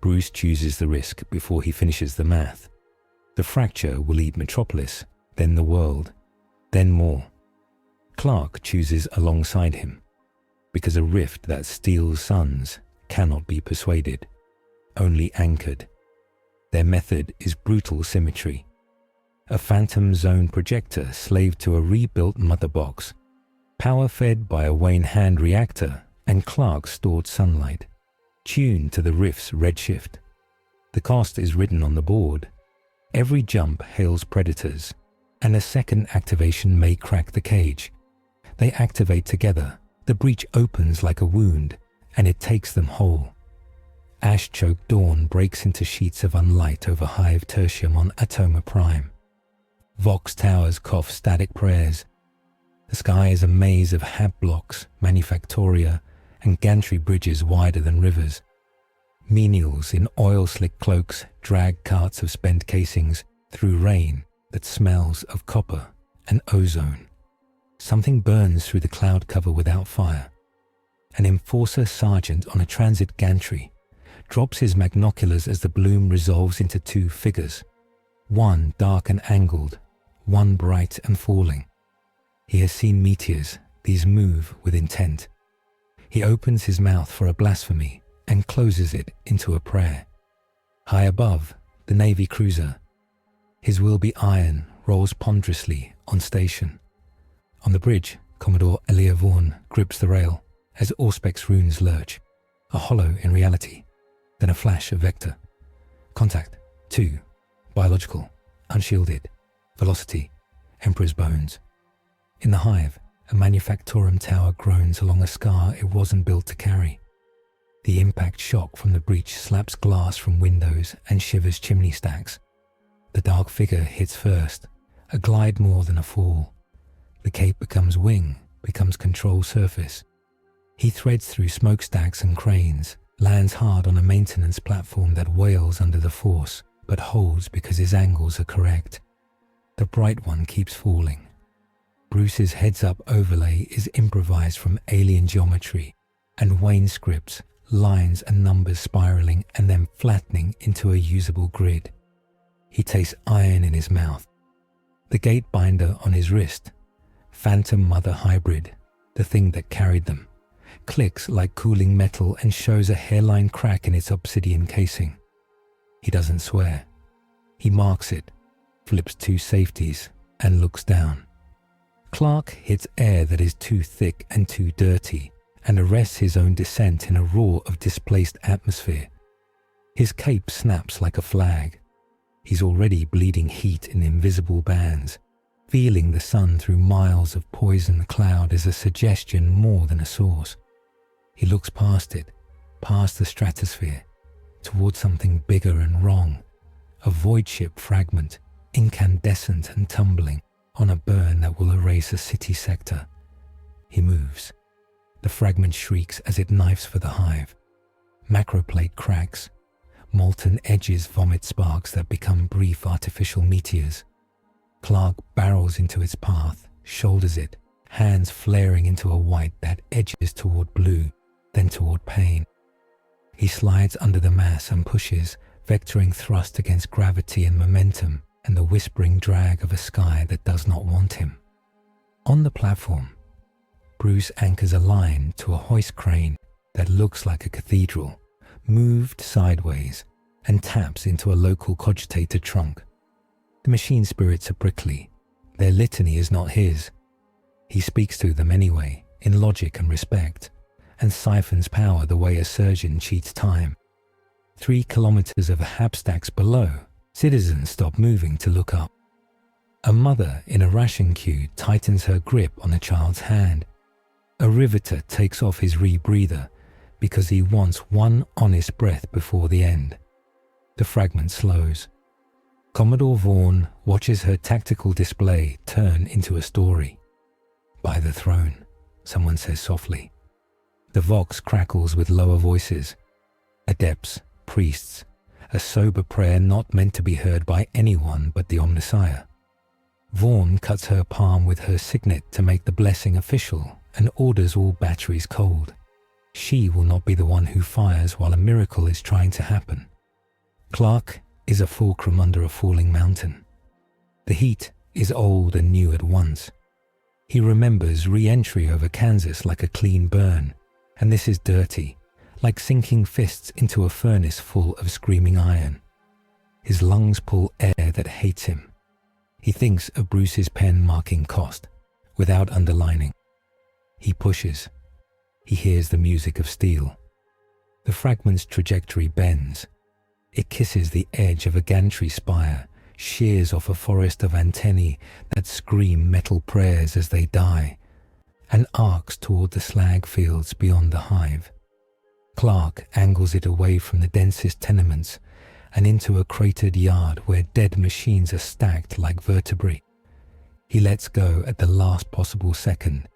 Bruce chooses the risk before he finishes the math. The fracture will eat Metropolis, then the world, then more. Clark chooses alongside him, because a rift that steals suns cannot be persuaded, only anchored. Their method is brutal symmetry. A phantom zone projector slaved to a rebuilt mother box, power fed by a Wayne hand reactor and Clark's stored sunlight, tuned to the rift's redshift. The cost is written on the board. Every jump hails predators, and a second activation may crack the cage. They activate together, the breach opens like a wound, and it takes them whole. Ash-choked dawn breaks into sheets of unlight over Hive Tertium on Atoma Prime. Vox towers cough static prayers. The sky is a maze of hab blocks, manufactoria, and gantry bridges wider than rivers. Menials in oil-slick cloaks drag carts of spent casings through rain that smells of copper and ozone. Something burns through the cloud cover without fire. An enforcer sergeant on a transit gantry drops his magnoculars as the bloom resolves into two figures, one dark and angled, one bright and falling. He has seen meteors, these move with intent. He opens his mouth for a blasphemy and closes it into a prayer. High above, the Navy cruiser. His will be iron rolls ponderously on station. On the bridge, Commodore Elia Vaughan grips the rail as Auspec's runes lurch, a hollow in reality, then a flash of vector. Contact, 2, biological, unshielded, velocity, Emperor's bones. In the hive, a manufactorum tower groans along a scar it wasn't built to carry. The impact shock from the breach slaps glass from windows and shivers chimney stacks. The dark figure hits first, a glide more than a fall. The cape becomes wing, becomes control surface. He threads through smokestacks and cranes, lands hard on a maintenance platform that wails under the force, but holds because his angles are correct. The bright one keeps falling. Bruce's heads-up overlay is improvised from alien geometry and Wayne scripts, lines and numbers spiraling and then flattening into a usable grid. He tastes iron in his mouth. The gate binder on his wrist, Phantom Mother Hybrid, the thing that carried them, clicks like cooling metal and shows a hairline crack in its obsidian casing. He doesn't swear. He marks it, flips 2 safeties, and looks down. Clark hits air that is too thick and too dirty and arrests his own descent in a roar of displaced atmosphere. His cape snaps like a flag. He's already bleeding heat in invisible bands, feeling the sun through miles of poison cloud as a suggestion more than a source. He looks past it, past the stratosphere, towards something bigger and wrong, a void ship fragment, incandescent and tumbling on a burn that will erase a city sector. He moves. The fragment shrieks as it knifes for the hive. Macroplate cracks. Molten edges vomit sparks that become brief artificial meteors. Clark barrels into its path, shoulders it, hands flaring into a white that edges toward blue, then toward pain. He slides under the mass and pushes, vectoring thrust against gravity and momentum and the whispering drag of a sky that does not want him. On the platform, Bruce anchors a line to a hoist crane that looks like a cathedral, moved sideways, and taps into a local cogitator trunk. The machine spirits are prickly. Their litany is not his. He speaks to them anyway, in logic and respect, and siphons power the way a surgeon cheats time. 3 kilometers of habstacks below, citizens stop moving to look up. A mother in a ration queue tightens her grip on a child's hand. A riveter takes off his rebreather because he wants one honest breath before the end. The fragment slows. Commodore Vaughan watches her tactical display turn into a story. By the throne, someone says softly. The vox crackles with lower voices. Adepts, priests, a sober prayer not meant to be heard by anyone but the Omnissiah. Vaughan cuts her palm with her signet to make the blessing official and orders all batteries cold. She will not be the one who fires while a miracle is trying to happen. Clark is a fulcrum under a falling mountain. The heat is old and new at once. He remembers re-entry over Kansas like a clean burn, and this is dirty, like sinking fists into a furnace full of screaming iron. His lungs pull air that hates him. He thinks of Bruce's pen marking cost, without underlining. He pushes. He hears the music of steel. The fragment's trajectory bends. It kisses the edge of a gantry spire, shears off a forest of antennae that scream metal prayers as they die, and arcs toward the slag fields beyond the hive. Clark angles it away from the densest tenements and into a cratered yard where dead machines are stacked like vertebrae. He lets go at the last possible second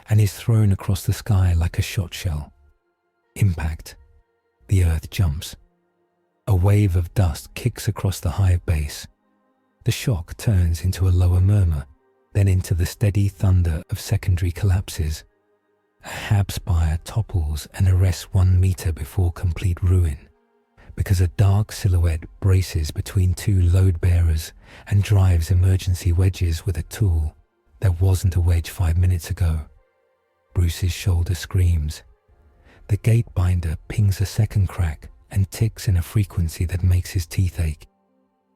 and is thrown across the sky like a shot shell. Impact. The earth jumps. A wave of dust kicks across the hive base. The shock turns into a lower murmur, then into the steady thunder of secondary collapses. A hab spire topples and arrests 1 meter before complete ruin, because a dark silhouette braces between two load bearers and drives emergency wedges with a tool that wasn't a wedge 5 minutes ago. Bruce's shoulder screams. The gate binder pings a second crack and ticks in a frequency that makes his teeth ache.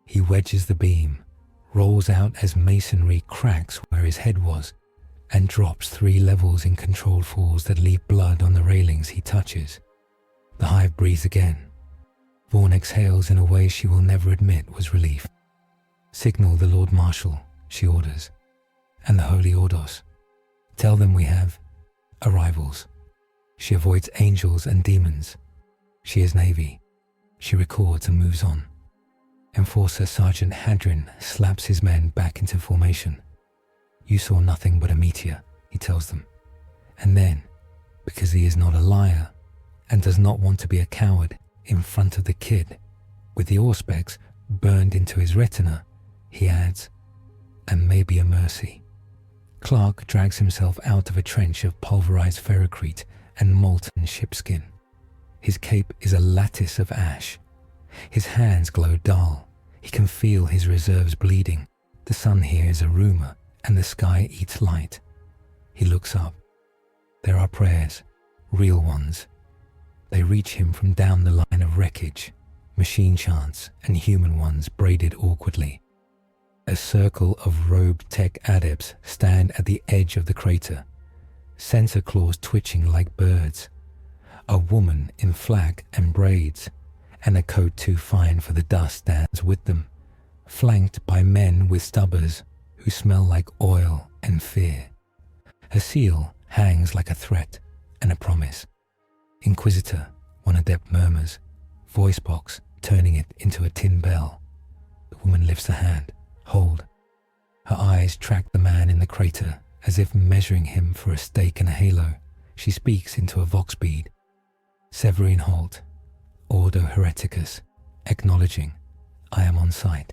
He wedges the beam, rolls out as masonry cracks where his head was, and drops 3 levels in controlled falls that leave blood on the railings he touches. The hive breathes again. Vaughn exhales in a way she will never admit was relief. Signal the Lord Marshal, she orders, and the Holy Ordos. Tell them we have arrivals. She avoids angels and demons. She is Navy. She records and moves on. Enforcer Sergeant Hadrin slaps his men back into formation. You saw nothing but a meteor, he tells them. And then, because he is not a liar and does not want to be a coward in front of the kid, with the auspex burned into his retina, he adds, and maybe a mercy. Clark drags himself out of a trench of pulverized ferrocrete and molten shipskin. His cape is a lattice of ash. His hands glow dull. He can feel his reserves bleeding. The sun here is a rumor, and the sky eats light. He looks up. There are prayers, real ones. They reach him from down the line of wreckage, machine chants and human ones braided awkwardly. A circle of robed tech adepts stand at the edge of the crater, sensor claws twitching like birds. A woman in flak and braids, and a coat too fine for the dust stands with them, flanked by men with stubbers who smell like oil and fear. Her seal hangs like a threat and a promise. Inquisitor, one adept murmurs, voice box turning it into a tin bell. The woman lifts a hand. Hold. Her eyes track the man in the crater as if measuring him for a stake and a halo. She speaks into a vox bead. Severine Holt, Ordo Hereticus, acknowledging, I am on site.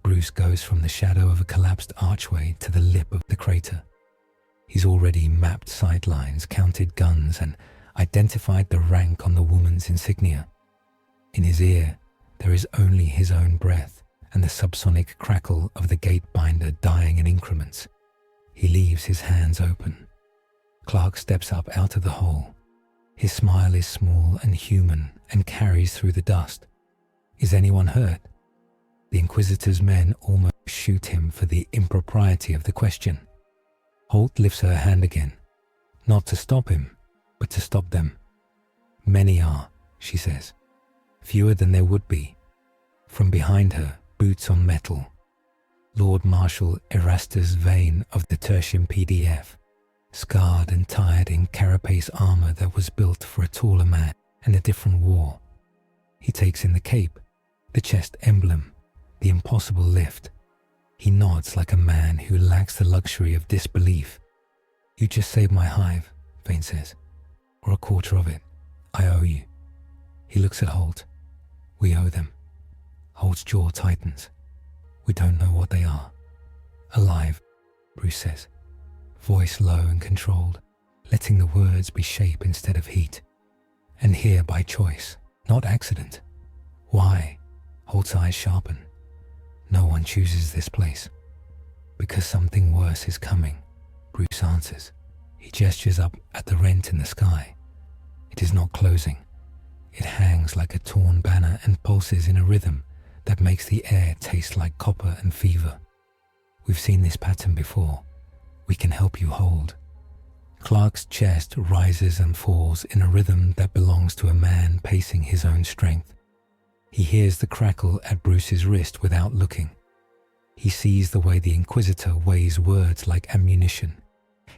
Bruce goes from the shadow of a collapsed archway to the lip of the crater. He's already mapped sightlines, counted guns, and identified the rank on the woman's insignia. In his ear, there is only his own breath and the subsonic crackle of the gate binder dying in increments. He leaves his hands open. Clark steps up out of the hole. His smile is small and human and carries through the dust. Is anyone hurt? The Inquisitor's men almost shoot him for the impropriety of the question. Holt lifts her hand again, not to stop him, but to stop them. Many are, she says, fewer than there would be. From behind her, boots on metal. Lord Marshal Erastus Vane of the Tertium PDF, scarred and tired in carapace armor that was built for a taller man and a different war. He takes in the cape, the chest emblem, the impossible lift. He nods like a man who lacks the luxury of disbelief. You just saved my hive, Vane says, or a quarter of it. I owe you. He looks at Holt. We owe them. Holt's jaw tightens. We don't know what they are. Alive, Bruce says, voice low and controlled. letting the words be shape instead of heat. And here by choice, not accident. Why? Holt's eyes sharpen. No one chooses this place. Because something worse is coming, Bruce answers. He gestures up at the rent in the sky. It is not closing. It hangs like a torn banner and pulses in a rhythm that makes the air taste like copper and fever. We've seen this pattern before. We can help you hold. Clark's chest rises and falls in a rhythm that belongs to a man pacing his own strength. He hears the crackle at Bruce's wrist without looking. He sees the way the Inquisitor weighs words like ammunition.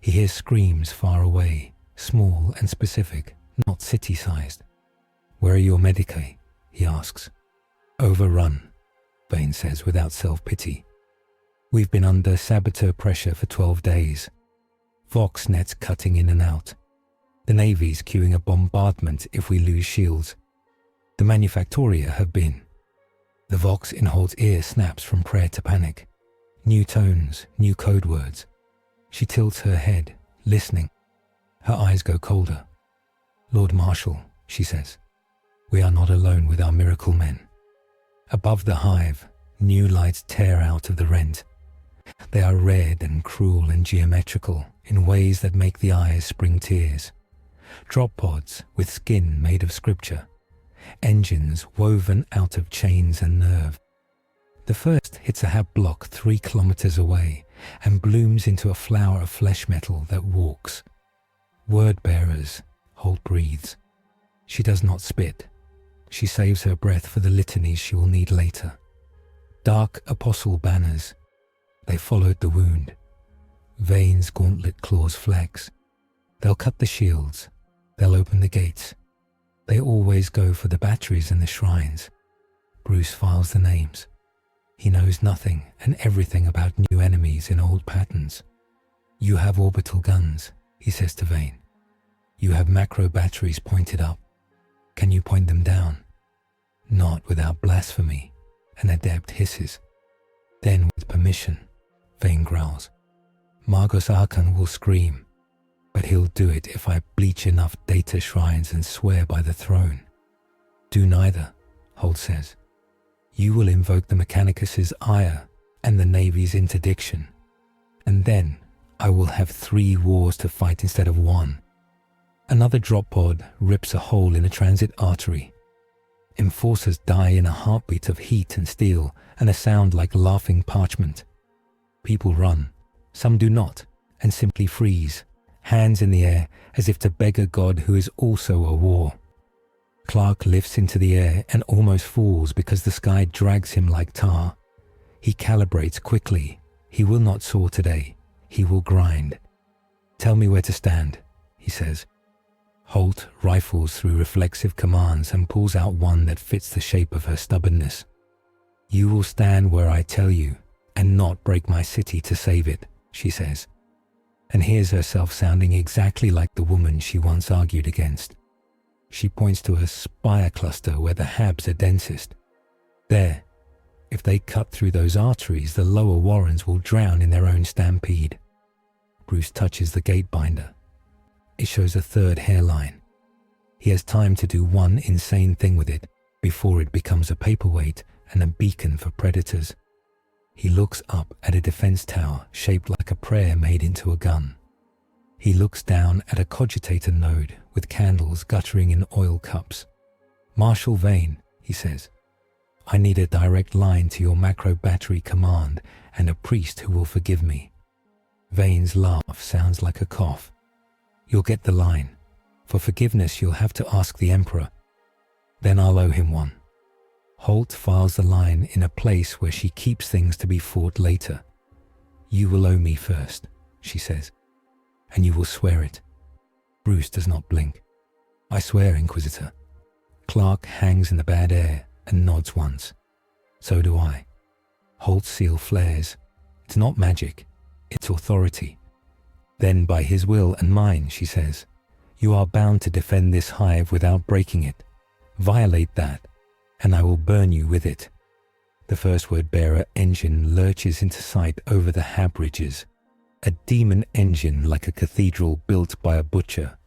He hears screams far away, small and specific, not city-sized. "Where are your medicae?" he asks. "Overrun," Vane says without self-pity. "We've been under saboteur pressure for 12 days. Vox nets cutting in and out. The Navy's queuing a bombardment if we lose shields. The Manufactoria have been." The Vox in Holt's ear snaps from prayer to panic. New tones, new code words. She tilts her head, listening. Her eyes go colder. "Lord Marshal," she says, "we are not alone with our miracle men." Above the hive, new lights tear out of the rent. They are red and cruel and geometrical in ways that make the eyes spring tears. Drop pods with skin made of scripture. Engines woven out of chains and nerve. The first hits a hab block 3 kilometers away and blooms into a flower of flesh metal that walks. Word bearers, Holt breathes. She does not spit. She saves her breath for the litanies she will need later. Dark apostle banners. They followed the wound. Vane's gauntlet claws flex. They'll cut the shields. They'll open the gates. They always go for the batteries and the shrines. Bruce files the names. He knows nothing and everything about new enemies in old patterns. "You have orbital guns," he says to Vane. "You have macro batteries pointed up. Can you point them down?" "Not without blasphemy," an adept hisses. "Then with permission," Vane growls. "Margos Archon will scream, but he'll do it if I bleach enough data shrines and swear by the throne." "Do neither," Holt says. "You will invoke the Mechanicus's ire and the Navy's interdiction, and then I will have 3 wars to fight instead of 1. Another drop pod rips a hole in a transit artery. Enforcers die in a heartbeat of heat and steel and a sound like laughing parchment. People run, some do not, and simply freeze, hands in the air as if to beg a god who is also a war. Clark lifts into the air and almost falls because the sky drags him like tar. He calibrates quickly. He will not soar today. He will grind. "Tell me where to stand," he says. Holt rifles through reflexive commands and pulls out one that fits the shape of her stubbornness. "You will stand where I tell you and not break my city to save it," she says, and hears herself sounding exactly like the woman she once argued against. She points to a spire cluster where the habs are densest. "There. If they cut through those arteries, the lower warrens will drown in their own stampede." Bruce touches the gate binder. It shows a 3rd hairline. He has time to do one insane thing with it before it becomes a paperweight and a beacon for predators. He looks up at a defense tower shaped like a prayer made into a gun. He looks down at a cogitator node with candles guttering in oil cups. "Marshal Vane," he says, "I need a direct line to your macro battery command and a priest who will forgive me." Vane's laugh sounds like a cough. "You'll get the line. For forgiveness you'll have to ask the Emperor. Then I'll owe him one." Holt files the line in a place where she keeps things to be fought later. "You will owe me first," she says, "and you will swear it." Bruce does not blink. "I swear, Inquisitor." Clark hangs in the bad air and nods once. "So do I." Holt's seal flares. It's not magic. It's authority. "Then by his will and mine," she says, "you are bound to defend this hive without breaking it. Violate that, and I will burn you with it." The first word bearer engine lurches into sight over the hab ridges. a demon engine like a cathedral built by a butcher.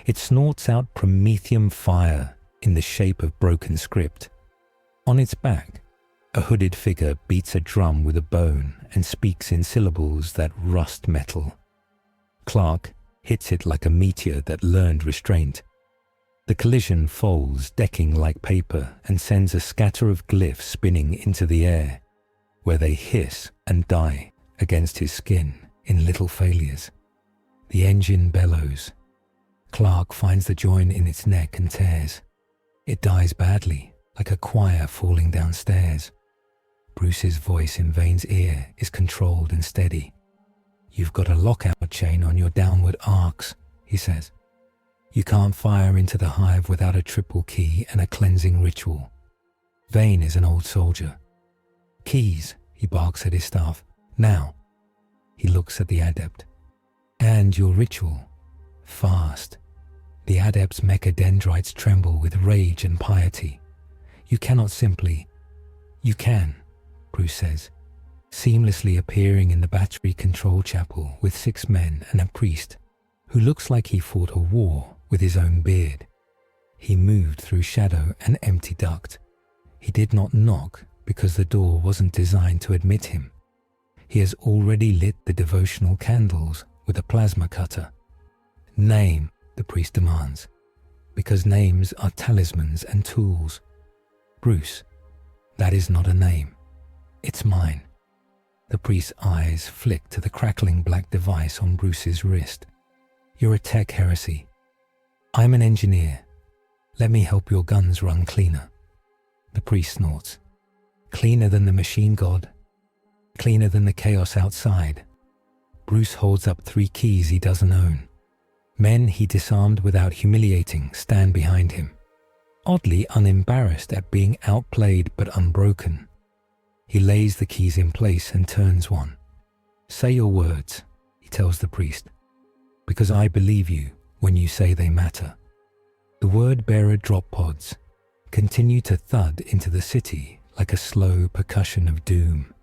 It snorts out promethium fire in the shape of broken script. On its back, a hooded figure beats a drum with a bone and speaks in syllables that rust metal. Clark hits it like a meteor that learned restraint. The collision folds, decking like paper, and sends a scatter of glyphs spinning into the air, where they hiss and die against his skin in little failures. The engine bellows. Clark finds the join in its neck and tears. It dies badly, like a choir falling downstairs. Bruce's voice in Vane's ear is controlled and steady. "You've got a lockout chain on your downward arcs," he says. "You can't fire into the hive without a triple key and a cleansing ritual." Vane is an old soldier. "Keys," he barks at his staff. "Now." He looks at the adept. "And your ritual." Fast. The adept's mechadendrites tremble with rage and piety. "You cannot simply..." "You can," Bruce says, seamlessly appearing in the battery control chapel with 6 men and a priest who looks like he fought a war with his own beard. He moved through shadow and empty duct. He did not knock because the door wasn't designed to admit him. He has already lit the devotional candles with a plasma cutter. "Name," the priest demands, because names are talismans and tools. "Bruce, that is not a name. It's mine." The priest's eyes flick to the crackling black device on Bruce's wrist. "You're a tech heresy. I'm an engineer. Let me help your guns run cleaner." The priest snorts. "Cleaner than the machine god? Cleaner than the chaos outside?" Bruce holds up 3 keys he doesn't own. Men he disarmed without humiliating stand behind him, oddly unembarrassed at being outplayed but unbroken. He lays the keys in place and turns one. "Say your words," he tells the priest, "because I believe you when you say they matter." The word-bearer drop pods continue to thud into the city like a slow percussion of doom.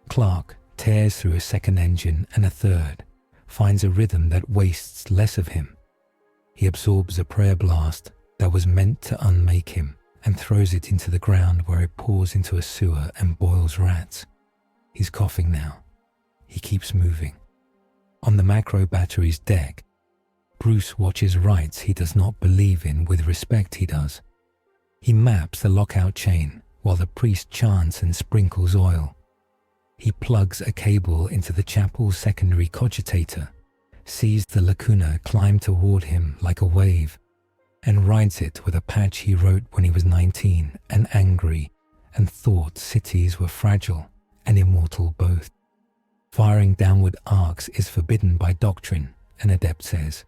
Clark tears through a second engine and a third, finds a rhythm that wastes less of him. He absorbs a prayer blast that was meant to unmake him and throws it into the ground where it pours into a sewer and boils rats. He's coughing now. He keeps moving. On the macro battery's deck, Bruce watches rites he does not believe in with respect he does. He maps the lockout chain while the priest chants and sprinkles oil. He plugs a cable into the chapel's secondary cogitator, sees the lacuna climb toward him like a wave, and rides it with a patch he wrote when he was 19 and angry and thought cities were fragile and immortal both. Firing downward arcs is forbidden by doctrine, an adept says,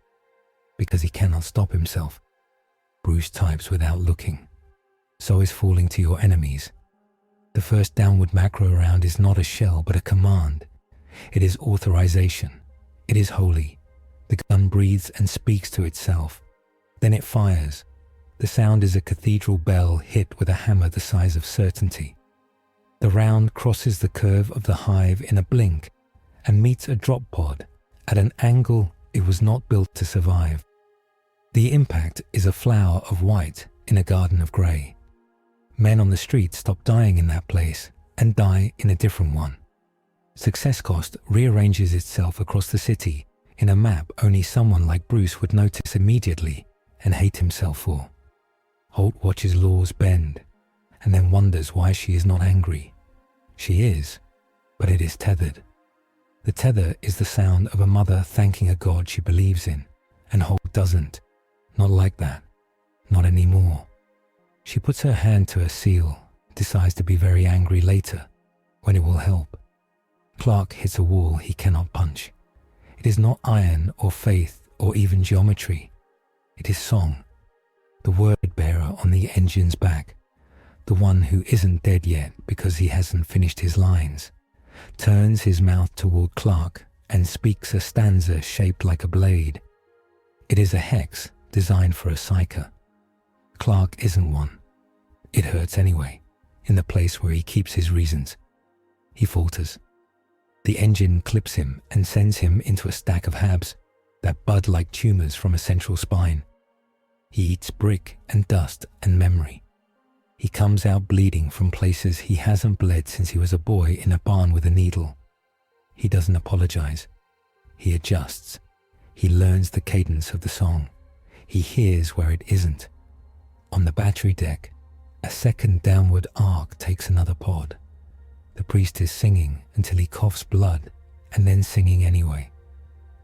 because he cannot stop himself. Bruce types without looking. "So is falling to your enemies." The first downward macro round is not a shell but a command. It is authorization. It is holy. The gun breathes and speaks to itself. Then it fires. The sound is a cathedral bell hit with a hammer the size of certainty. The round crosses the curve of the hive in a blink and meets a drop pod at an angle it was not built to survive. The impact is a flower of white in a garden of grey. Men on the street stop dying in that place and die in a different one. Success cost rearranges itself across the city in a map only someone like Bruce would notice immediately and hate himself for. Holt watches laws bend and then wonders why she is not angry. She is, but it is tethered. The tether is the sound of a mother thanking a god she believes in, and Holt doesn't. Not like that. Not anymore. She puts her hand to her seal, decides to be very angry later, when it will help. Clark hits a wall he cannot punch. It is not iron or faith or even geometry. It is song. The word bearer on the engine's back, the one who isn't dead yet because he hasn't finished his lines, turns his mouth toward Clark and speaks a stanza shaped like a blade. It is a hex designed for a psyker. Clark isn't one. It hurts anyway, in the place where he keeps his reasons. He falters. The engine clips him and sends him into a stack of habs that bud like tumors from a central spine. He eats brick and dust and memory. He comes out bleeding from places he hasn't bled since he was a boy in a barn with a needle. He doesn't apologize. He adjusts. He learns the cadence of the song. He hears where it isn't. On the battery deck, a second downward arc takes another pod. The priest is singing until he coughs blood and then singing anyway.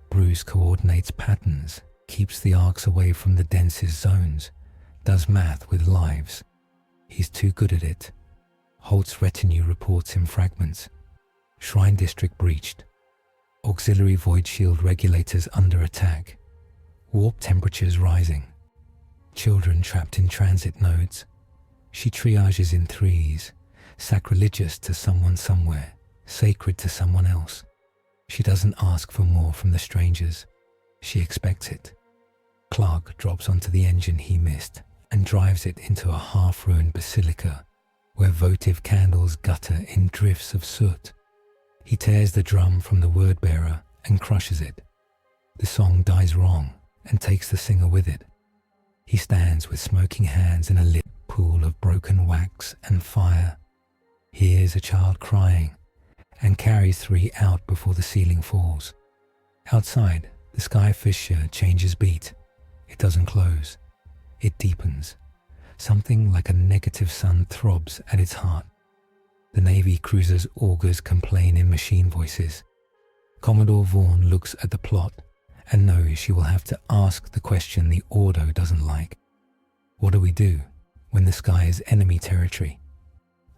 Bruce coordinates patterns, keeps the arcs away from the densest zones, does math with lives. He's too good at it. Holt's retinue reports in fragments. Shrine district breached. Auxiliary void shield regulators under attack. Warp temperatures rising. Children trapped in transit nodes. She triages in threes. Sacrilegious to someone somewhere, sacred to someone else. She doesn't ask for more from the strangers. She expects it. Clark drops onto the engine he missed and drives it into a half-ruined basilica where votive candles gutter in drifts of soot. He tears the drum from the word-bearer and crushes it. The song dies wrong and takes the singer with it. He stands with smoking hands in a lit pool of broken wax and fire. He hears a child crying and carries 3 out before the ceiling falls. Outside, the sky fissure changes beat. It doesn't close. It deepens. Something like a negative sun throbs at its heart. The Navy cruiser's augurs complain in machine voices. Commodore Vaughan looks at the plot and knows she will have to ask the question the Ordo doesn't like. What do we do when the sky is enemy territory?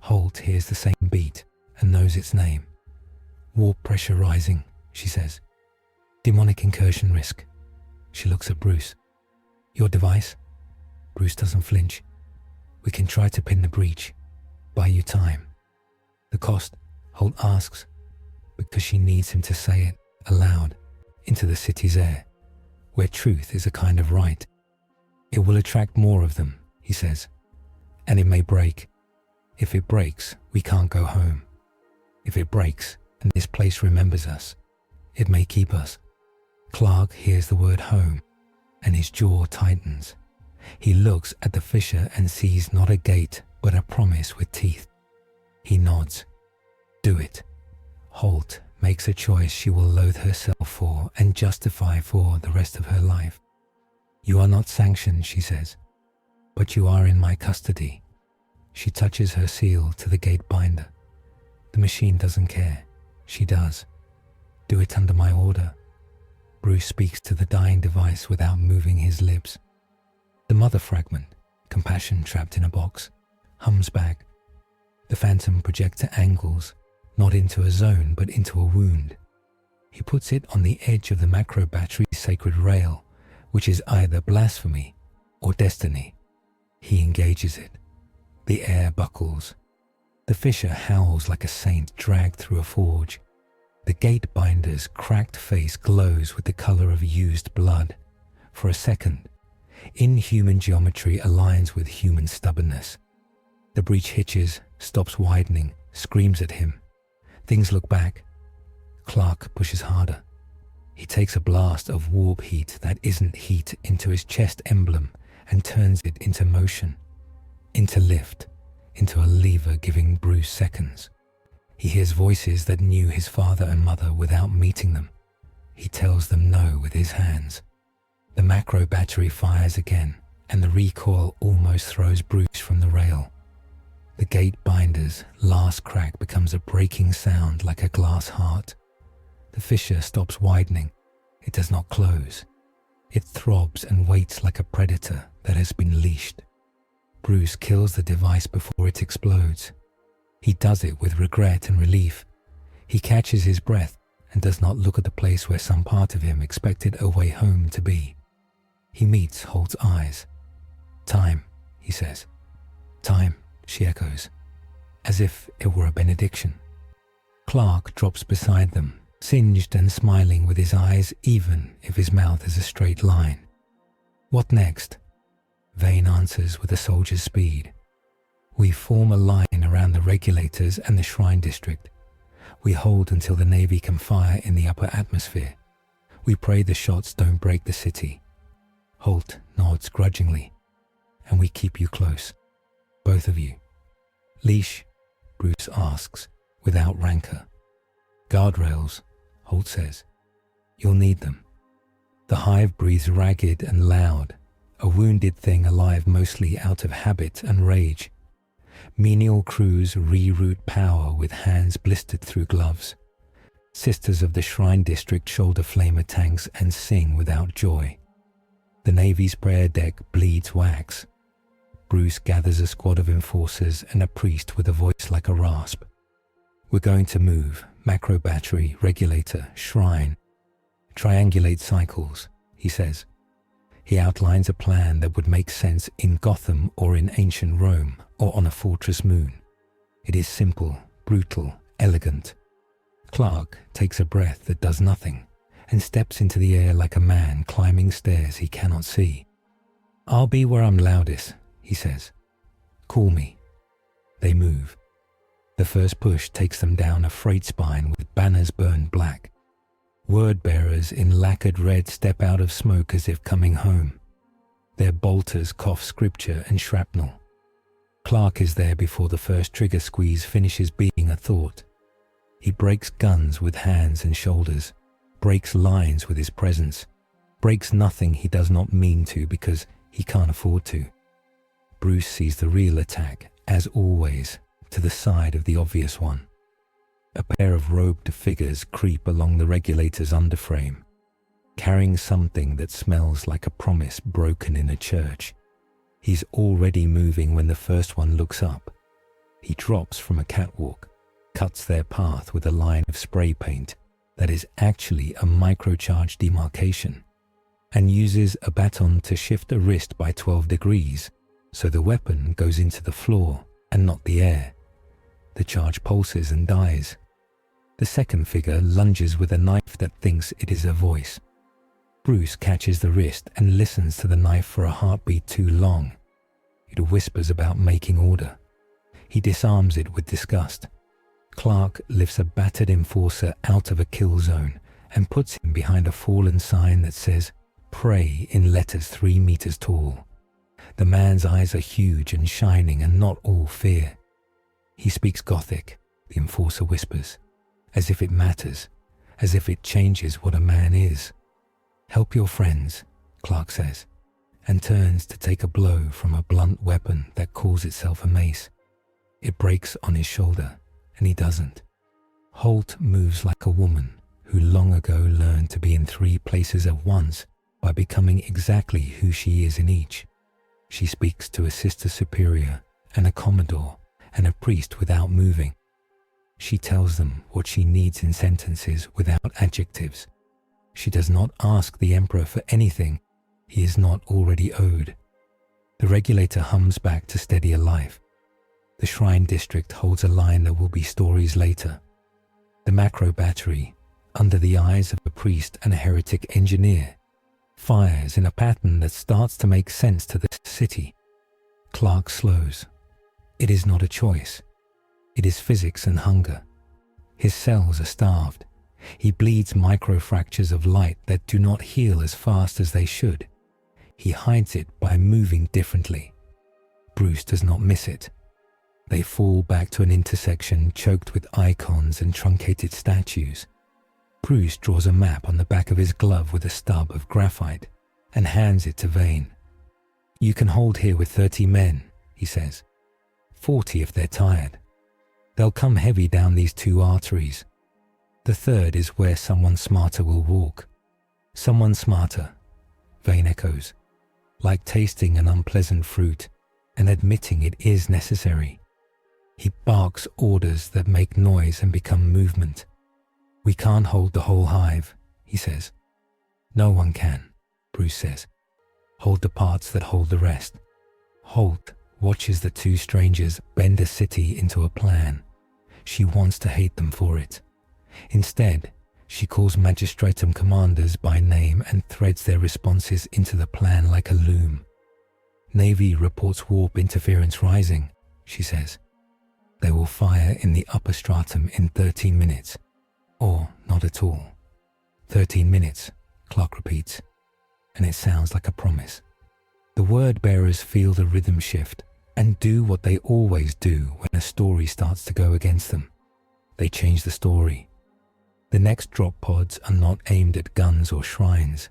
Holt hears the same beat and knows its name. Warp pressure rising, she says. Demonic incursion risk. She looks at Bruce. Your device? Bruce doesn't flinch. We can try to pin the breach. Buy you time. The cost, Holt asks, because she needs him to say it aloud into the city's air, where truth is a kind of right. It will attract more of them, he says, and it may break. If it breaks, we can't go home. If it breaks, and this place remembers us, it may keep us. Clark hears the word home, and his jaw tightens. He looks at the fissure and sees not a gate, but a promise with teeth. He nods. Do it. Holt makes a choice she will loathe herself for and justify for the rest of her life. You are not sanctioned, she says, but you are in my custody. She touches her seal to the gate binder. The machine doesn't care. She does. Do it under my order. Bruce speaks to the dying device without moving his lips. The mother fragment, compassion trapped in a box, hums back. The phantom projector angles, not into a zone but into a wound. He puts it on the edge of the macro battery's sacred rail, which is either blasphemy or destiny. He engages it. The air buckles. The fissure howls like a saint dragged through a forge. The gate binder's cracked face glows with the color of used blood. For a second, inhuman geometry aligns with human stubbornness. The breach hitches, stops widening, screams at him. Things look back. Clark pushes harder. He takes a blast of warp heat that isn't heat into his chest emblem and turns it into motion, into lift, into a lever giving Bruce seconds. He hears voices that knew his father and mother without meeting them. He tells them no with his hands. The macro battery fires again, and the recoil almost throws Bruce from the rail. The gate binder's last crack becomes a breaking sound like a glass heart. The fissure stops widening. It does not close. It throbs and waits like a predator that has been leashed. Bruce kills the device before it explodes. He does it with regret and relief. He catches his breath and does not look at the place where some part of him expected a way home to be. He meets Holt's eyes. Time, he says. Time, she echoes, as if it were a benediction. Clark drops beside them, singed and smiling with his eyes even if his mouth is a straight line. What next? Vane answers with a soldier's speed. We form a line around the regulators and the shrine district. We hold until the Navy can fire in the upper atmosphere. We pray the shots don't break the city. Holt nods grudgingly, and we keep you close, both of you. Leash? Bruce asks, without rancor. Guardrails, Holt says. You'll need them. The hive breathes ragged and loud, a wounded thing alive mostly out of habit and rage. Menial crews reroute power with hands blistered through gloves. Sisters of the Shrine District shoulder flamer tanks and sing without joy. The Navy's prayer deck bleeds wax. Bruce gathers a squad of enforcers and a priest with a voice like a rasp. We're going to move, macro battery, regulator, shrine. Triangulate cycles, he says. He outlines a plan that would make sense in Gotham or in ancient Rome or on a fortress moon. It is simple, brutal, elegant. Clark takes a breath that does nothing and steps into the air like a man climbing stairs he cannot see. I'll be where I'm loudest, he says. Call me. They move. The first push takes them down a freight spine with banners burned black. Word-bearers in lacquered red step out of smoke as if coming home. Their bolters cough scripture and shrapnel. Clark is there before the first trigger squeeze finishes being a thought. He breaks guns with hands and shoulders, breaks lines with his presence, breaks nothing he does not mean to because he can't afford to. Bruce sees the real attack, as always, to the side of the obvious one. A pair of robed figures creep along the regulator's underframe, carrying something that smells like a promise broken in a church. He's already moving when the first one looks up. He drops from a catwalk, cuts their path with a line of spray paint that is actually a microcharge demarcation, and uses a baton to shift a wrist by 12 degrees so the weapon goes into the floor and not the air. The charge pulses and dies. The second figure lunges with a knife that thinks it is a voice. Bruce catches the wrist and listens to the knife for a heartbeat too long. It whispers about making order. He disarms it with disgust. Clark lifts a battered enforcer out of a kill zone and puts him behind a fallen sign that says, "Pray" in letters 3 meters tall. The man's eyes are huge and shining and not all fear. He speaks Gothic, the enforcer whispers, as if it matters, as if it changes what a man is. "Help your friends," Clark says, and turns to take a blow from a blunt weapon that calls itself a mace. It breaks on his shoulder, and he doesn't. Holt moves like a woman who long ago learned to be in 3 places at once by becoming exactly who she is in each. She speaks to a sister superior and a commodore and a priest without moving. She tells them what she needs in sentences without adjectives. She does not ask the Emperor for anything he is not already owed. The regulator hums back to steady a life. The Shrine District holds a line that will be stories later. The macro battery, under the eyes of a priest and a heretic engineer, fires in a pattern that starts to make sense to the city. Clark slows. It is not a choice. It is physics and hunger. His cells are starved. He bleeds microfractures of light that do not heal as fast as they should. He hides it by moving differently. Bruce does not miss it. They fall back to an intersection choked with icons and truncated statues. Bruce draws a map on the back of his glove with a stub of graphite and hands it to Vane. "You can hold here with 30 men," he says. 40 if they're tired. They'll come heavy down these 2 arteries. The third is where someone smarter will walk. "Someone smarter," Vane echoes, like tasting an unpleasant fruit and admitting it is necessary. He barks orders that make noise and become movement. "We can't hold the whole hive," he says. "No one can," Bruce says. "Hold the parts that hold the rest." Holt watches the 2 strangers bend a city into a plan. She wants to hate them for it. Instead, she calls magistratum commanders by name and threads their responses into the plan like a loom. "Navy reports warp interference rising," she says. They will fire in the upper stratum in 13 minutes, or not at all. 13 minutes, Clark repeats, and it sounds like a promise. The word bearers feel the rhythm shift and do what they always do when a story starts to go against them. They change the story. The next drop pods are not aimed at guns or shrines.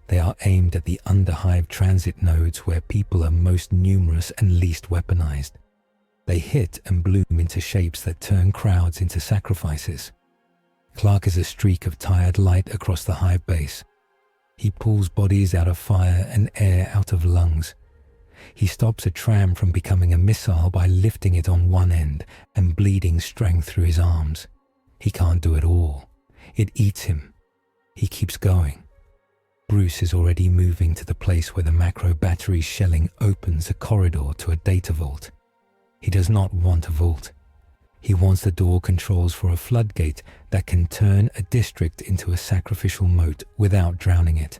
They are aimed at the underhive transit nodes where people are most numerous and least weaponized. They hit and bloom into shapes that turn crowds into sacrifices. Clark is a streak of tired light across the hive base. He pulls bodies out of fire and air out of lungs. He stops a tram from becoming a missile by lifting it on one end and bleeding strength through his arms. He can't do it all. It eats him. He keeps going. Bruce is already moving to the place where the macro battery shelling opens a corridor to a data vault. He does not want a vault. He wants the door controls for a floodgate that can turn a district into a sacrificial moat without drowning it.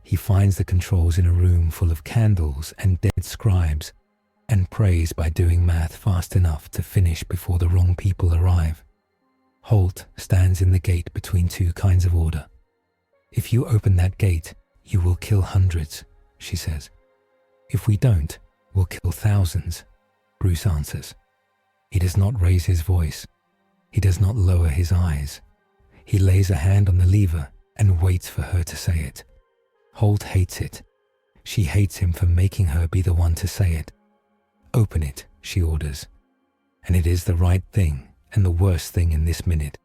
He finds the controls in a room full of candles and dead scribes, and prays by doing math fast enough to finish before the wrong people arrive. Holt stands in the gate between two kinds of order. "If you open that gate, you will kill hundreds," she says. "If we don't, we'll kill thousands," Bruce answers. He does not raise his voice. He does not lower his eyes. He lays a hand on the lever and waits for her to say it. Holt hates it. She hates him for making her be the one to say it. "Open it," she orders. And it is the right thing and the worst thing in this minute.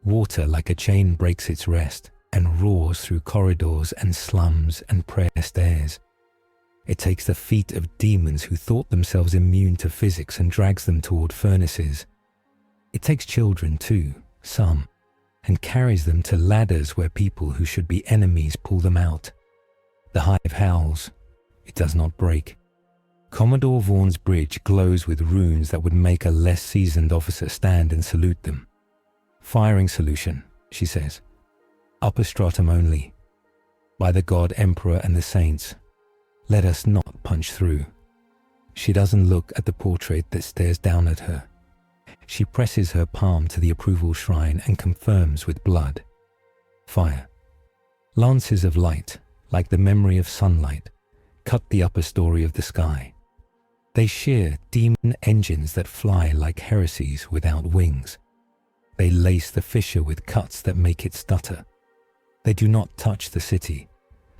Water like a chain breaks its rest and roars through corridors and slums and prayer stairs. It takes the feet of demons who thought themselves immune to physics and drags them toward furnaces. It takes children too, some, and carries them to ladders where people who should be enemies pull them out. The hive howls. It does not break. Commodore Vaughan's bridge glows with runes that would make a less seasoned officer stand and salute them. "Firing solution," she says. "Upper stratum only. By the God Emperor and the Saints, let us not punch through." She doesn't look at the portrait that stares down at her. She presses her palm to the approval shrine and confirms with blood. Fire. Lances of light, like the memory of sunlight, cut the upper story of the sky. They shear demon engines that fly like heresies without wings. They lace the fissure with cuts that make it stutter. They do not touch the city.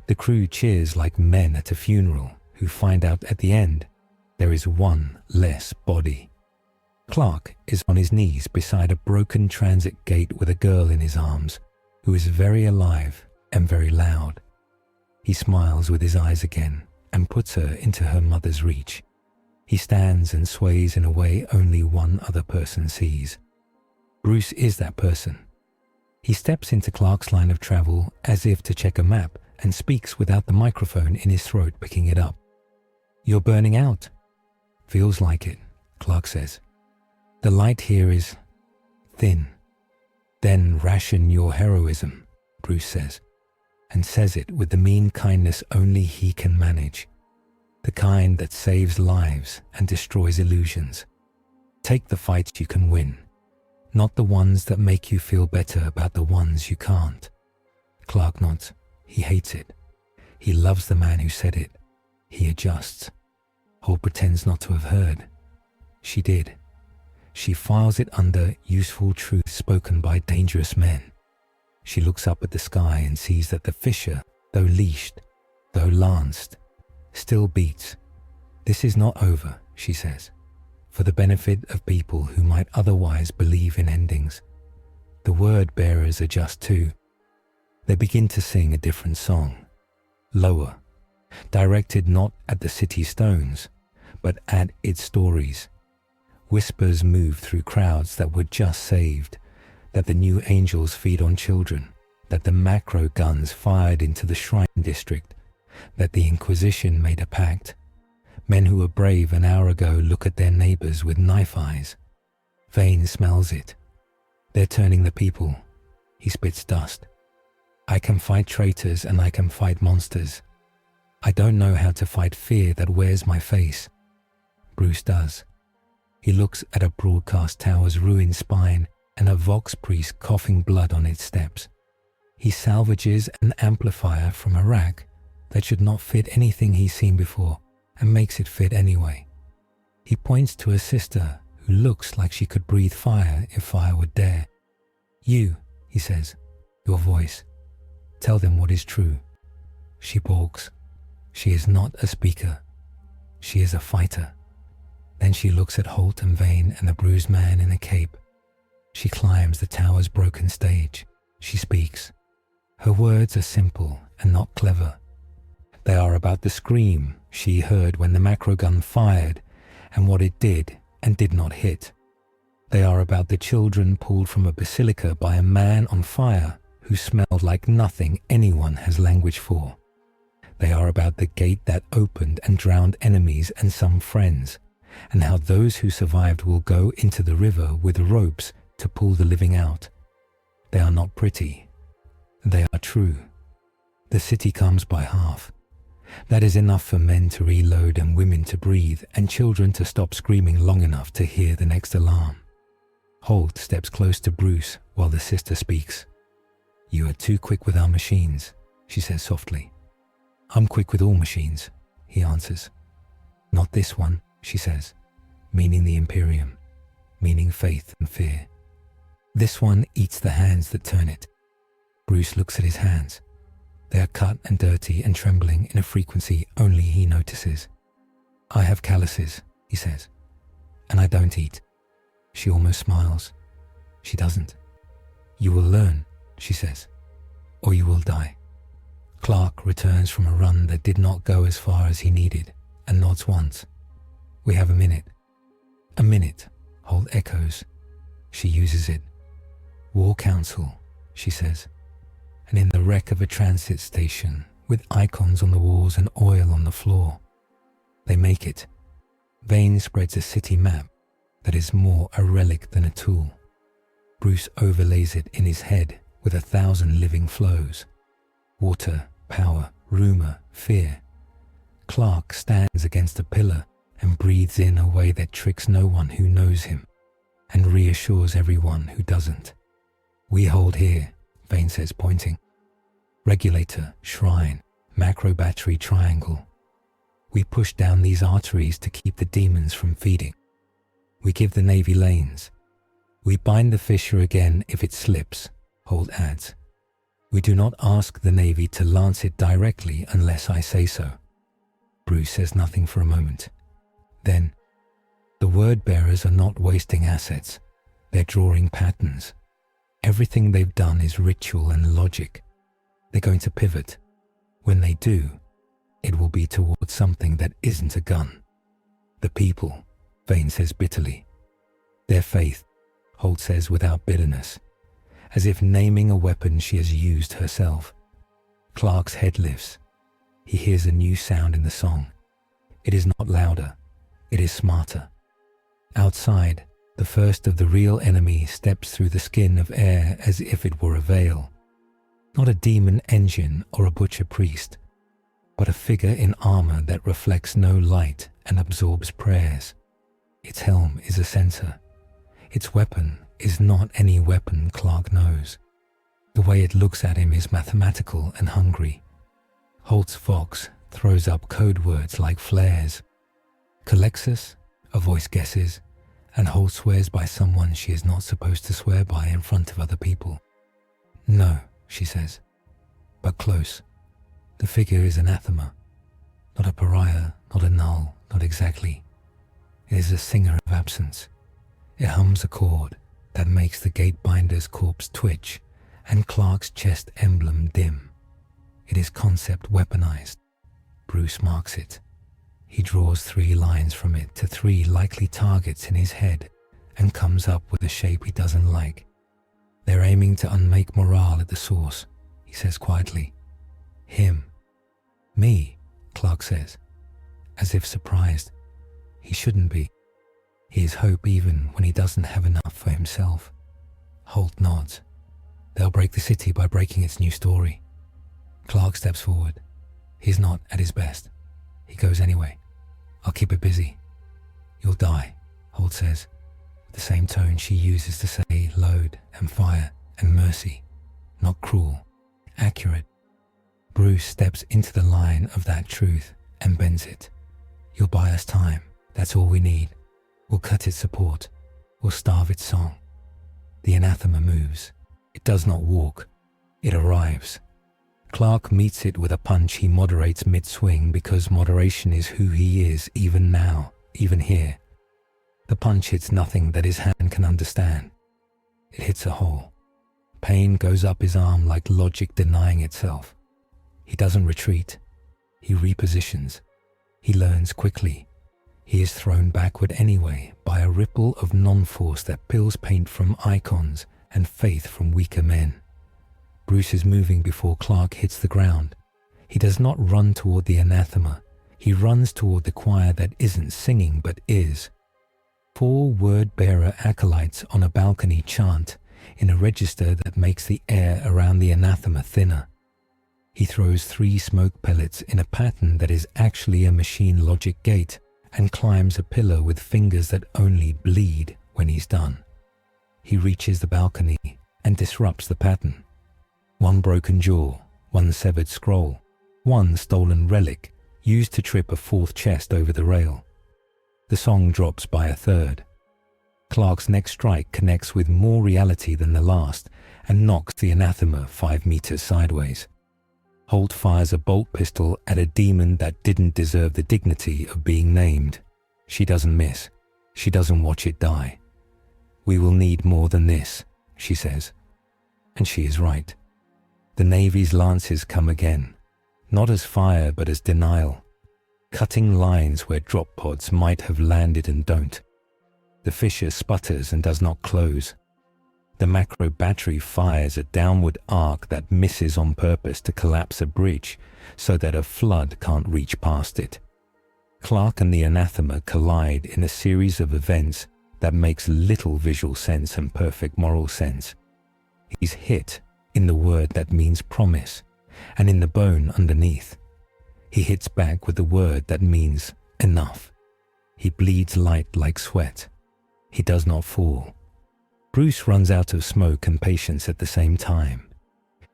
The crew cheers like men at a funeral who find out at the end there is one less body. Clark is on his knees beside a broken transit gate with a girl in his arms who is very alive and very loud. He smiles with his eyes again and puts her into her mother's reach. He stands and sways in a way only one other person sees. Bruce is that person. He steps into Clark's line of travel as if to check a map and speaks without the microphone in his throat picking it up. "You're burning out." "Feels like it," Clark says. "The light here is thin." "Then ration your heroism," Bruce says, and says it with the mean kindness only he can manage. The kind that saves lives and destroys illusions. Take the fights you can win, not the ones that make you feel better about the ones you can't. Clark nods. He hates it. He loves the man who said it. He adjusts. Holt pretends not to have heard. She did. She files it under useful truths spoken by dangerous men. She looks up at the sky and sees that the fissure, though leashed, though lanced, still beats. "This is not over," she says, for the benefit of people who might otherwise believe in endings. The word bearers adjust too. They begin to sing a different song, lower, directed not at the city stones, but at its stories. Whispers move through crowds that were just saved, that the new angels feed on children, that the macro guns fired into the shrine district, that the Inquisition made a pact. Men who were brave an hour ago look at their neighbors with knife eyes. Vane smells it. They're turning the people. He spits dust. "I can fight traitors and I can fight monsters. I don't know how to fight fear that wears my face." Bruce does. He looks at a broadcast tower's ruined spine and a Vox priest coughing blood on its steps. He salvages an amplifier from a rack that should not fit anything he's seen before and makes it fit anyway. He points to a sister who looks like she could breathe fire if fire would dare. "You," he says, "your voice. Tell them what is true." She balks. She is not a speaker. She is a fighter. Then she looks at Holt and Vane and the bruised man in a cape. She climbs the tower's broken stage. She speaks. Her words are simple and not clever. They are about the scream she heard when the macro gun fired and what it did and did not hit. They are about the children pulled from a basilica by a man on fire who smelled like nothing anyone has language for. They are about the gate that opened and drowned enemies and some friends, and how those who survived will go into the river with ropes to pull the living out. They are not pretty. They are true. The city comes by half. That is enough for men to reload and women to breathe and children to stop screaming long enough to hear the next alarm. Holt steps close to Bruce while the sister speaks. "You are too quick with our machines," she says softly. "I'm quick with all machines," he answers. "Not this one," she says, meaning the Imperium, meaning faith and fear. "This one eats the hands that turn it." Bruce looks at his hands. They are cut and dirty and trembling in a frequency only he notices. "I have calluses," he says, "and I don't eat." She almost smiles. She doesn't. "You will learn," she says, "or you will die." Clark returns from a run that did not go as far as he needed and nods once. "We have a minute." "A minute," Holt echoes. She uses it. "War Council," she says. And in the wreck of a transit station with icons on the walls and oil on the floor. They make it. Vane spreads a city map that is more a relic than a tool. Bruce overlays it in his head with 1,000 living flows. Water, power, rumor, fear. Clark stands against a pillar and breathes in a way that tricks no one who knows him and reassures everyone who doesn't. "We hold here," Vane says, pointing. "Regulator, shrine, macro battery triangle. We push down these arteries to keep the demons from feeding. We give the Navy lanes. We bind the fissure again if it slips," Holt adds. "We do not ask the Navy to lance it directly unless I say so." Bruce says nothing for a moment. Then, "The word bearers are not wasting assets. They're drawing patterns. Everything they've done is ritual and logic. They're going to pivot. When they do, it will be towards something that isn't a gun. The people," Vane says bitterly. "Their faith," Holt says without bitterness, as if naming a weapon she has used herself. Clark's head lifts. He hears a new sound in the song. It is not louder. It is smarter. Outside, the first of the real enemy steps through the skin of air as if it were a veil. Not a demon engine or a butcher priest, but a figure in armor that reflects no light and absorbs prayers. Its helm is a censer. Its weapon is not any weapon Clark knows. The way it looks at him is mathematical and hungry. Holt's Vox throws up code words like flares. "Calexus," a voice guesses, and Holt swears by someone she is not supposed to swear by in front of other people. "No," she says, "but close. The figure is anathema. Not a pariah, not a null, not exactly. It is a singer of absence. It hums a chord that makes the gatebinder's corpse twitch and Clark's chest emblem dim. It is concept weaponized. Bruce marks it. He draws 3 lines from it to 3 likely targets in his head and comes up with a shape he doesn't like. "They're aiming to unmake morale at the source," he says quietly. "Him." "Me," Clark says, as if surprised. He shouldn't be. He is hope even when he doesn't have enough for himself. Holt nods. "They'll break the city by breaking its new story." Clark steps forward. He's not at his best. He goes anyway. "I'll keep it busy." "You'll die," Holt says, with the same tone she uses to say load and fire and mercy. Not cruel, accurate. Bruce steps into the line of that truth and bends it. You'll buy us time, that's all we need. We'll cut its support, we'll starve its song. The anathema moves. It does not walk, it arrives. Clark meets it with a punch he moderates mid-swing because moderation is who he is even now, even here. The punch hits nothing that his hand can understand. It hits a hole. Pain goes up his arm like logic denying itself. He doesn't retreat. He repositions. He learns quickly. He is thrown backward anyway by a ripple of non-force that peels paint from icons and faith from weaker men. Bruce is moving before Clark hits the ground. He does not run toward the anathema. He runs toward the choir that isn't singing but is. 4 word-bearer acolytes on a balcony chant in a register that makes the air around the anathema thinner. He throws 3 smoke pellets in a pattern that is actually a machine logic gate and climbs a pillar with fingers that only bleed when he's done. He reaches the balcony and disrupts the pattern. 1 broken jaw, 1 severed scroll, 1 stolen relic used to trip a 4th chest over the rail. The song drops by a third. Clark's next strike connects with more reality than the last and knocks the anathema 5 meters sideways. Holt fires a bolt pistol at a demon that didn't deserve the dignity of being named. She doesn't miss. She doesn't watch it die. We will need more than this, she says. And she is right. The Navy's lances come again, not as fire but as denial, cutting lines where drop pods might have landed and don't. The fissure sputters and does not close. The macro battery fires a downward arc that misses on purpose to collapse a bridge so that a flood can't reach past it. Clark and the anathema collide in a series of events that makes little visual sense and perfect moral sense. He's hit in the word that means promise and in the bone underneath. He hits back with the word that means enough. He bleeds light like sweat. He does not fall. Bruce runs out of smoke and patience at the same time.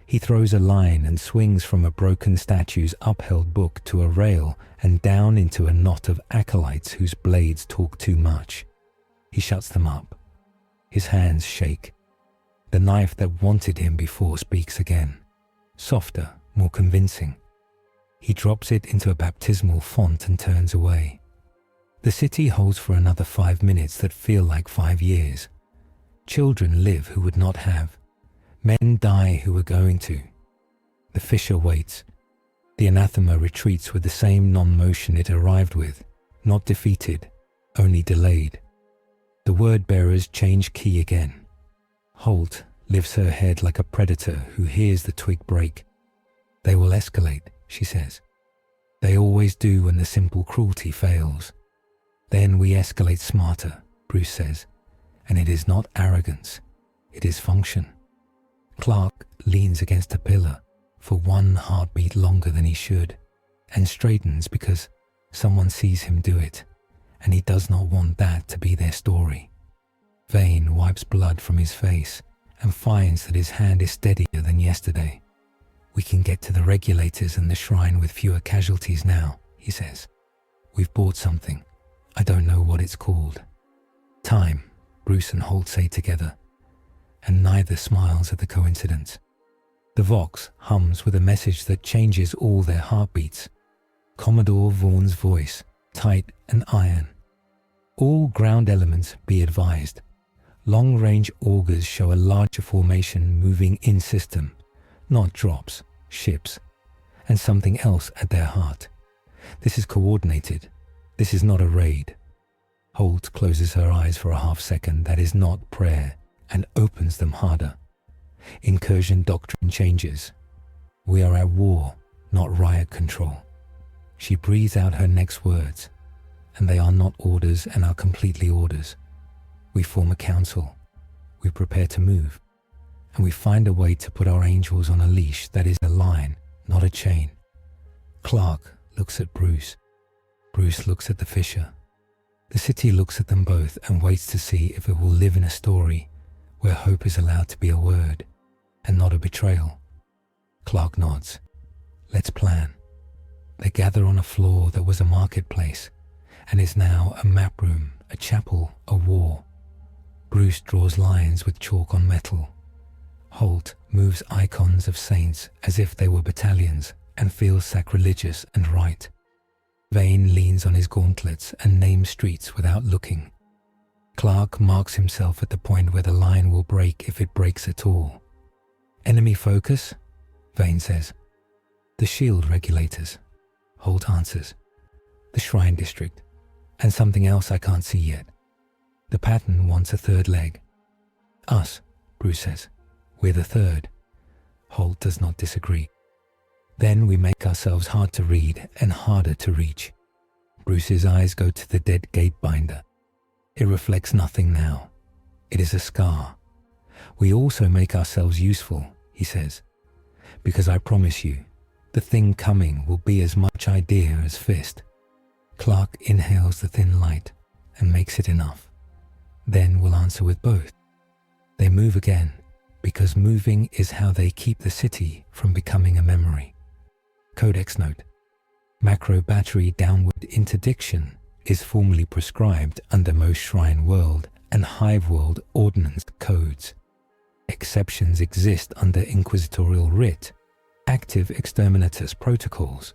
He throws a line and swings from a broken statue's upheld book to a rail and down into a knot of acolytes whose blades talk too much. He shuts them up. His hands shake. The knife that wanted him before speaks again, softer, more convincing. He drops it into a baptismal font and turns away. The city holds for another 5 minutes that feel like 5 years. Children live who would not have. Men die who were going to. The fissure waits. The anathema retreats with the same non-motion it arrived with, not defeated, only delayed. The word-bearers change key again. Holt lifts her head like a predator who hears the twig break. They will escalate, she says. They always do when the simple cruelty fails. Then we escalate smarter, Bruce says, and it is not arrogance, it is function. Clark leans against a pillar for 1 heartbeat longer than he should and straightens because someone sees him do it, and he does not want that to be their story. Vane wipes blood from his face and finds that his hand is steadier than yesterday. We can get to the regulators and the shrine with fewer casualties now, he says. We've bought something. I don't know what it's called. Time, Bruce and Holt say together, and neither smiles at the coincidence. The Vox hums with a message that changes all their heartbeats. Commodore Vaughan's voice, tight and iron. All ground elements be advised. Long-range augers show a larger formation moving in system, not drops, ships, and something else at their heart. This is coordinated. This is not a raid. Holt closes her eyes for a half-second that is not prayer and opens them harder. Incursion doctrine changes. We are at war, not riot control. She breathes out her next words, and they are not orders and are completely orders. We form a council. We prepare to move, and we find a way to put our angels on a leash that is a line, not a chain. Clark looks at Bruce. Bruce looks at the fissure. The city looks at them both and waits to see if it will live in a story where hope is allowed to be a word and not a betrayal. Clark nods. Let's plan. They gather on a floor that was a marketplace and is now a map room, a chapel, a war. Bruce draws lines with chalk on metal. Holt moves icons of saints as if they were battalions and feels sacrilegious and right. Vane leans on his gauntlets and names streets without looking. Clark marks himself at the point where the line will break if it breaks at all. Enemy focus, Vane says. The shield regulators, Holt answers. The shrine district, and something else I can't see yet. The pattern wants a third leg. Us, Bruce says. We're the third. Holt does not disagree. Then we make ourselves hard to read and harder to reach. Bruce's eyes go to the dead gate binder. It reflects nothing now. It is a scar. We also make ourselves useful, he says, because I promise you, the thing coming will be as much idea as fist. Clark inhales the thin light and makes it enough. Then we'll answer with both. They move again, because moving is how they keep the city from becoming a memory. Codex note. Macro battery downward interdiction is formally prescribed under most Shrine World and Hive World ordnance codes. Exceptions exist under Inquisitorial writ, active exterminatus protocols,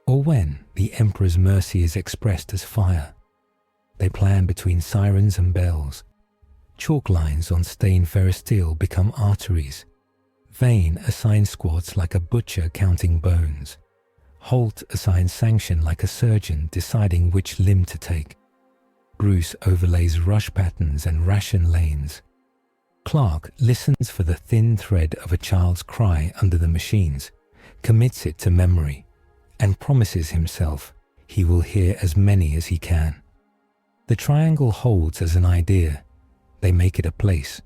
or when the Emperor's mercy is expressed as fire. They plan between sirens and bells. Chalk lines on stained ferrous steel become arteries. Vane assigns squads like a butcher counting bones. Holt assigns sanction like a surgeon deciding which limb to take. Bruce overlays rush patterns and ration lanes. Clark listens for the thin thread of a child's cry under the machines, commits it to memory, and promises himself he will hear as many as he can. The triangle holds as an idea. They make it a place.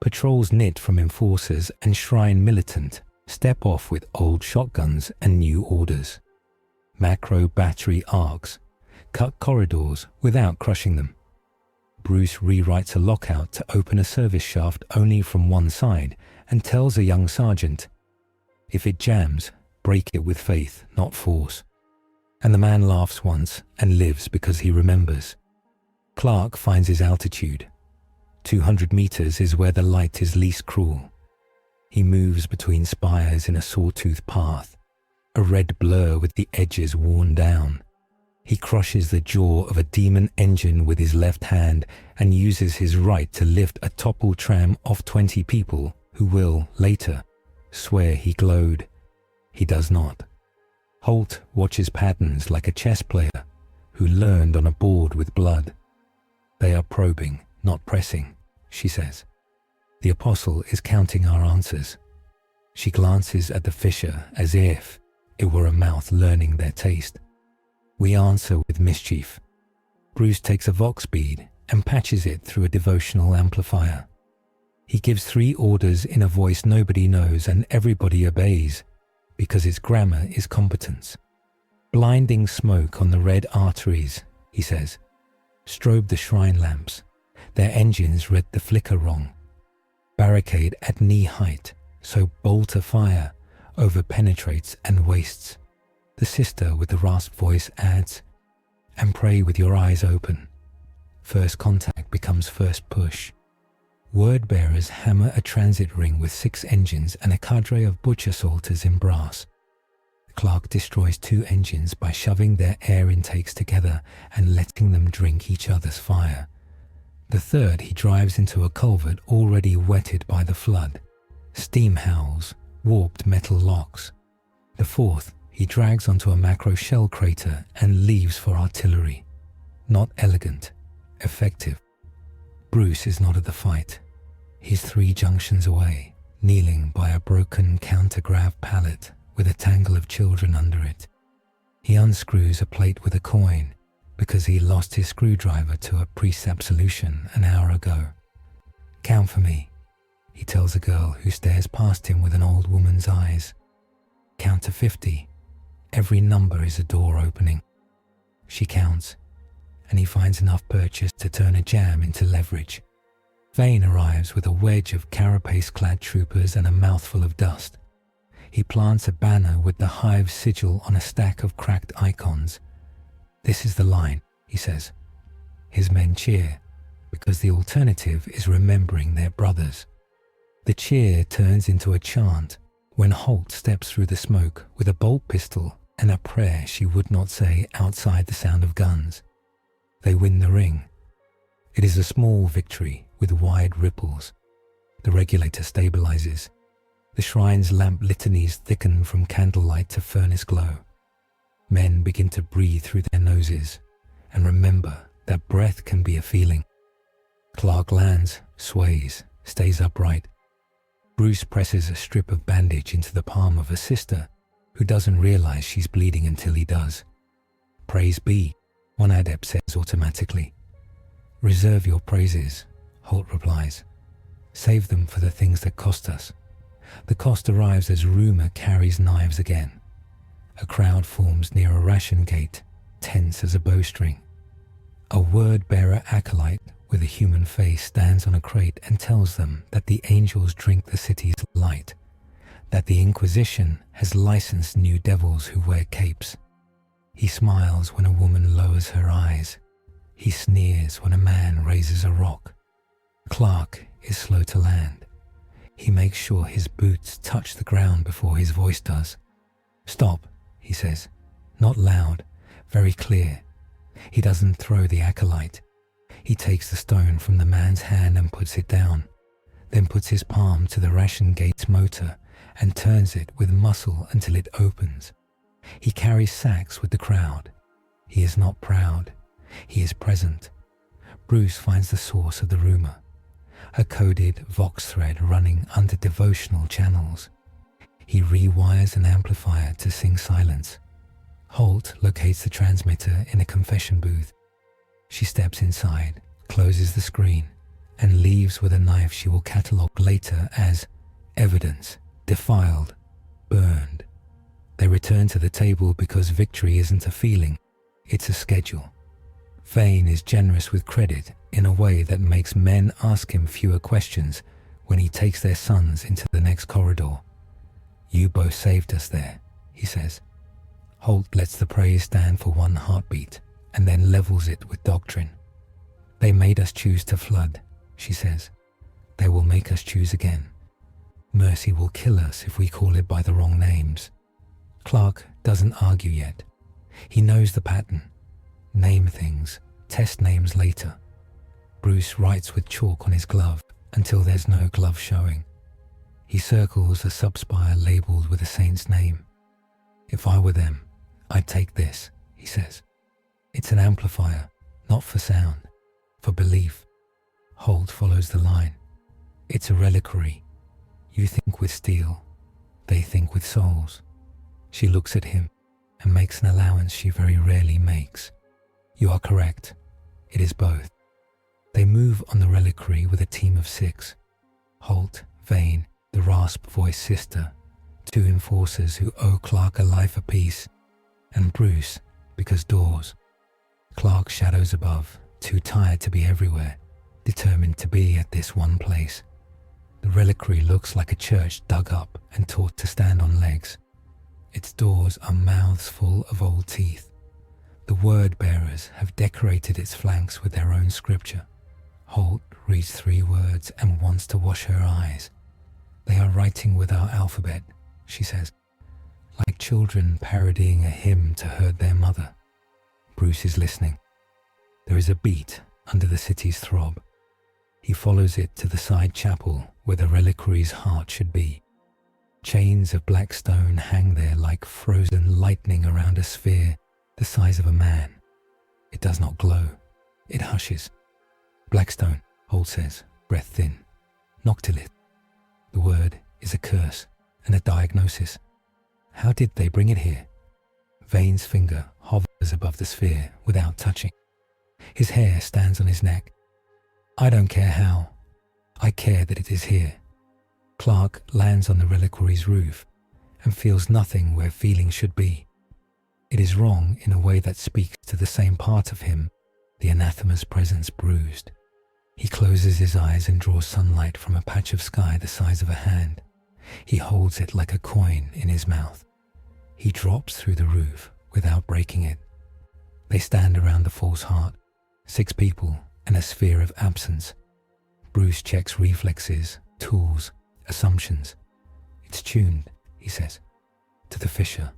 Patrols knit from enforcers and shrine militant step off with old shotguns and new orders. Macro battery arcs cut corridors without crushing them. Bruce rewrites a lockout to open a service shaft only from one side and tells a young sergeant, if it jams, break it with faith, not force. And the man laughs once and lives because he remembers. Clark finds his altitude. 200 meters is where the light is least cruel. He moves between spires in a sawtooth path, a red blur with the edges worn down. He crushes the jaw of a demon engine with his left hand and uses his right to lift a toppled tram off 20 people who will, later, swear he glowed. He does not. Holt watches patterns like a chess player who learned on a board with blood. They are probing, not pressing, she says. The apostle is counting our answers. She glances at the fissure as if it were a mouth learning their taste. We answer with mischief. Bruce takes a vox bead and patches it through a devotional amplifier. He gives 3 orders in a voice nobody knows and everybody obeys, because its grammar is competence. Blinding smoke on the red arteries, he says. Strobe the shrine lamps. Their engines read the flicker wrong. Barricade at knee height, so bolt a fire over penetrates and wastes. The sister with the rasp voice adds, and pray with your eyes open. First contact becomes first push. Word bearers hammer a transit ring with 6 engines and a cadre of butcher salters in brass. Clark destroys 2 engines by shoving their air intakes together and letting them drink each other's fire. The third he drives into a culvert already wetted by the flood. Steam howls, warped metal locks. The fourth he drags onto a macro shell crater and leaves for artillery. Not elegant, effective. Bruce is not at the fight. He's 3 junctions away, kneeling by a broken countergrav pallet with a tangle of children under it. He unscrews a plate with a coin because he lost his screwdriver to a priest's absolution an hour ago. Count for me, he tells a girl who stares past him with an old woman's eyes. Count to 50. Every number is a door opening. She counts, and he finds enough purchase to turn a jam into leverage. Vane arrives with a wedge of carapace-clad troopers and a mouthful of dust. He plants a banner with the Hive sigil on a stack of cracked icons. "This is the line," he says. His men cheer, because the alternative is remembering their brothers. The cheer turns into a chant when Holt steps through the smoke with a bolt pistol and a prayer she would not say outside the sound of guns. They win the ring. It is a small victory with wide ripples. The regulator stabilizes. The shrine's lamp litanies thicken from candlelight to furnace glow. Men begin to breathe through their noses and remember that breath can be a feeling. Clark lands, sways, stays upright. Bruce presses a strip of bandage into the palm of a sister who doesn't realize she's bleeding until he does. "Praise be," one adept says automatically. "Reserve your praises," Holt replies. "Save them for the things that cost us." The cost arrives as rumor carries knives again. A crowd forms near a ration gate, tense as a bowstring. A word-bearer acolyte with a human face stands on a crate and tells them that the angels drink the city's light, that the Inquisition has licensed new devils who wear capes. He smiles when a woman lowers her eyes. He sneers when a man raises a rock. Clark is slow to land. He makes sure his boots touch the ground before his voice does. "Stop," he says, not loud, very clear. He doesn't throw the acolyte. He takes the stone from the man's hand and puts it down, then puts his palm to the ration gate's motor and turns it with muscle until it opens. He carries sacks with the crowd. He is not proud. He is present. Bruce finds the source of the rumor, a coded Vox thread running under devotional channels. He rewires an amplifier to sing silence. Holt locates the transmitter in a confession booth. She steps inside, closes the screen, and leaves with a knife she will catalogue later as evidence, defiled, burned. They return to the table because victory isn't a feeling, it's a schedule. Vane is generous with credit in a way that makes men ask him fewer questions when he takes their sons into the next corridor. "You both saved us there," he says. Holt lets the praise stand for one heartbeat and then levels it with doctrine. "They made us choose to flood," she says. "They will make us choose again. Mercy will kill us if we call it by the wrong names." Clark doesn't argue yet. He knows the pattern. Name things, test names later. Bruce writes with chalk on his glove until there's no glove showing. He circles a subspire labelled with a saint's name. "If I were them, I'd take this," he says. It's an amplifier, not for sound, for belief. Holt follows the line. "It's a reliquary. You think with steel, they think with souls." She looks at him and makes an allowance she very rarely makes. "You are correct. It is both." They move on the reliquary with a team of 6. Holt, Vane, the rasp-voiced sister, 2 enforcers who owe Clark a life apiece, and Bruce, because doors. Clark shadows above, too tired to be everywhere, determined to be at this one place. The reliquary looks like a church dug up and taught to stand on legs. Its doors are mouths full of old teeth. The word-bearers have decorated its flanks with their own scripture. Holt reads 3 words and wants to wash her eyes. "They are writing with our alphabet," she says, like children parodying a hymn to hurt their mother. Bruce is listening. There is a beat under the city's throb. He follows it to the side chapel where the reliquary's heart should be. Chains of black stone hang there like frozen lightning around a sphere the size of a man. It does not glow. It hushes. "Blackstone," Holt says, breath thin. "Noctilith." The word is a curse and a diagnosis. How did they bring it here? Vane's finger hovers above the sphere without touching. His hair stands on his neck. "I don't care how. I care that it is here." Clark lands on the reliquary's roof and feels nothing where feeling should be. It is wrong in a way that speaks to the same part of him the anathema's presence bruised. He closes his eyes and draws sunlight from a patch of sky the size of a hand. He holds it like a coin in his mouth. He drops through the roof without breaking it. They stand around the false heart, 6 people and a sphere of absence. Bruce checks reflexes, tools, assumptions. It's tuned, he says. To the fissure.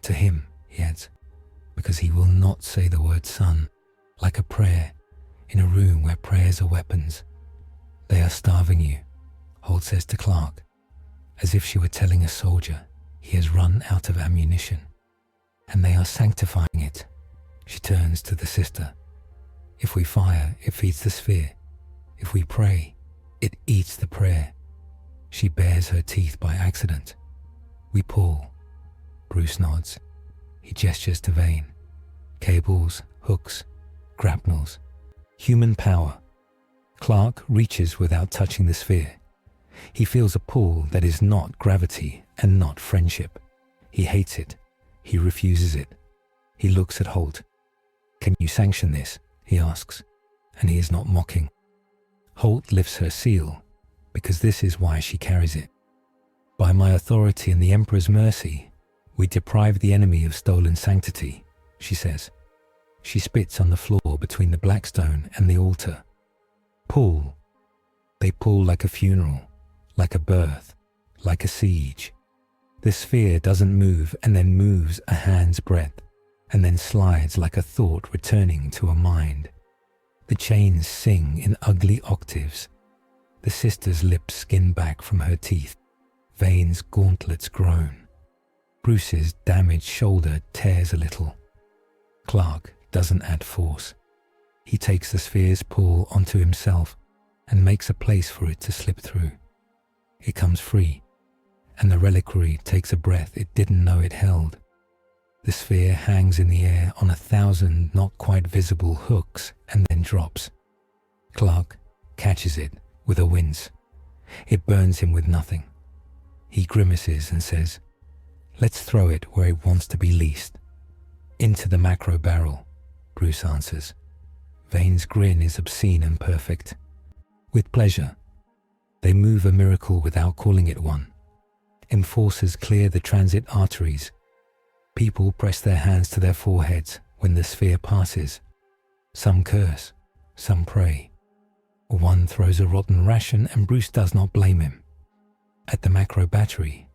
To him, he adds. Because he will not say the word son, like a prayer, in a room where prayers are weapons. They are starving you, Holt says to Clark, as if she were telling a soldier he has run out of ammunition. And they are sanctifying it. She turns to the sister. If we fire, it feeds the sphere. If we pray, it eats the prayer. She bares her teeth by accident. We pull. Bruce nods. He gestures to Vane. Cables, hooks, grapnels. Human power. Clark reaches without touching the sphere. He feels a pull that is not gravity and not friendship. He hates it. He refuses it. He looks at Holt. Can you sanction this? He asks, and he is not mocking. Holt lifts her seal, because this is why she carries it. By my authority and the Emperor's mercy, we deprive the enemy of stolen sanctity, she says. She spits on the floor between the blackstone and the altar. Pull. They pull like a funeral, like a birth, like a siege. The sphere doesn't move and then moves a hand's breadth, and then slides like a thought returning to a mind. The chains sing in ugly octaves. The sister's lips skin back from her teeth. Vane's gauntlets groan. Bruce's damaged shoulder tears a little. Clark doesn't add force. He takes the sphere's pull onto himself and makes a place for it to slip through. It comes free, and the reliquary takes a breath it didn't know it held. The sphere hangs in the air on 1,000 not quite visible hooks and then drops. Clark catches it with a wince. It burns him with nothing. He grimaces and says, "Let's throw it where it wants to be least." "Into the macro barrel," Bruce answers. Vane's grin is obscene and perfect. "With pleasure." They move a miracle without calling it one. Enforcers clear the transit arteries. People press their hands to their foreheads when the sphere passes. Some curse, some pray. One throws a rotten ration and Bruce does not blame him. At the macro battery,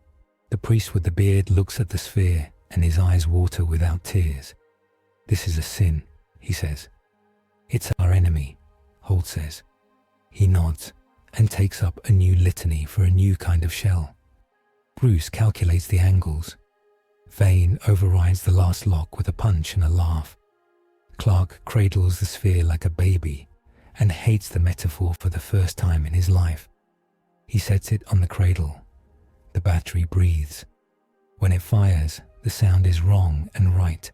the priest with the beard looks at the sphere and his eyes water without tears. "This is a sin," he says. "It's our enemy," Holt says. He nods and takes up a new litany for a new kind of shell. Bruce calculates the angles. Vane overrides the last lock with a punch and a laugh. Clark cradles the sphere like a baby and hates the metaphor for the first time in his life. He sets it on the cradle. The battery breathes. When it fires, the sound is wrong and right.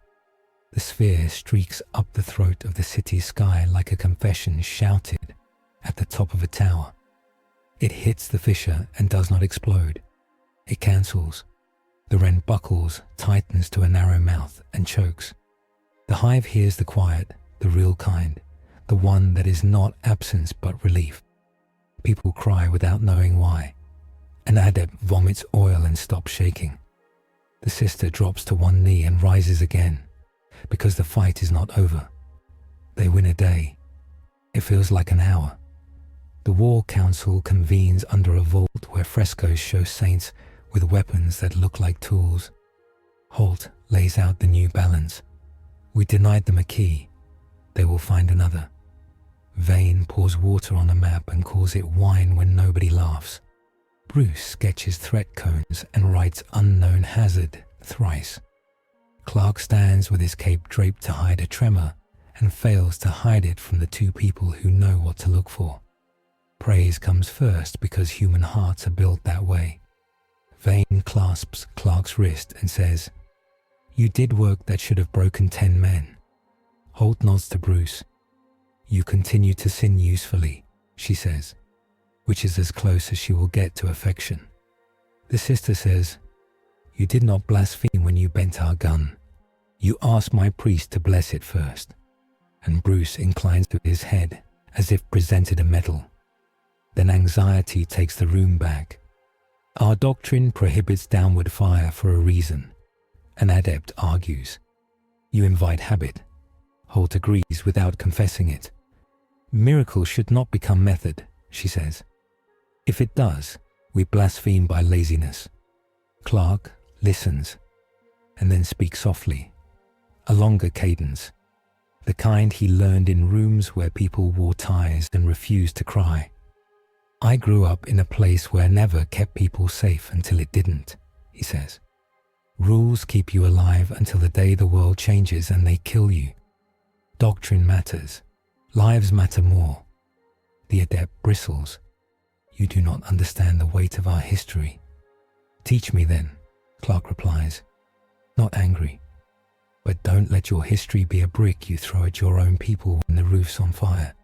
The sphere streaks up the throat of the city's sky like a confession shouted at the top of a tower. It hits the fissure and does not explode. It cancels. The wren buckles, tightens to a narrow mouth, and chokes. The hive hears the quiet, the real kind, the one that is not absence but relief. People cry without knowing why. An adept vomits oil and stops shaking. The sister drops to one knee and rises again, because the fight is not over. They win a day. It feels like an hour. The War Council convenes under a vault where frescoes show saints with weapons that look like tools. Holt lays out the new balance. We denied them a key. They will find another. Vane pours water on a map and calls it wine when nobody laughs. Bruce sketches threat cones and writes unknown hazard thrice. Clark stands with his cape draped to hide a tremor and fails to hide it from the two people who know what to look for. Praise comes first because human hearts are built that way. Vane clasps Clark's wrist and says, "You did work that should have broken 10 men. Holt nods to Bruce. "You continue to sin usefully," she says, which is as close as she will get to affection. The sister says, "You did not blaspheme when you bent our gun. You asked my priest to bless it first. and Bruce inclines to his head as if presented a medal. Then anxiety takes the room back. Our doctrine prohibits downward fire for a reason, an adept argues. You invite habit. Holt agrees without confessing it. Miracle should not become method, she says. If it does, we blaspheme by laziness. Clark listens, and then speaks softly, a longer cadence, the kind he learned in rooms where people wore ties and refused to cry. I grew up in a place where never kept people safe until it didn't, he says. Rules keep you alive until the day the world changes and they kill you. Doctrine matters. Lives matter more. The adept bristles. You do not understand the weight of our history. Teach me then, Clark replies, not angry. But don't let your history be a brick you throw at your own people when the roof's on fire.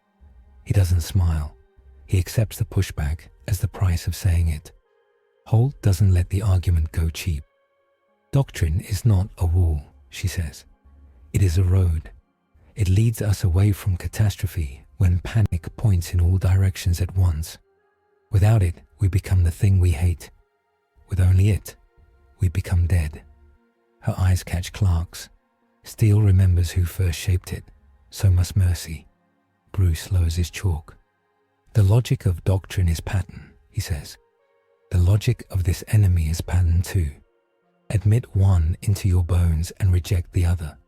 He doesn't smile. He accepts the pushback as the price of saying it. Holt doesn't let the argument go cheap. Doctrine is not a wall, she says. It is a road. It leads us away from catastrophe when panic points in all directions at once. Without it, we become the thing we hate. With only it, we become dead. Her eyes catch Clark's. Steel remembers who first shaped it. So must mercy. Bruce lowers his chalk. The logic of doctrine is pattern, he says. The logic of this enemy is pattern too. Admit one into your bones and reject the other,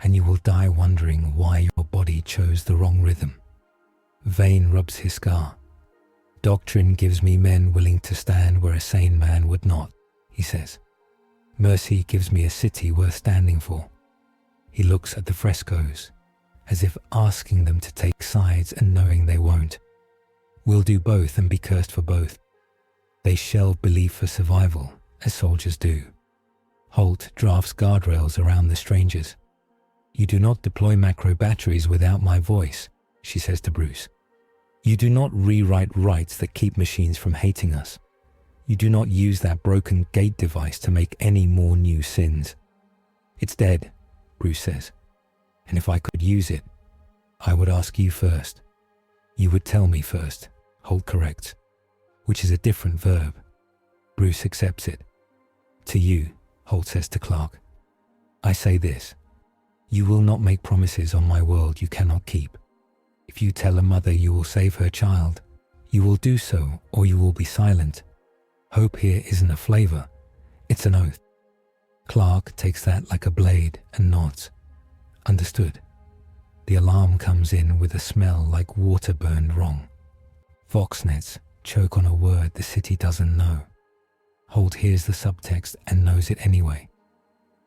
and you will die wondering why your body chose the wrong rhythm. Vane rubs his scar. Doctrine gives me men willing to stand where a sane man would not, he says. Mercy gives me a city worth standing for. He looks at the frescoes, as if asking them to take sides and knowing they won't. We'll do both and be cursed for both. They shelve belief for survival, as soldiers do. Holt drafts guardrails around the strangers. You do not deploy macro batteries without my voice, she says to Bruce. You do not rewrite rights that keep machines from hating us. You do not use that broken gate device to make any more new sins. It's dead, Bruce says. And if I could use it, I would ask you first. You would tell me first, Holt corrects, which is a different verb. Bruce accepts it. To you, Holt says to Clark, I say this. You will not make promises on my world you cannot keep. If you tell a mother you will save her child, you will do so or you will be silent. Hope here isn't a flavor, it's an oath. Clark takes that like a blade and nods. Understood. The alarm comes in with a smell like water burned wrong. Voxnets choke on a word the city doesn't know. Holt hears the subtext and knows it anyway.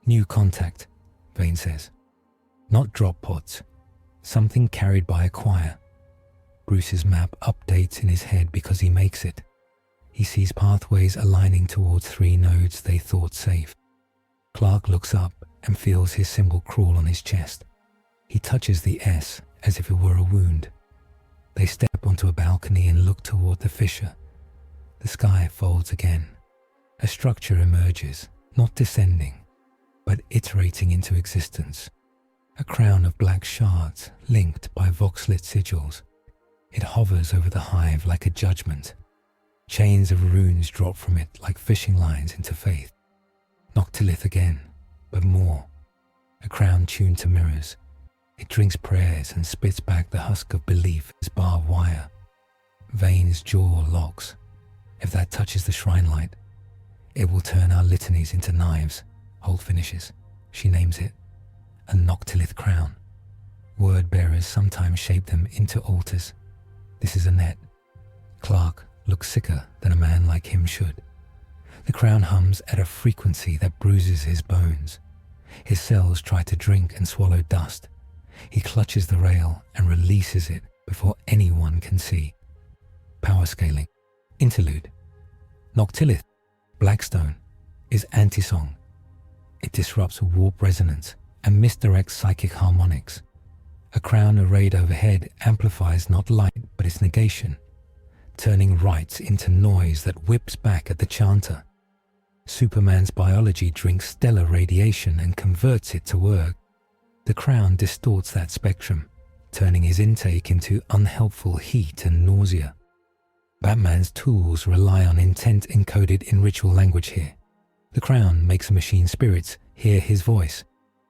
New contact, Vane says. Not drop pods. Something carried by a choir. Bruce's map updates in his head because he makes it. He sees pathways aligning towards 3 nodes they thought safe. Clark looks up and feels his symbol crawl on his chest. He touches the S as if it were a wound. They step onto a balcony and look toward the fissure. The sky folds again. A structure emerges, not descending, but iterating into existence. A crown of black shards linked by voxlit sigils. It hovers over the hive like a judgment. Chains of runes drop from it like fishing lines into faith. Noctilith again, but more. A crown tuned to mirrors. It drinks prayers and spits back the husk of belief as barbed wire. Vane's jaw locks. If that touches the shrine light, it will turn our litanies into knives, Holt finishes. She names it. A Noctilith Crown. Word bearers sometimes shape them into altars. This is a net. Clark looks sicker than a man like him should. The crown hums at a frequency that bruises his bones. His cells try to drink and swallow dust. He clutches the rail and releases it before anyone can see. Power scaling. Interlude. Noctilith, Blackstone, is anti-song. It disrupts warp resonance and misdirects psychic harmonics. A crown arrayed overhead amplifies not light but its negation, turning rites into noise that whips back at the chanter. Superman's biology drinks stellar radiation and converts it to work. The crown distorts that spectrum, turning his intake into unhelpful heat and nausea. Batman's tools rely on intent encoded in ritual language here. The crown makes the machine spirits hear his voice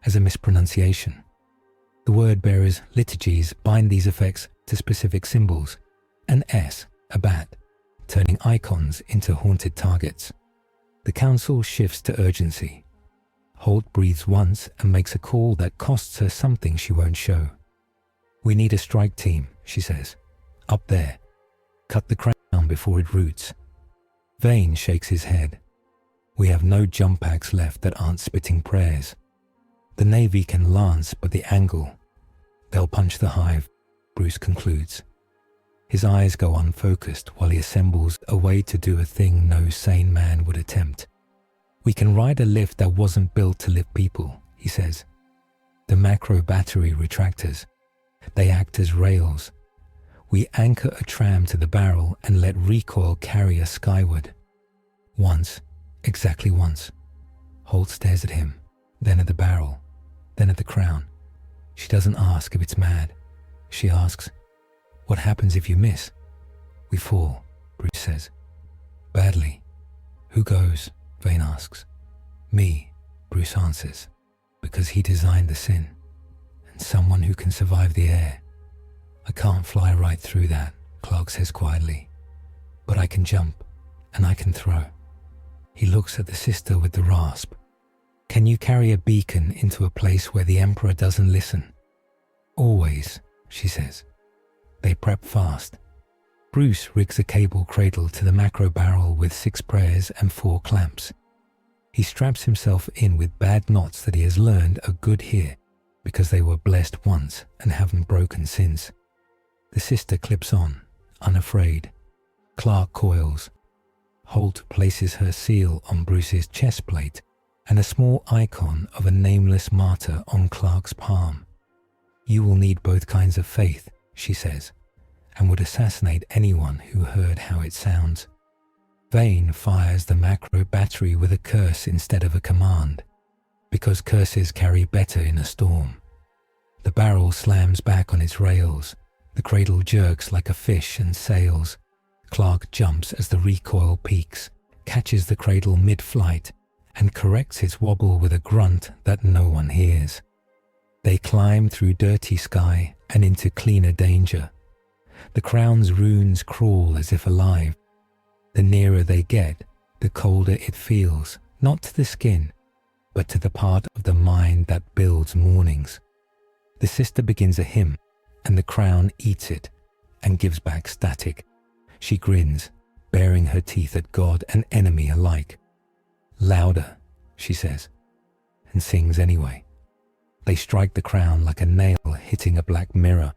as a mispronunciation. The word-bearer's liturgies bind these effects to specific symbols, an S, a bat, turning icons into haunted targets. The council shifts to urgency. Holt breathes once and makes a call that costs her something she won't show. "We need a strike team," she says. "Up there. Cut the crown before it roots." Vane shakes his head. "We have no jump packs left that aren't spitting prayers. The Navy can lance, but the angle. They'll punch the hive," Bruce concludes. His eyes go unfocused while he assembles a way to do a thing no sane man would attempt. "We can ride a lift that wasn't built to lift people," he says. "The macro battery retractors. They act as rails. We anchor a tram to the barrel and let recoil carry us skyward." Once, exactly once. Holt stares at him, then at the barrel, then at the crown. She doesn't ask if it's mad. She asks, "What happens if you miss?" "We fall," Bruce says. "Badly." "Who goes?" Vane asks. "Me," Bruce answers, "because he designed the sin, and someone who can survive the air. I can't fly right through that," Clark says quietly, "but I can jump, and I can throw." He looks at the sister with the rasp. "Can you carry a beacon into a place where the Emperor doesn't listen?" "Always," she says. They prep fast. Bruce rigs a cable cradle to the macro barrel with 6 prayers and 4 clamps. He straps himself in with bad knots that he has learned are good here because they were blessed once and haven't broken since. The sister clips on, unafraid. Clark coils. Holt places her seal on Bruce's chest plate and a small icon of a nameless martyr on Clark's palm. "You will need both kinds of faith," she says, and would assassinate anyone who heard how it sounds. Vane fires the macro battery with a curse instead of a command, because curses carry better in a storm. The barrel slams back on its rails. The cradle jerks like a fish and sails. Clark jumps as the recoil peaks, catches the cradle mid-flight, and corrects its wobble with a grunt that no one hears. They climb through dirty sky and into cleaner danger. The crown's runes crawl as if alive. The nearer they get, the colder it feels, not to the skin, but to the part of the mind that builds mornings. The sister begins a hymn, and the crown eats it and gives back static. She grins, baring her teeth at God and enemy alike. "Louder," she says, and sings anyway. They strike the crown like a nail hitting a black mirror.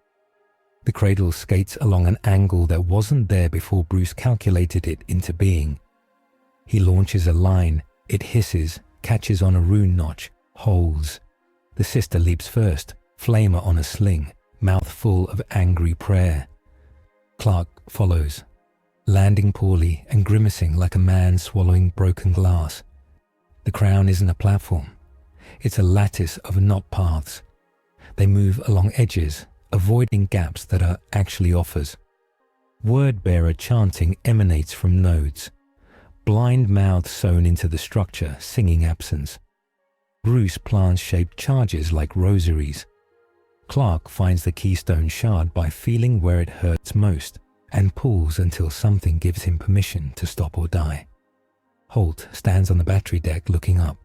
The cradle skates along an angle that wasn't there before Bruce calculated it into being. He launches a line, it hisses, catches on a rune notch, holds. The sister leaps first, flamer on a sling, mouth full of angry prayer. Clark follows, landing poorly and grimacing like a man swallowing broken glass. The crown isn't a platform. It's a lattice of knot paths. They move along edges, avoiding gaps that are actually offers. Word-bearer chanting emanates from nodes. Blind mouths sewn into the structure, singing absence. Bruce plants shaped charges like rosaries. Clark finds the keystone shard by feeling where it hurts most and pulls until something gives him permission to stop or die. Holt stands on the battery deck looking up,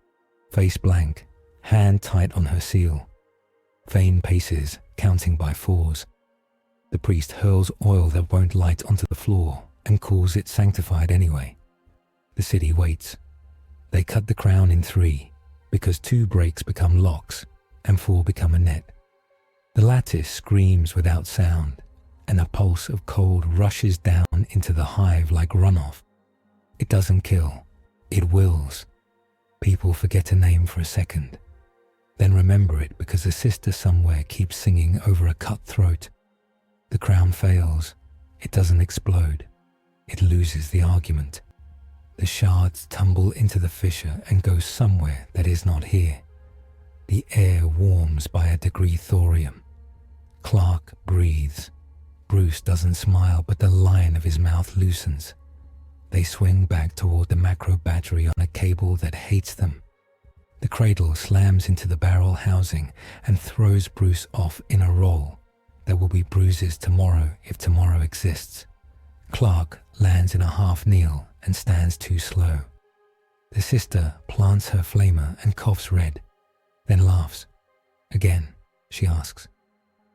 face blank, hand tight on her seal. Vane paces, counting by 4s. The priest hurls oil that won't light onto the floor and calls it sanctified anyway. The city waits. They cut the crown in 3 because 2 breaks become locks and 4 become a net. The lattice screams without sound, and a pulse of cold rushes down into the hive like runoff. It doesn't kill, it wills. People forget a name for a second, then remember it because a sister somewhere keeps singing over a cut throat. The crown fails. It doesn't explode. It loses the argument. The shards tumble into the fissure and go somewhere that is not here. The air warms by a degree thorium. Clark breathes. Bruce doesn't smile, but the line of his mouth loosens. They swing back toward the macro battery on a cable that hates them. The cradle slams into the barrel housing and throws Bruce off in a roll that will be bruises tomorrow if tomorrow exists. Clark lands in a half kneel and stands too slow. The sister plants her flamer and coughs red, then laughs. Again, she asks.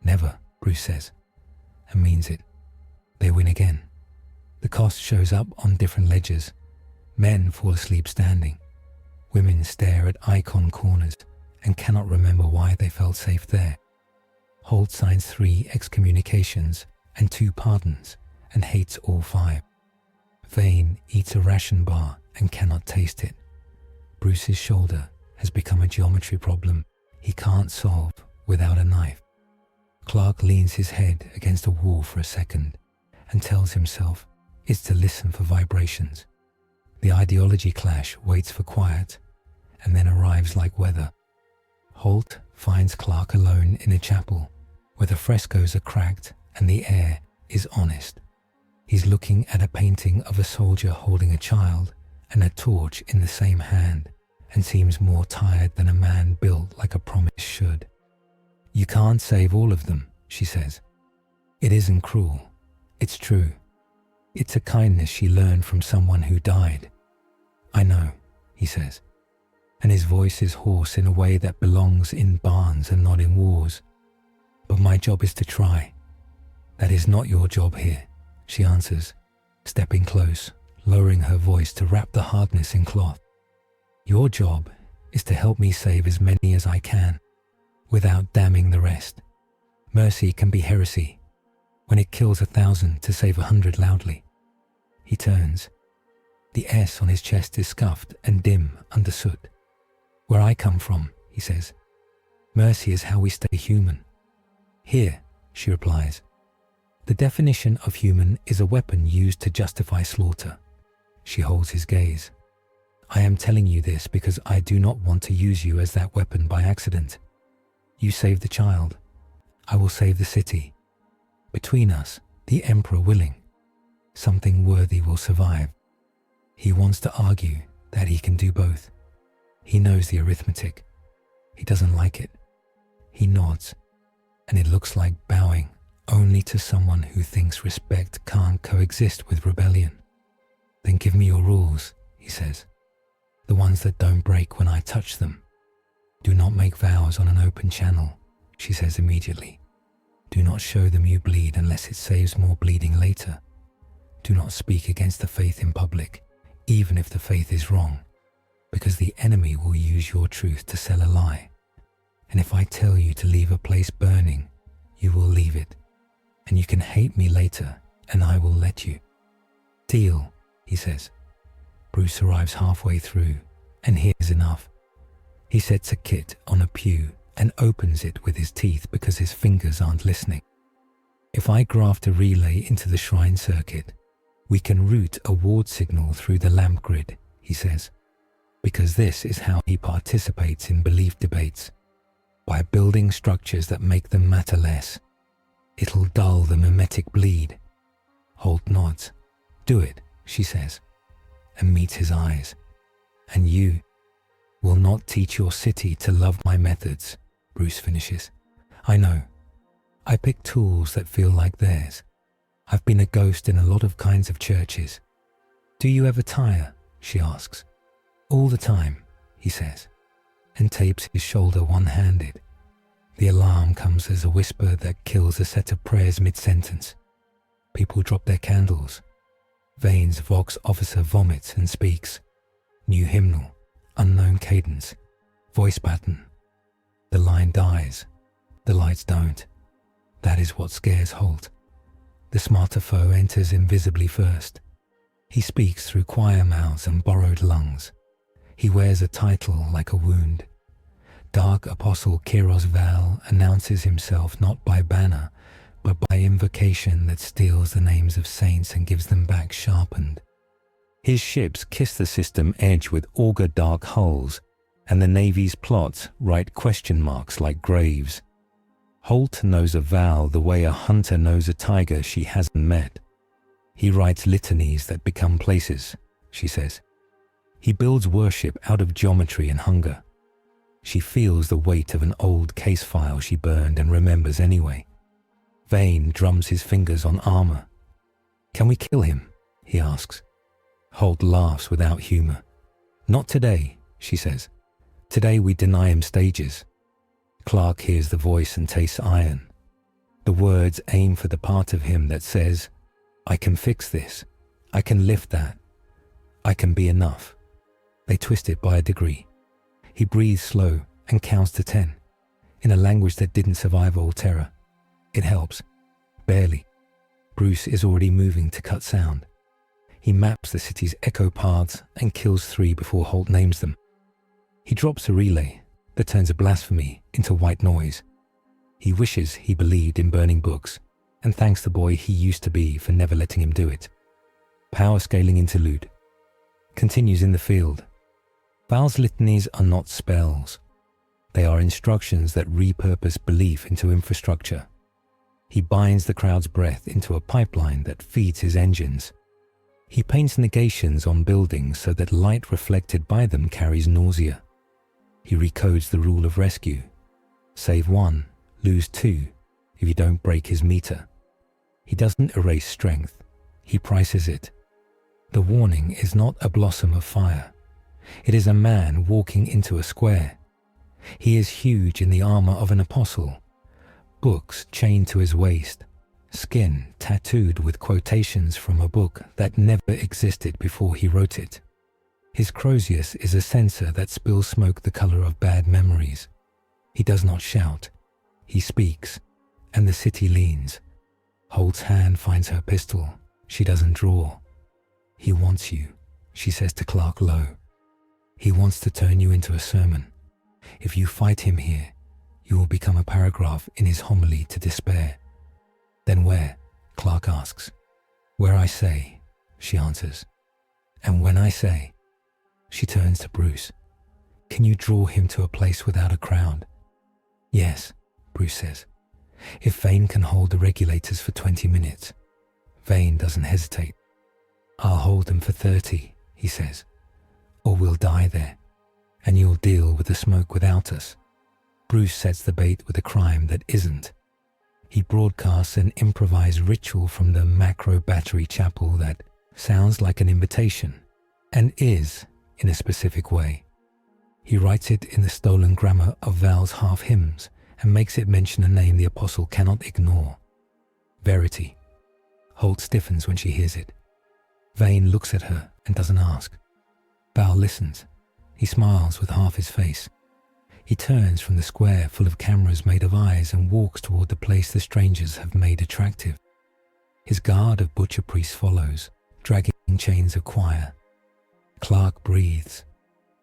Never, Bruce says, and means it. They win again. The cost shows up on different ledgers. Men fall asleep standing. Women stare at icon corners and cannot remember why they felt safe there. Holt signs 3 excommunications and 2 pardons and hates all 5. Vane eats a ration bar and cannot taste it. Bruce's shoulder has become a geometry problem he can't solve without a knife. Clark leans his head against a wall for a second and tells himself it's to listen for vibrations. The ideology clash waits for quiet and then arrives like weather. Holt finds Clark alone in a chapel where the frescoes are cracked and the air is honest. He's looking at a painting of a soldier holding a child and a torch in the same hand and seems more tired than a man built like a promise should. You can't save all of them, she says. It isn't cruel. It's true. It's a kindness she learned from someone who died. I know, he says, and his voice is hoarse in a way that belongs in barns and not in wars. But my job is to try. That is not your job here, she answers, stepping close, lowering her voice to wrap the hardness in cloth. Your job is to help me save as many as I can, without damning the rest. Mercy can be heresy, when it kills 1,000 to save 100 loudly. He turns. The S on his chest is scuffed and dim under soot. Where I come from, he says, mercy is how we stay human. Here, she replies, the definition of human is a weapon used to justify slaughter. She holds his gaze. I am telling you this because I do not want to use you as that weapon by accident. You save the child. I will save the city. Between us, the Emperor willing, something worthy will survive. He wants to argue that he can do both. He knows the arithmetic. He doesn't like it. He nods, and it looks like bowing only to someone who thinks respect can't coexist with rebellion. Then give me your rules, he says. The ones that don't break when I touch them. Do not make vows on an open channel, she says immediately. Do not show them you bleed unless it saves more bleeding later. Do not speak against the faith in public, even if the faith is wrong, because the enemy will use your truth to sell a lie. And if I tell you to leave a place burning, you will leave it. And you can hate me later, and I will let you. Deal, he says. Bruce arrives halfway through, and hears enough. He sets a kit on a pew and opens it with his teeth because his fingers aren't listening. If I graft a relay into the shrine circuit, we can route a ward signal through the lamp grid, he says, because this is how he participates in belief debates. By building structures that make them matter less. It'll dull the mimetic bleed. Holt nods. Do it, she says, and meets his eyes. And you will not teach your city to love my methods, Bruce finishes. I know. I pick tools that feel like theirs. I've been a ghost in a lot of kinds of churches. Do you ever tire? She asks. All the time, he says, and tapes his shoulder one-handed. The alarm comes as a whisper that kills a set of prayers mid-sentence. People drop their candles. Vane's Vox officer vomits and speaks. New hymnal, unknown cadence, voice pattern. The line dies. The lights don't. That is what scares Holt. The smarter foe enters invisibly first. He speaks through choir mouths and borrowed lungs. He wears a title like a wound. Dark Apostle Kyros Val announces himself not by banner, but by invocation that steals the names of saints and gives them back sharpened. His ships kiss the system edge with auger dark hulls, and the Navy's plots write question marks like graves. Holt knows a Val the way a hunter knows a tiger she hasn't met. He writes litanies that become places, she says. He builds worship out of geometry and hunger. She feels the weight of an old case file she burned and remembers anyway. Vane drums his fingers on armor. Can we kill him? He asks. Holt laughs without humor. Not today, she says. Today we deny him stages. Clark hears the voice and tastes iron. The words aim for the part of him that says, I can fix this. I can lift that. I can be enough. They twist it by a degree. He breathes slow and counts to 10, in a language that didn't survive old Terra. It helps. Barely. Bruce is already moving to cut sound. He maps the city's echo paths and kills 3 before Holt names them. He drops a relay that turns a blasphemy into white noise. He wishes he believed in burning books and thanks the boy he used to be for never letting him do it. Power scaling interlude. Continues in the field. Val's litanies are not spells. They are instructions that repurpose belief into infrastructure. He binds the crowd's breath into a pipeline that feeds his engines. He paints negations on buildings so that light reflected by them carries nausea. He recodes the rule of rescue. Save 1, lose 2 if you don't break his meter. He doesn't erase strength. He prices it. The warning is not a blossom of fire. It is a man walking into a square. He is huge in the armor of an apostle. Books chained to his waist. Skin tattooed with quotations from a book that never existed before he wrote it. His crozius is a censer that spills smoke the color of bad memories. He does not shout. He speaks, and the city leans. Holt's hand finds her pistol. She doesn't draw. He wants you, she says to Clark low. He wants to turn you into a sermon. If you fight him here, you will become a paragraph in his homily to despair. Then where? Clark asks. Where I say, she answers. And when I say, she turns to Bruce. Can you draw him to a place without a crowd? Yes, Bruce says. If Vane can hold the regulators for 20 minutes. Vane doesn't hesitate. I'll hold them for 30, he says. Or we'll die there, and you'll deal with the smoke without us. Bruce sets the bait with a crime that isn't. He broadcasts an improvised ritual from the macro battery chapel that sounds like an invitation, and is in a specific way. He writes it in the stolen grammar of Val's half hymns and makes it mention a name the apostle cannot ignore. Verity. Holt stiffens when she hears it. Vane looks at her and doesn't ask. Val listens. He smiles with half his face. He turns from the square full of cameras made of eyes and walks toward the place the strangers have made attractive. His guard of butcher priests follows, dragging chains of choir. Clark breathes.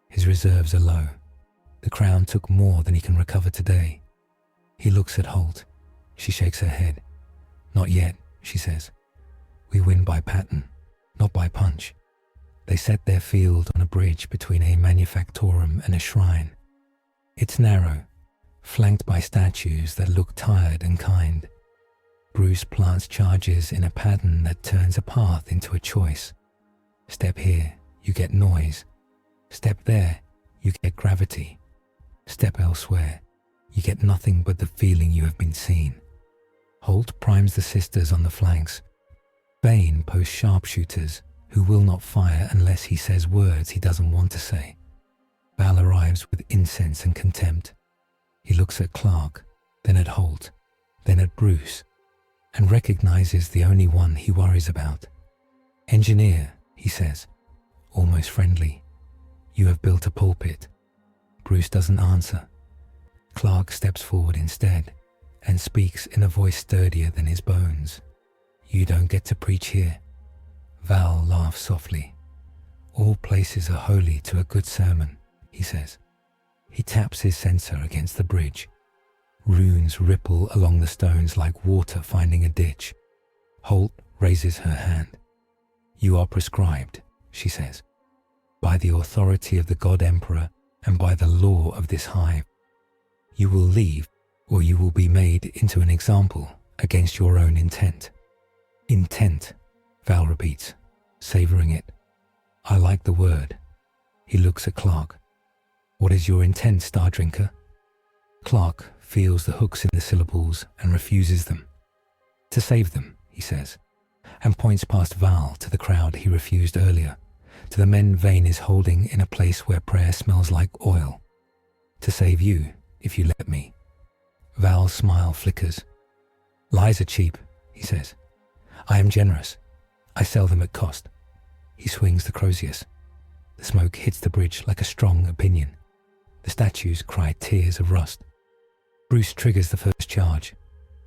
His reserves are low. The crown took more than he can recover today. He looks at Holt. She shakes her head. Not yet, she says. We win by pattern, not by punch. They set their field on a bridge between a manufactorum and a shrine. It's narrow, flanked by statues that look tired and kind. Bruce plants charges in a pattern that turns a path into a choice. Step here, you get noise. Step there, you get gravity. Step elsewhere, you get nothing but the feeling you have been seen. Holt primes the sisters on the flanks. Vane posts sharpshooters who will not fire unless he says words he doesn't want to say. Val arrives with incense and contempt. He looks at Clark, then at Holt, then at Bruce, and recognizes the only one he worries about. Engineer, he says, almost friendly. You have built a pulpit. Bruce doesn't answer. Clark steps forward instead and speaks in a voice sturdier than his bones. You don't get to preach here. Val laughs softly. All places are holy to a good sermon, he says. He taps his censer against the bridge. Runes ripple along the stones like water finding a ditch. Holt raises her hand. You are prescribed, she says, by the authority of the God Emperor and by the law of this hive. You will leave or you will be made into an example against your own intent. Intent, Val repeats, savouring it. I like the word. He looks at Clark. What is your intent, Star Drinker? Clark feels the hooks in the syllables and refuses them. To save them, he says, and points past Val to the crowd he refused earlier, to the men Vane is holding in a place where prayer smells like oil. To save you, if you let me. Val's smile flickers. Lies are cheap, he says. I am generous. I sell them at cost. He swings the Crozius. The smoke hits the bridge like a strong opinion. The statues cry tears of rust. Bruce triggers the first charge.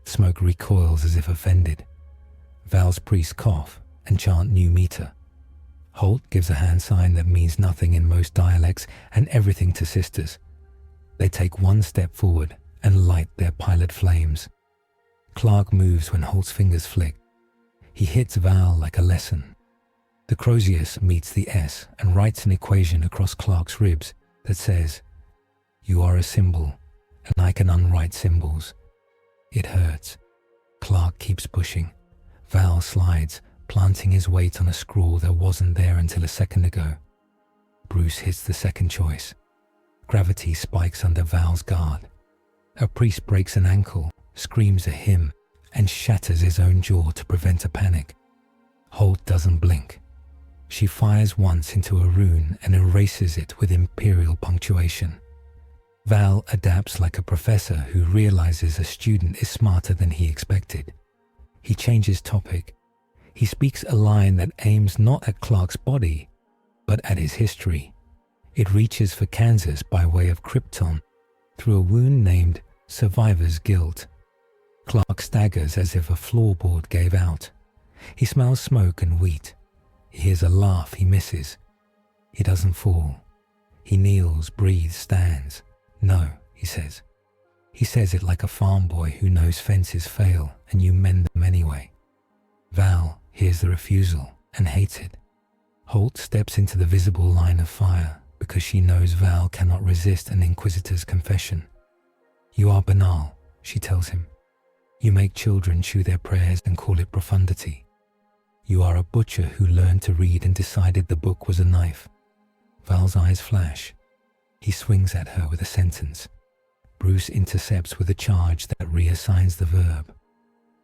The smoke recoils as if offended. Val's priests cough and chant new meter. Holt gives a hand sign that means nothing in most dialects and everything to sisters. They take one step forward and light their pilot flames. Clark moves when Holt's fingers flick. He hits Val like a lesson. The Crozius meets the S and writes an equation across Clark's ribs that says, You are a symbol, and I can unwrite symbols. It hurts. Clark keeps pushing. Val slides, planting his weight on a scrawl that wasn't there until a second ago. Bruce hits the second choice. Gravity spikes under Val's guard. A priest breaks an ankle, screams a hymn, and shatters his own jaw to prevent a panic. Holt doesn't blink. She fires once into a rune and erases it with imperial punctuation. Val adapts like a professor who realizes a student is smarter than he expected. He changes topic. He speaks a line that aims not at Clark's body, but at his history. It reaches for Kansas by way of Krypton through a wound named Survivor's Guilt. Clark staggers as if a floorboard gave out. He smells smoke and wheat. He hears a laugh he misses. He doesn't fall. He kneels, breathes, stands. No, he says. He says it like a farm boy who knows fences fail and you mend them anyway. Val hears the refusal and hates it. Holt steps into the visible line of fire because she knows Val cannot resist an Inquisitor's confession. You are banal, she tells him. You make children chew their prayers and call it profundity. You are a butcher who learned to read and decided the book was a knife. Val's eyes flash. He swings at her with a sentence. Bruce intercepts with a charge that reassigns the verb.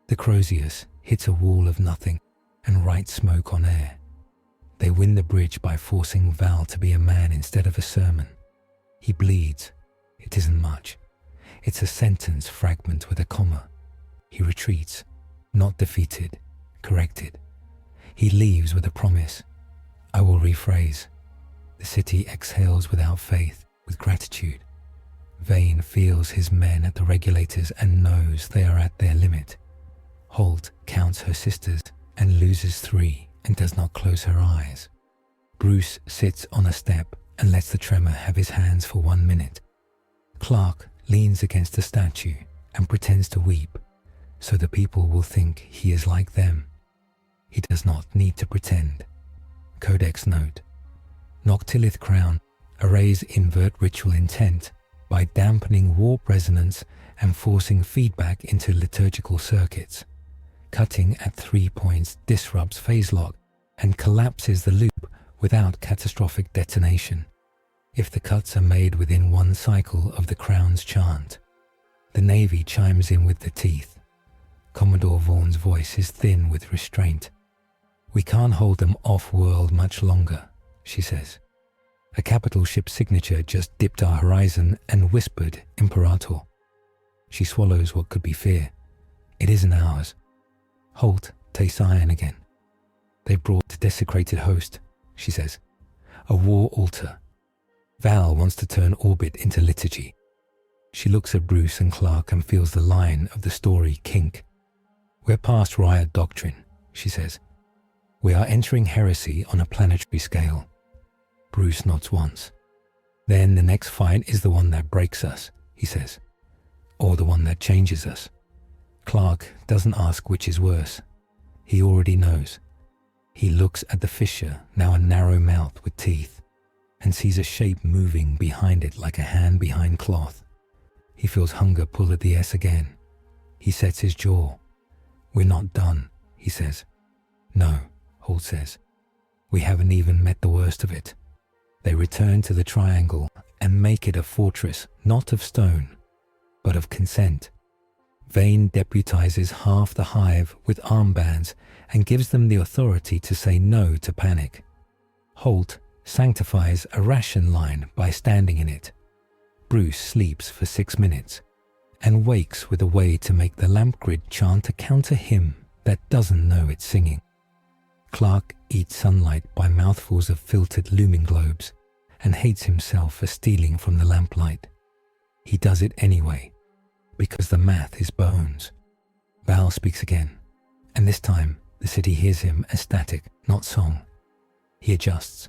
The Crozius hits a wall of nothing and writes smoke on air. They win the bridge by forcing Val to be a man instead of a sermon. He bleeds. It isn't much. It's a sentence fragment with a comma. He retreats, not defeated, corrected. He leaves with a promise. I will rephrase. The city exhales without faith, with gratitude. Vane feels his men at the regulators and knows they are at their limit. Holt counts her sisters and loses 3 and does not close her eyes. Bruce sits on a step and lets the tremor have his hands for 1 minute. Clark leans against a statue and pretends to weep, so the people will think he is like them. He does not need to pretend. Codex note. Noctilith Crown arrays invert ritual intent by dampening warp resonance and forcing feedback into liturgical circuits. Cutting at 3 points disrupts phase lock and collapses the loop without catastrophic detonation, if the cuts are made within 1 cycle of the Crown's chant. The Navy chimes in with the teeth. Commodore Vaughan's voice is thin with restraint. We can't hold them off-world much longer, she says. A capital ship signature just dipped our horizon and whispered Imperator. She swallows what could be fear. It isn't ours. Holt tastes iron again. They brought a desecrated host, she says. A war altar. Val wants to turn orbit into liturgy. She looks at Bruce and Clark and feels the line of the story kink. We're past riot doctrine, she says. We are entering heresy on a planetary scale. Bruce nods once. Then the next fight is the one that breaks us, he says. Or the one that changes us. Clark doesn't ask which is worse. He already knows. He looks at the fissure, now a narrow mouth with teeth, and sees a shape moving behind it like a hand behind cloth. He feels hunger pull at the S again. He sets his jaw. "We're not done," he says. "No," Holt says. "We haven't even met the worst of it." They return to the triangle and make it a fortress not of stone, but of consent. Vane deputizes half the hive with armbands and gives them the authority to say no to panic. Holt sanctifies a ration line by standing in it. Bruce sleeps for 6 minutes and wakes with a way to make the lamp grid chant a counter hymn that doesn't know it's singing. Clark eats sunlight by mouthfuls of filtered looming globes and hates himself for stealing from the lamplight. He does it anyway, because the math is bones. Val speaks again, and this time the city hears him as static, not song. He adjusts.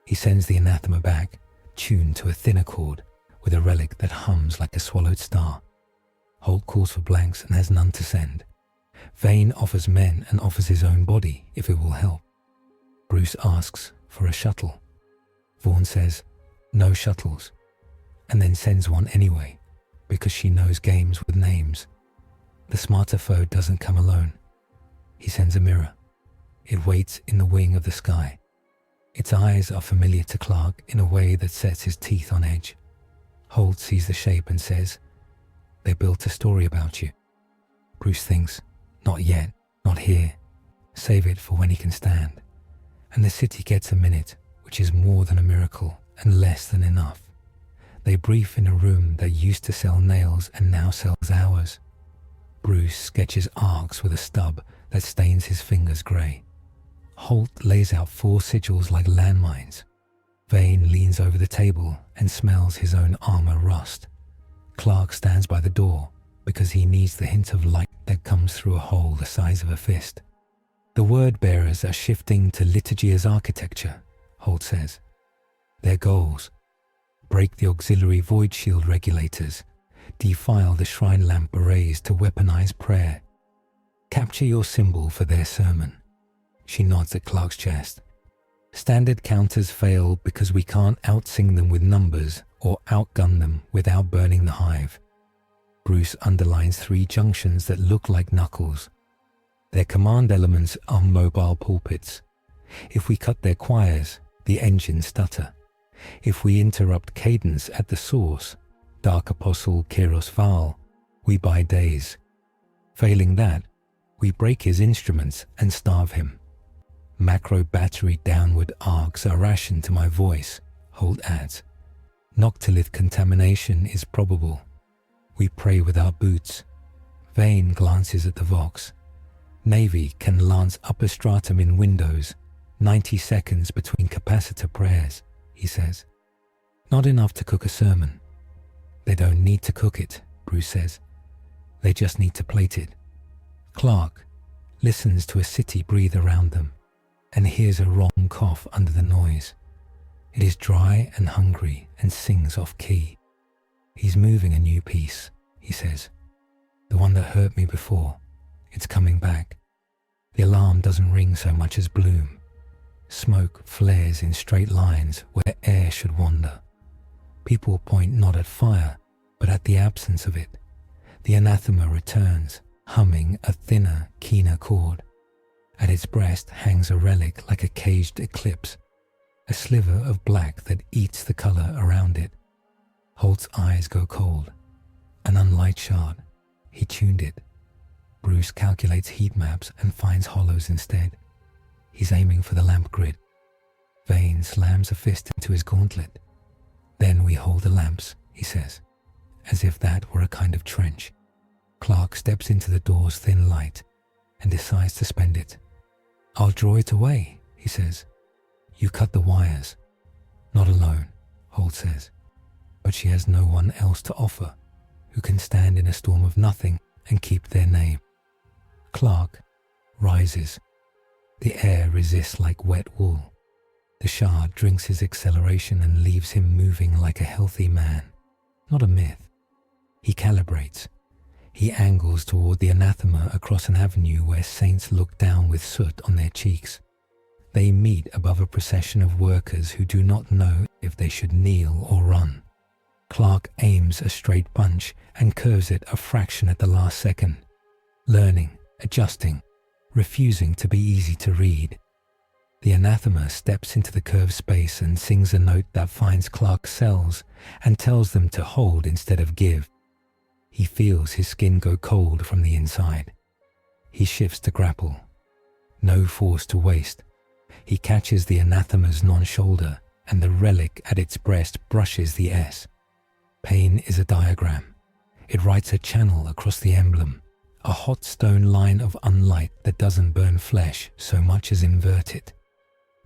He sends the anathema back, tuned to a thinner chord, with a relic that hums like a swallowed star. Holt calls for blanks and has none to send. Vane offers men and offers his own body if it will help. Bruce asks for a shuttle. Vaughn says, "No shuttles," and then sends one anyway, because she knows games with names. The smarter foe doesn't come alone. He sends a mirror. It waits in the wing of the sky. Its eyes are familiar to Clark in a way that sets his teeth on edge. Holt sees the shape and says, "They built a story about you." Bruce thinks, "Not yet, not here. Save it for when he can stand." And the city gets a minute, which is more than a miracle and less than enough. They brief in a room that used to sell nails and now sells hours. Bruce sketches arcs with a stub that stains his fingers grey. Holt lays out 4 sigils like landmines. Vane leans over the table and smells his own armor rust. Clark stands by the door because he needs the hint of light that comes through a hole the size of a fist. "The word-bearers are shifting to liturgy as architecture," Holt says. "Their goals: break the auxiliary void shield regulators, defile the shrine lamp arrays to weaponize prayer. Capture your symbol for their sermon." She nods at Clark's chest. "Standard counters fail because we can't outsing them with numbers or outgun them without burning the hive." Bruce underlines 3 junctions that look like knuckles. Their command elements are mobile pulpits. If we cut their choirs, the engines stutter. If we interrupt cadence at the source, Dark Apostle Kairos Val, we buy days. Failing that, we break his instruments and starve him. "Macro battery downward arcs are rationed to my voice," Holt adds. "Noctilith contamination is probable. We pray with our boots." Vane glances at the Vox. "Navy can lance upper stratum in windows, 90 seconds between capacitor prayers," he says. "Not enough to cook a sermon." "They don't need to cook it," Bruce says. "They just need to plate it." Clark listens to a city breathe around them and hears a wrong cough under the noise. It is dry and hungry and sings off key. "He's moving a new piece," he says. "The one that hurt me before. It's coming back." The alarm doesn't ring so much as bloom. Smoke flares in straight lines where air should wander. People point not at fire, but at the absence of it. The anathema returns, humming a thinner, keener chord. At its breast hangs a relic like a caged eclipse, a sliver of black that eats the color around it. Holt's eyes go cold. An unlight shard. He tuned it. Bruce calculates heat maps and finds hollows instead. He's aiming for the lamp grid. Vane slams a fist into his gauntlet. "Then we hold the lamps," he says, as if that were a kind of trench. Clark steps into the door's thin light and decides to spend it. "I'll draw it away," he says. "You cut the wires." "Not alone," Holt says, "but she has no one else to offer who can stand in a storm of nothing and keep their name." Clark rises. The air resists like wet wool. The shard drinks his acceleration and leaves him moving like a healthy man, not a myth. He calibrates. He angles toward the anathema across an avenue where saints look down with soot on their cheeks. They meet above a procession of workers who do not know if they should kneel or run. Clark aims a straight punch and curves it a fraction at the last second, learning, adjusting, refusing to be easy to read. The anathema steps into the curved space and sings a note that finds Clark's cells and tells them to hold instead of give. He feels his skin go cold from the inside. He shifts to grapple. No force to waste. He catches the anathema's non-shoulder, and the relic at its breast brushes the S. Pain is a diagram. It writes a channel across the emblem, a hot stone line of unlight that doesn't burn flesh so much as invert it.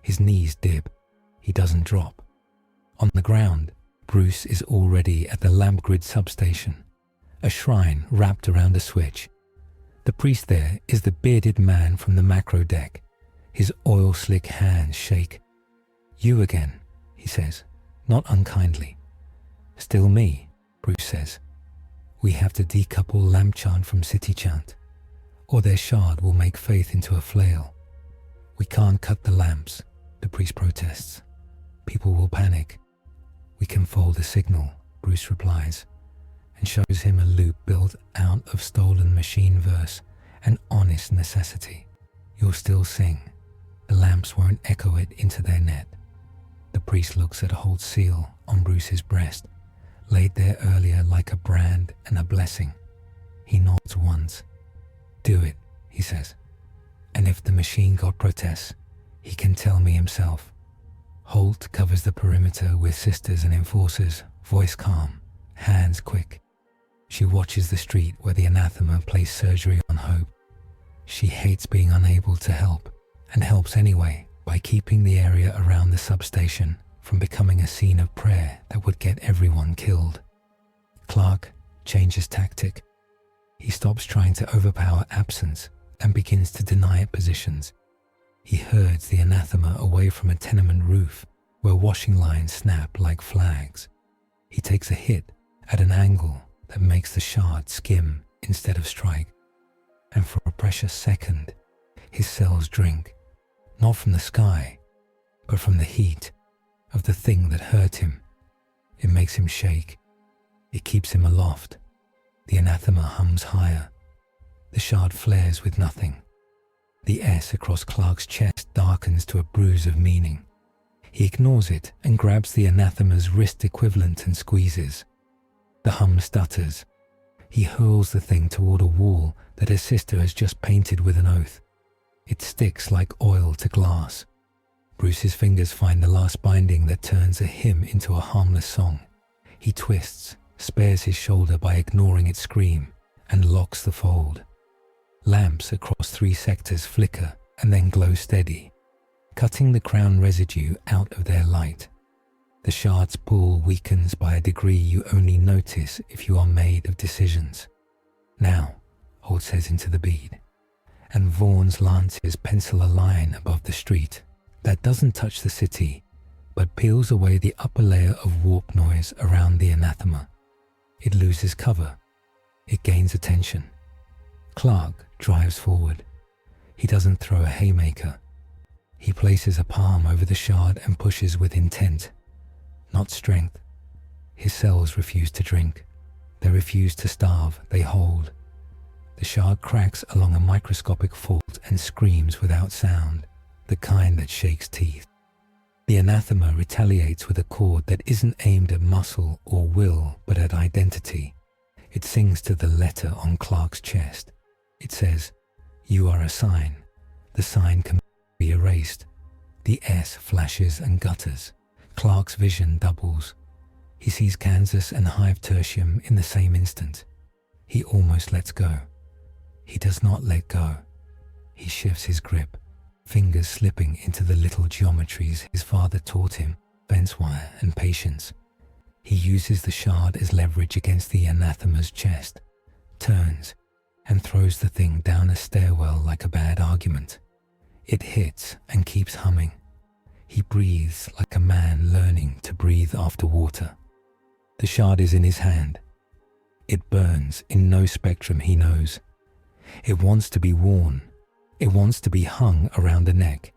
His knees dip. He doesn't drop. On the ground, Bruce is already at the lamp grid substation, a shrine wrapped around a switch. The priest there is the bearded man from the macro deck. His oil-slick hands shake. "You again," he says, not unkindly. "Still me," Bruce says. "We have to decouple lamp chant from city chant, or their shard will make faith into a flail. We can't cut the lamps," the priest protests. "People will panic." "We can fold a signal," Bruce replies, and shows him a loop built out of stolen machine verse and honest necessity. "You'll still sing. The lamps won't echo it into their net." The priest looks at Holt's seal on Bruce's breast, laid there earlier like a brand and a blessing. He nods once. "Do it," he says. "And if the machine god protests, he can tell me himself." Holt covers the perimeter with sisters and enforcers, voice calm, hands quick. She watches the street where the anathema plays surgery on hope. She hates being unable to help, and helps anyway by keeping the area around the substation from becoming a scene of prayer that would get everyone killed. Clark changes tactic. He stops trying to overpower absence and begins to deny it positions. He herds the anathema away from a tenement roof where washing lines snap like flags. He takes a hit at an angle that makes the shard skim instead of strike. And for a precious second, his cells drink, not from the sky, but from the heat of the thing that hurt him. It makes him shake. It keeps him aloft. The anathema hums higher. The shard flares with nothing. The S across Clark's chest darkens to a bruise of meaning. He ignores it and grabs the anathema's wrist equivalent and squeezes. The hum stutters. He hurls the thing toward a wall that his sister has just painted with an oath. It sticks like oil to glass. Bruce's fingers find the last binding that turns a hymn into a harmless song. He twists, spares his shoulder by ignoring its scream, and locks the fold. Lamps across 3 sectors flicker and then glow steady, cutting the crown residue out of their light. The shard's pull weakens by a degree you only notice if you are made of decisions. "Now," Holt says into the bead, and Vaughan's lances pencil a line above the street that doesn't touch the city, but peels away the upper layer of warp noise around the anathema. It loses cover. It gains attention. Clark drives forward. He doesn't throw a haymaker. He places a palm over the shard and pushes with intent, not strength. His cells refuse to drink. They refuse to starve. They hold. The shard cracks along a microscopic fault and screams without sound, the kind that shakes teeth. The anathema retaliates with a chord that isn't aimed at muscle or will, but at identity. It sings to the letter on Clark's chest. It says, "You are a sign. The sign can be erased." The S flashes and gutters. Clark's vision doubles. He sees Kansas and Hive Tertium in the same instant. He almost lets go. He does not let go. He shifts his grip, fingers slipping into the little geometries his father taught him, fence wire and patience. He uses the shard as leverage against the anathema's chest, turns, and throws the thing down a stairwell like a bad argument. It hits and keeps humming. He breathes like a man learning to breathe after water. The shard is in his hand. It burns in no spectrum he knows. It wants to be worn. It wants to be hung around the neck.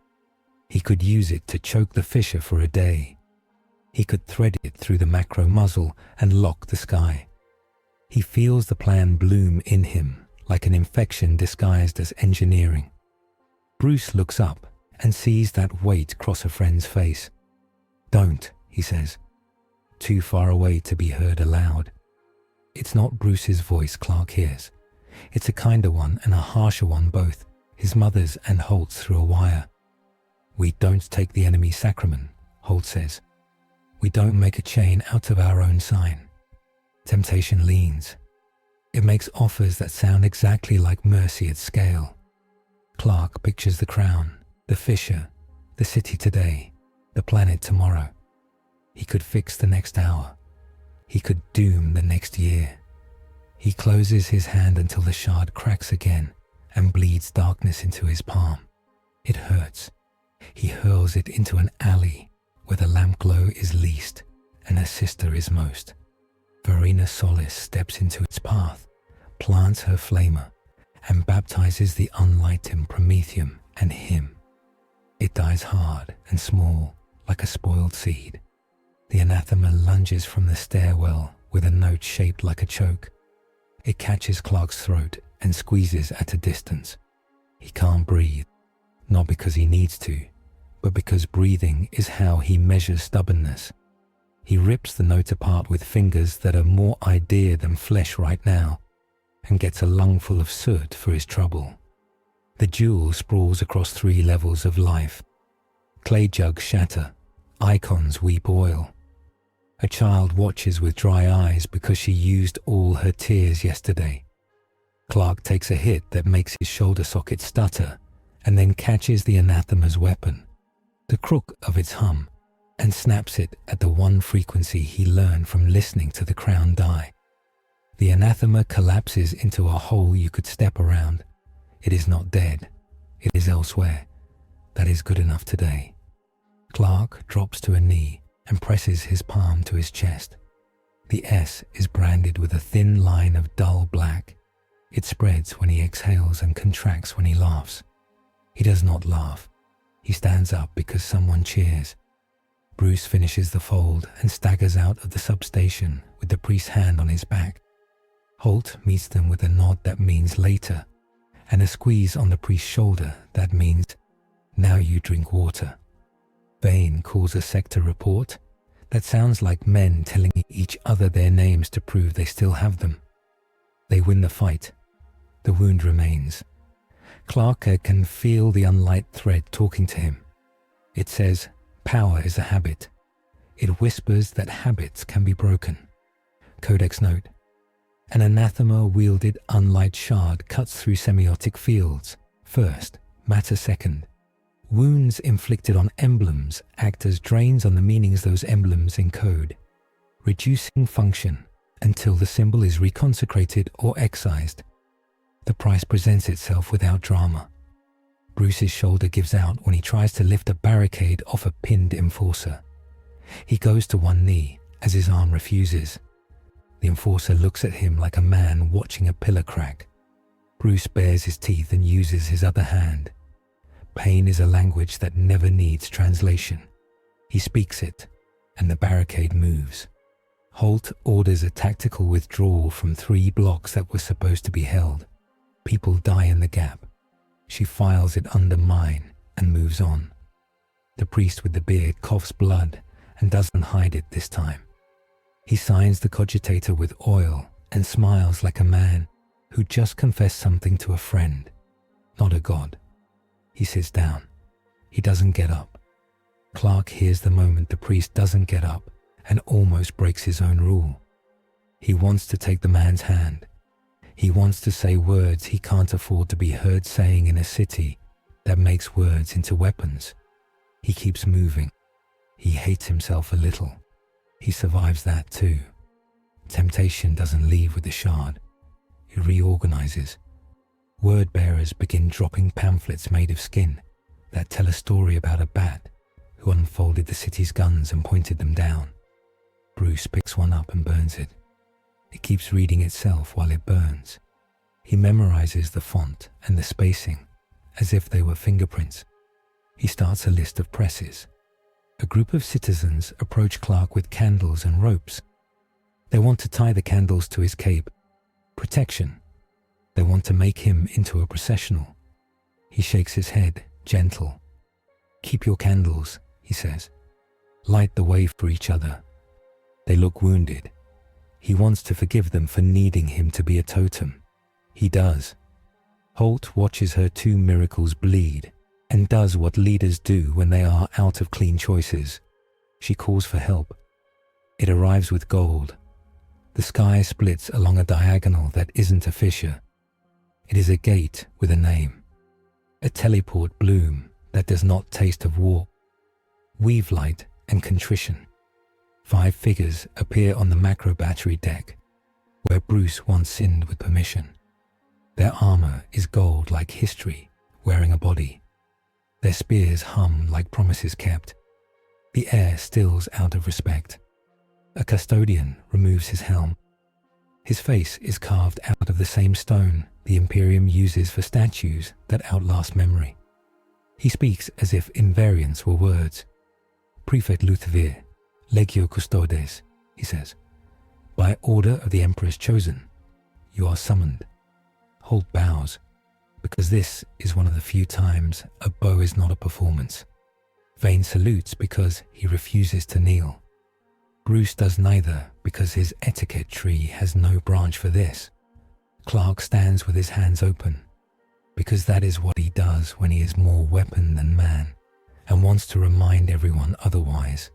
He could use it to choke the fisher for a day. He could thread it through the macro muzzle and lock the sky. He feels the plan bloom in him like an infection disguised as engineering. Bruce looks up and sees that weight cross a friend's face. "Don't," he says, too far away to be heard aloud. It's not Bruce's voice Clark hears. It's a kinder one and a harsher one both, his mother's and Holt's through a wire. "We don't take the enemy's sacrament," Holt says. "We don't make a chain out of our own sign." Temptation leans. It makes offers that sound exactly like mercy at scale. Clark pictures the crown, the fissure, the city today, the planet tomorrow. He could fix the next hour. He could doom the next year. He closes his hand until the shard cracks again and bleeds darkness into his palm. It hurts. He hurls it into an alley where the lamp glow is least and her sister is most. Verena Solis steps into its path, plants her flamer, and baptizes the unlightened Prometheum and him. It dies hard and small like a spoiled seed. The anathema lunges from the stairwell with a note shaped like a choke. It catches Clark's throat and squeezes at a distance. He can't breathe, not because he needs to, but because breathing is how he measures stubbornness. He rips the note apart with fingers that are more idea than flesh right now, and gets a lungful of soot for his trouble. The jewel sprawls across 3 levels of life. Clay jugs shatter, icons weep oil. A child watches with dry eyes because she used all her tears yesterday. Clark takes a hit that makes his shoulder socket stutter, and then catches the anathema's weapon, the crook of its hum, and snaps it at the one frequency he learned from listening to the crown die. The anathema collapses into a hole you could step around. It is not dead. It is elsewhere. That is good enough today. Clark drops to a knee and presses his palm to his chest. The S is branded with a thin line of dull black. It spreads when he exhales and contracts when he laughs. He does not laugh. He stands up because someone cheers. Bruce finishes the fold and staggers out of the substation with the priest's hand on his back. Holt meets them with a nod that means later, and a squeeze on the priest's shoulder that means, "Now you drink water." Vane calls a sector report that sounds like men telling each other their names to prove they still have them. They win the fight. The wound remains. Clark can feel the unlight thread talking to him. It says, "Power is a habit." It whispers that habits can be broken. Codex note: an anathema-wielded unlight shard cuts through semiotic fields, first, matter second. Wounds inflicted on emblems act as drains on the meanings those emblems encode, reducing function until the symbol is reconsecrated or excised. The price presents itself without drama. Bruce's shoulder gives out when he tries to lift a barricade off a pinned enforcer. He goes to one knee as his arm refuses. The enforcer looks at him like a man watching a pillar crack. Bruce bares his teeth and uses his other hand. Pain is a language that never needs translation. He speaks it, and the barricade moves. Holt orders a tactical withdrawal from 3 blocks that were supposed to be held. People die in the gap. She files it under mine and moves on. The priest with the beard coughs blood and doesn't hide it this time. He signs the cogitator with oil and smiles like a man who just confessed something to a friend, not a god. He sits down. He doesn't get up. Clark hears the moment the priest doesn't get up and almost breaks his own rule. He wants to take the man's hand. He wants to say words he can't afford to be heard saying in a city that makes words into weapons. He keeps moving. He hates himself a little. He survives that too. Temptation doesn't leave with the shard. It reorganizes. Word bearers begin dropping pamphlets made of skin that tell a story about a bat who unfolded the city's guns and pointed them down. Bruce picks one up and burns it. It keeps reading itself while it burns. He memorizes the font and the spacing as if they were fingerprints. He starts a list of presses. A group of citizens approach Clark with candles and ropes. They want to tie the candles to his cape. Protection. They want to make him into a processional. He shakes his head, gentle. Keep your candles, he says. Light the way for each other. They look wounded. He wants to forgive them for needing him to be a totem. He does. Holt watches her two miracles bleed and does what leaders do when they are out of clean choices. She calls for help. It arrives with gold. The sky splits along a diagonal that isn't a fissure. It is a gate with a name. A teleport bloom that does not taste of warp. Weave light and contrition. 5 figures appear on the macro battery deck, where Bruce once sinned with permission. Their armor is gold like history, wearing a body. Their spears hum like promises kept. The air stills out of respect. A custodian removes his helm. His face is carved out of the same stone the Imperium uses for statues that outlast memory. He speaks as if invariants were words. Prefect Luthvir, Legio Custodes, he says. By order of the Emperor's chosen, you are summoned. Holt bows, because this is one of the few times a bow is not a performance. Vane salutes because he refuses to kneel. Bruce does neither because his etiquette tree has no branch for this. Clark stands with his hands open, because that is what he does when he is more weapon than man, and wants to remind everyone otherwise.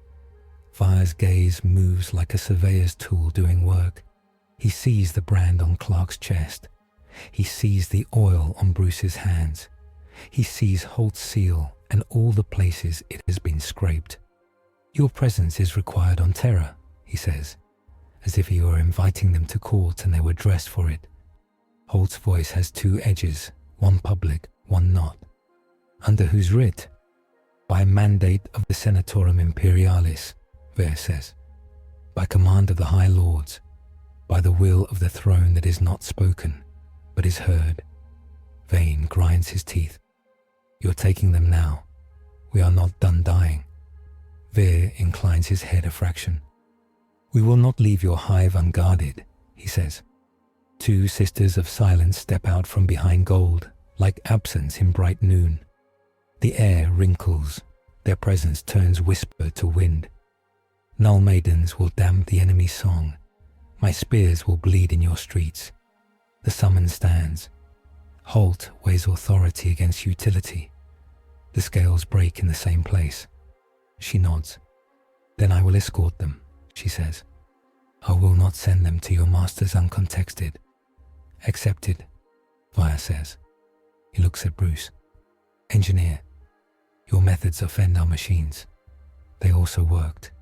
Fire's gaze moves like a surveyor's tool doing work. He sees the brand on Clark's chest. He sees the oil on Bruce's hands. He sees Holt's seal and all the places it has been scraped. Your presence is required on Terra, he says, as if he were inviting them to court and they were dressed for it. Holt's voice has 2 edges, one public, one not. Under whose writ? By mandate of the Senatorum Imperialis, Ver says. By command of the High Lords. By the will of the throne that is not spoken, but is heard. Vane grinds his teeth. You're taking them now. We are not done dying. Veer inclines his head a fraction. We will not leave your hive unguarded, he says. 2 sisters of silence step out from behind gold, like absence in bright noon. The air wrinkles. Their presence turns whisper to wind. Null maidens will damp the enemy's song. My spears will bleed in your streets. The summons stands. Holt weighs authority against utility. The scales break in the same place. She nods. Then I will escort them, she says. I will not send them to your masters uncontexted. Accepted, Vire says. He looks at Bruce. Engineer, your methods offend our machines. They also worked.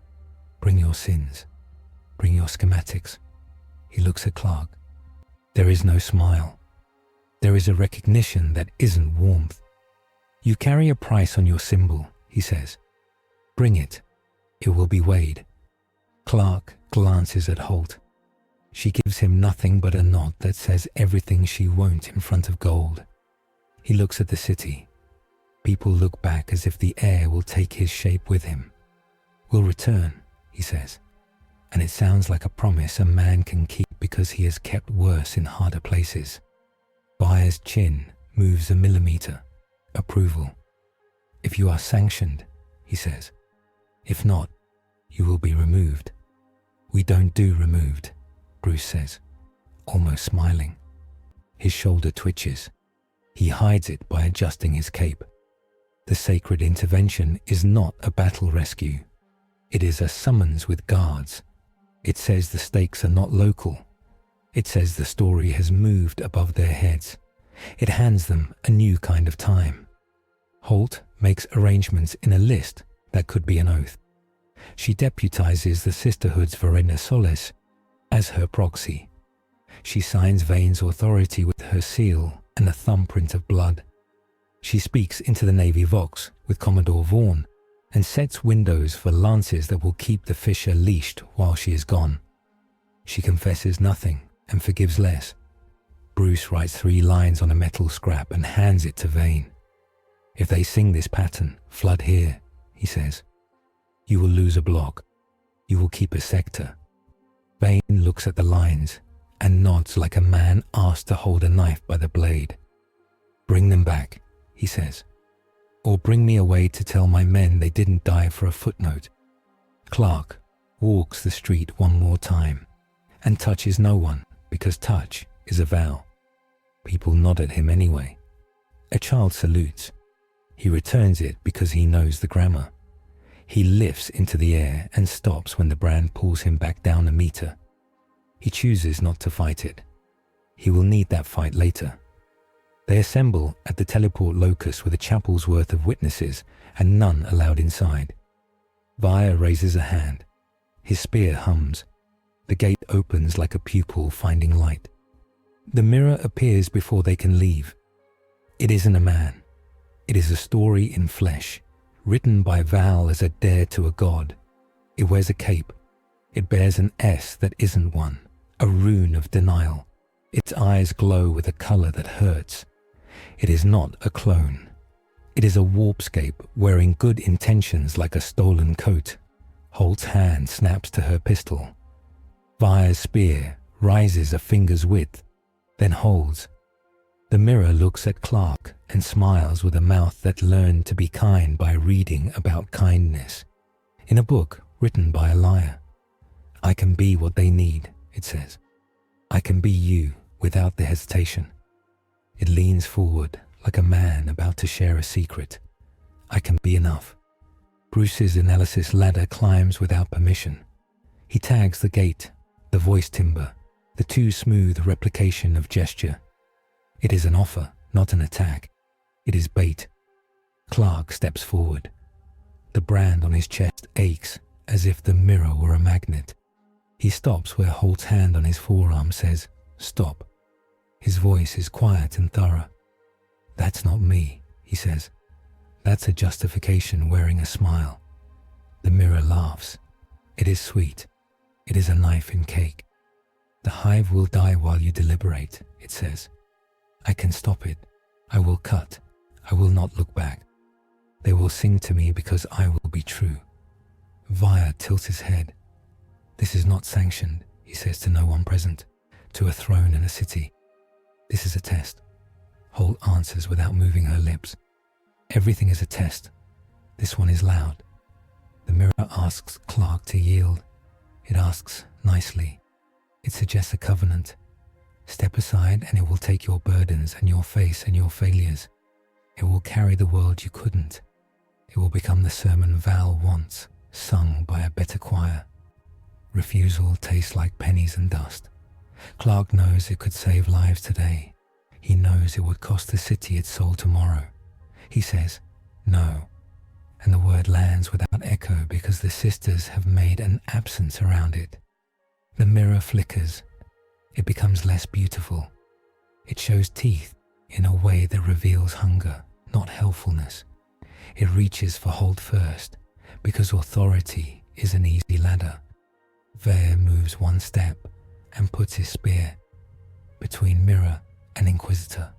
Bring your sins. Bring your schematics. He looks at Clark. There is no smile. There is a recognition that isn't warmth. You carry a price on your symbol, he says. Bring it. It will be weighed. Clark glances at Holt. She gives him nothing but a nod that says everything she won't in front of gold. He looks at the city. People look back as if the air will take his shape with him. We'll return, he says. And it sounds like a promise a man can keep because he has kept worse in harder places. Vire's chin moves a millimeter. Approval. If you are sanctioned, he says. If not, you will be removed. We don't do removed, Bruce says, almost smiling. His shoulder twitches. He hides it by adjusting his cape. The sacred intervention is not a battle rescue. It is a summons with guards. It says the stakes are not local. It says the story has moved above their heads. It hands them a new kind of time. Holt makes arrangements in a list that could be an oath. She deputizes the Sisterhood's Verena Solis as her proxy. She signs Vane's authority with her seal and a thumbprint of blood. She speaks into the Navy Vox with Commodore Vaughan and sets windows for lances that will keep the fisher leashed while she is gone. She confesses nothing and forgives less. Bruce writes 3 lines on a metal scrap and hands it to Vane. If they sing this pattern, flood here, he says. You will lose a block. You will keep a sector. Vane looks at the lines and nods like a man asked to hold a knife by the blade. Bring them back, he says. Or bring me away to tell my men they didn't die for a footnote. Clark walks the street one more time and touches no one because touch is a vow. People nod at him anyway. A child salutes. He returns it because he knows the grammar. He lifts into the air and stops when the brand pulls him back down a meter. He chooses not to fight it. He will need that fight later. They assemble at the teleport locus with a chapel's worth of witnesses and none allowed inside. Vire raises a hand. His spear hums. The gate opens like a pupil finding light. The mirror appears before they can leave. It isn't a man. It is a story in flesh, written by Val as a dare to a god. It wears a cape. It bears an S that isn't one, a rune of denial. Its eyes glow with a color that hurts. It is not a clone. It is a warpscape wearing good intentions like a stolen coat. Holt's hand snaps to her pistol. Vire's spear rises a finger's width, then holds. The mirror looks at Clark and smiles with a mouth that learned to be kind by reading about kindness. In a book written by a liar. I can be what they need, it says. I can be you without the hesitation. It leans forward like a man about to share a secret. I can be enough. Bruce's analysis ladder climbs without permission. He tags the gate, the voice timbre, the too smooth replication of gesture. It is an offer, not an attack. It is bait. Clark steps forward. The brand on his chest aches as if the mirror were a magnet. He stops where Holt's hand on his forearm says, "Stop." His voice is quiet and thorough. "That's not me," he says. "That's a justification wearing a smile." The mirror laughs. It is sweet. It is a knife in cake. "The hive will die while you deliberate," it says. "I can stop it. I will cut. I will not look back. They will sing to me because I will be true." Vire tilts his head. "This is not sanctioned," he says to no one present, "to a throne in a city. This is a test." Holt answers without moving her lips. "Everything is a test. This one is loud." The mirror asks Clark to yield. It asks nicely. It suggests a covenant. Step aside and it will take your burdens and your face and your failures. It will carry the world you couldn't. It will become the sermon Val wants, sung by a better choir. Refusal tastes like pennies and dust. Clark knows it could save lives today. He knows it would cost the city its soul tomorrow. He says, "No," and the word lands without echo because the sisters have made an absence around it. The mirror flickers. It becomes less beautiful. It shows teeth in a way that reveals hunger, not helpfulness. It reaches for Holt first because authority is an easy ladder. Vare moves one step and puts his spear between mirror and Inquisitor.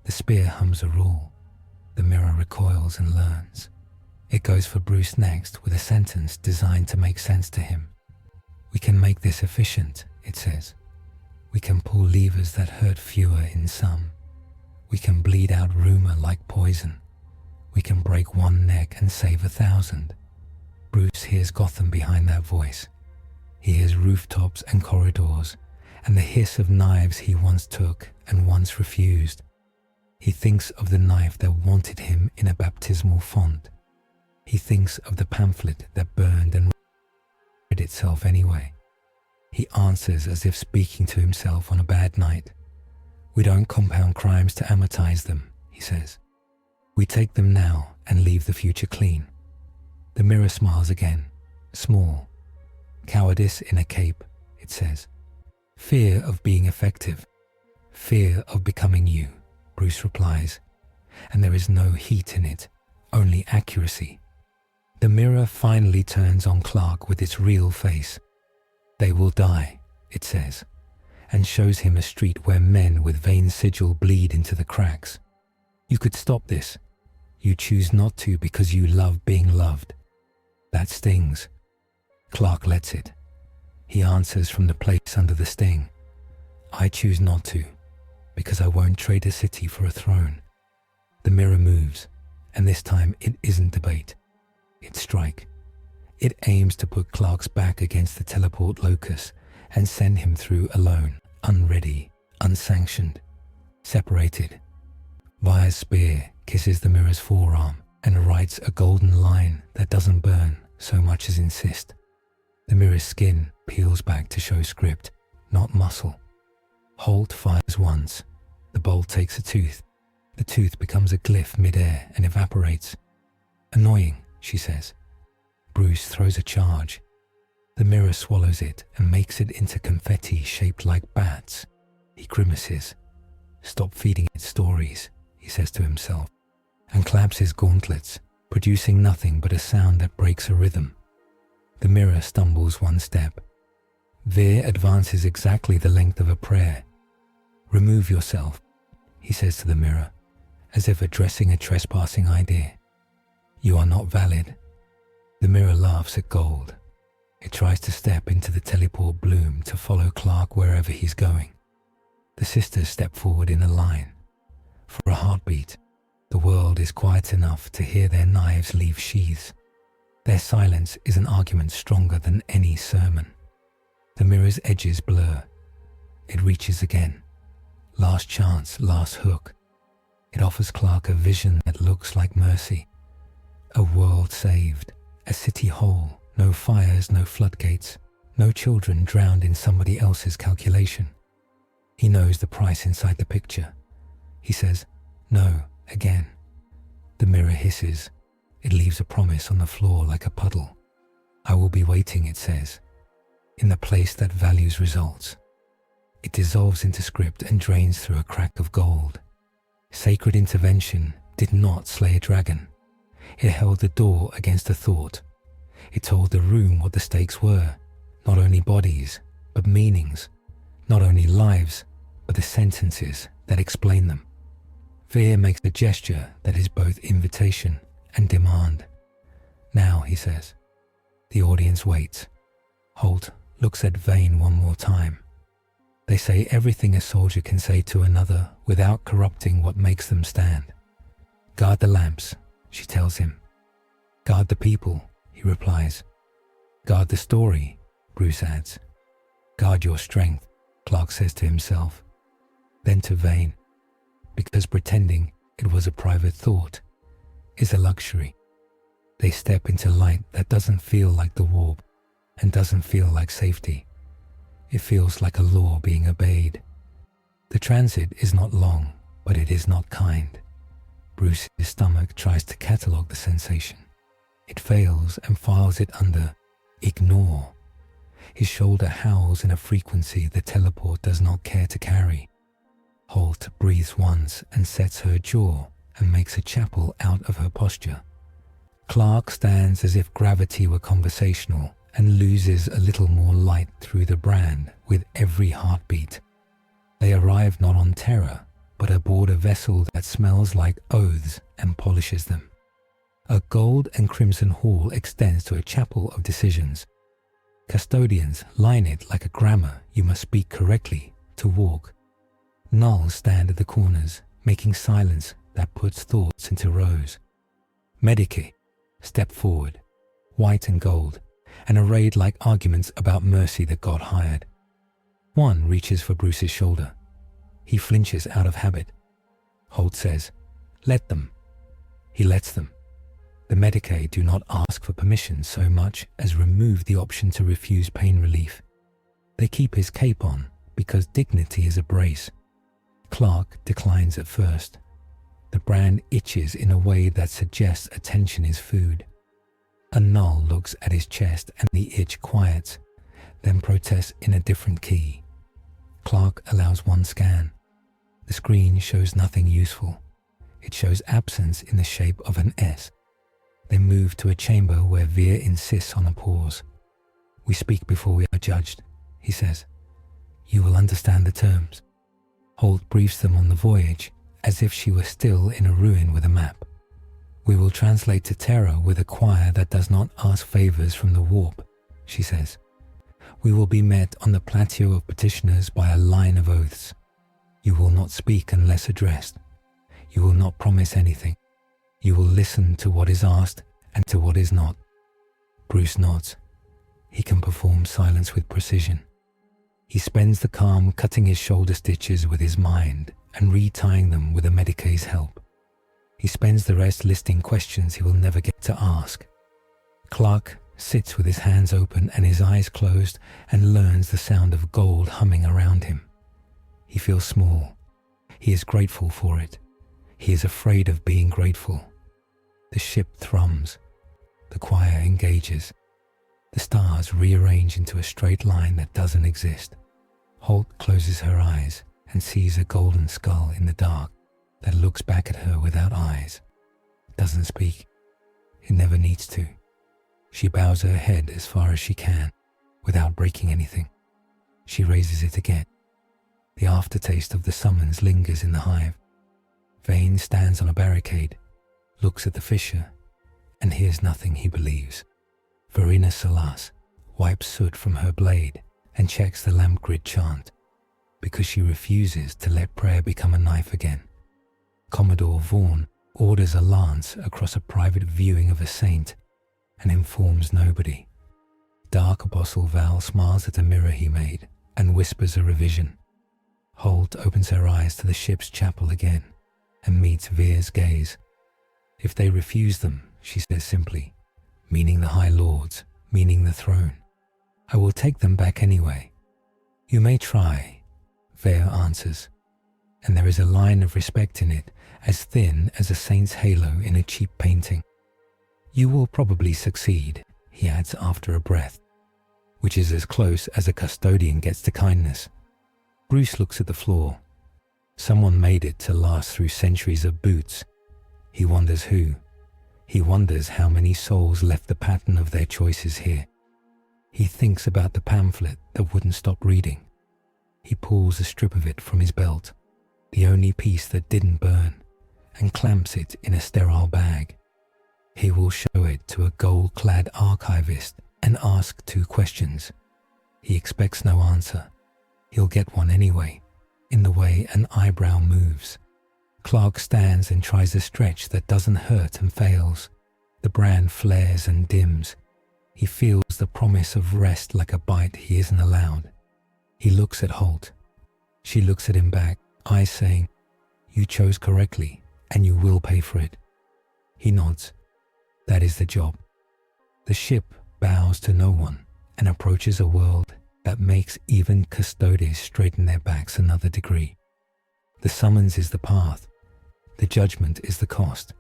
The spear hums a rule. The mirror recoils and learns. It goes for Bruce next with a sentence designed to make sense to him. "We can make this efficient," it says. "We can pull levers that hurt fewer in some. We can bleed out rumor like poison. We can break one neck and save 1,000. Bruce hears Gotham behind that voice. He hears rooftops and corridors, and the hiss of knives he once took and once refused. He thinks of the knife that wanted him in a baptismal font. He thinks of the pamphlet that burned and read itself anyway. He answers as if speaking to himself on a bad night. "We don't compound crimes to amortize them," he says. "We take them now and leave the future clean." The mirror smiles again, small. "Cowardice in a cape," it says. "Fear of being effective. Fear of becoming you," Bruce replies. And there is no heat in it, only accuracy. The mirror finally turns on Clark with its real face. "They will die," it says, and shows him a street where men with vein sigil bleed into the cracks. "You could stop this. You choose not to because you love being loved. That stings. Clark lets it. He answers from the place under the sting. I choose not to, because I won't trade a city for a throne. The mirror moves, and this time it isn't debate. It's strike. It aims to put Clark's back against the teleport locus and send him through alone, unready, unsanctioned, separated. Vire's spear kisses the mirror's forearm and writes a golden line that doesn't burn so much as insist. The mirror's skin peels back to show script, not muscle. Holt fires once. The bolt takes a tooth. The tooth becomes a glyph mid-air and evaporates. Annoying, she says. Bruce throws a charge. The mirror swallows it and makes it into confetti shaped like bats. He grimaces. Stop feeding it stories, he says to himself, and claps his gauntlets, producing nothing but a sound that breaks a rhythm. The mirror stumbles one step. Veer advances exactly the length of a prayer. Remove yourself, he says to the mirror, as if addressing a trespassing idea. You are not valid. The mirror laughs at Gold. It tries to step into the teleport bloom to follow Clark wherever he's going. The sisters step forward in a line. For a heartbeat, the world is quiet enough to hear their knives leave sheaths. Their silence is an argument stronger than any sermon. The mirror's edges blur. It reaches again. Last chance, last hook. It offers Clark a vision that looks like mercy. A world saved, a city whole, no fires, no floodgates, no children drowned in somebody else's calculation. He knows the price inside the picture. He says, no, again. The mirror hisses. It leaves a promise on the floor like a puddle. I will be waiting, it says, in the place that values results. It dissolves into script and drains through a crack of gold. Sacred intervention did not slay a dragon. It held the door against a thought. It told the room what the stakes were, not only bodies, but meanings, not only lives, but the sentences that explain them. Veer makes a gesture that is both invitation and demand. Now, he says. The audience waits. Holt looks at Vane one more time. They say everything a soldier can say to another without corrupting what makes them stand. Guard the lamps, she tells him. Guard the people, he replies. Guard the story, Bruce adds. Guard your strength, Clark says to himself. Then to Vane, because pretending it was a private thought is a luxury. They step into light that doesn't feel like the warp and doesn't feel like safety. It feels like a law being obeyed. The transit is not long, but it is not kind. Bruce's stomach tries to catalogue the sensation. It fails and files it under ignore. His shoulder howls in a frequency the teleport does not care to carry. Holt breathes once and sets her jaw and makes a chapel out of her posture. Clark stands as if gravity were conversational and loses a little more light through the brand with every heartbeat. They arrive not on Terra, but aboard a vessel that smells like oaths and polishes them. A gold and crimson hall extends to a chapel of decisions. Custodians line it like a grammar you must speak correctly to walk. Nulls stand at the corners, making silence that puts thoughts into rows. Medici step forward, white and gold, and arrayed like arguments about mercy that got hired. One reaches for Bruce's shoulder. He flinches out of habit. Holt says, let them. He lets them. The Medici do not ask for permission so much as remove the option to refuse pain relief. They keep his cape on because dignity is a brace. Clark declines at first. The brand itches in a way that suggests attention is food. A null looks at his chest and the itch quiets, then protests in a different key. Clark allows one scan. The screen shows nothing useful. It shows absence in the shape of an S. They move to a chamber where Veer insists on a pause. We speak before we are judged, he says. You will understand the terms. Holt briefs them on the voyage as if she were still in a ruin with a map. "We will translate to Terra with a choir that does not ask favors from the warp," she says. "We will be met on the plateau of petitioners by a line of oaths. You will not speak unless addressed. You will not promise anything. You will listen to what is asked and to what is not." Bruce nods. He can perform silence with precision. He spends the calm cutting his shoulder stitches with his mind and retying them with a Medicae's help. He spends the rest listing questions he will never get to ask. Clark sits with his hands open and his eyes closed and learns the sound of gold humming around him. He feels small. He is grateful for it. He is afraid of being grateful. The ship thrums. The choir engages. The stars rearrange into a straight line that doesn't exist. Holt closes her eyes and sees a golden skull in the dark that looks back at her without eyes. It doesn't speak. It never needs to. She bows her head as far as she can, without breaking anything. She raises it again. The aftertaste of the summons lingers in the hive. Vane stands on a barricade, looks at the fissure, and hears nothing he believes. Verena Salas wipes soot from her blade and checks the lamp grid chant, because she refuses to let prayer become a knife again. Commodore Vaughan orders a lance across a private viewing of a saint and informs nobody. Dark Apostle Val smiles at a mirror he made and whispers a revision. Holt opens her eyes to the ship's chapel again and meets Veer's gaze. If they refuse them, she says simply, meaning the High Lords, meaning the throne, I will take them back anyway. You may try, Veer answers, and there is a line of respect in it as thin as a saint's halo in a cheap painting. You will probably succeed, he adds after a breath, which is as close as a custodian gets to kindness. Bruce looks at the floor. Someone made it to last through centuries of boots. He wonders who. He wonders how many souls left the pattern of their choices here. He thinks about the pamphlet that wouldn't stop reading. He pulls a strip of it from his belt, the only piece that didn't burn, and clamps it in a sterile bag. He will show it to a gold-clad archivist and ask 2 questions. He expects no answer. He'll get one anyway, in the way an eyebrow moves. Clark stands and tries a stretch that doesn't hurt and fails. The brand flares and dims. He feels the promise of rest like a bite he isn't allowed. He looks at Holt. She looks at him back, eyes saying, "You chose correctly, and you will pay for it." He nods. That is the job. The ship bows to no one and approaches a world that makes even custodes straighten their backs another degree. The summons is the path. The judgment is the cost.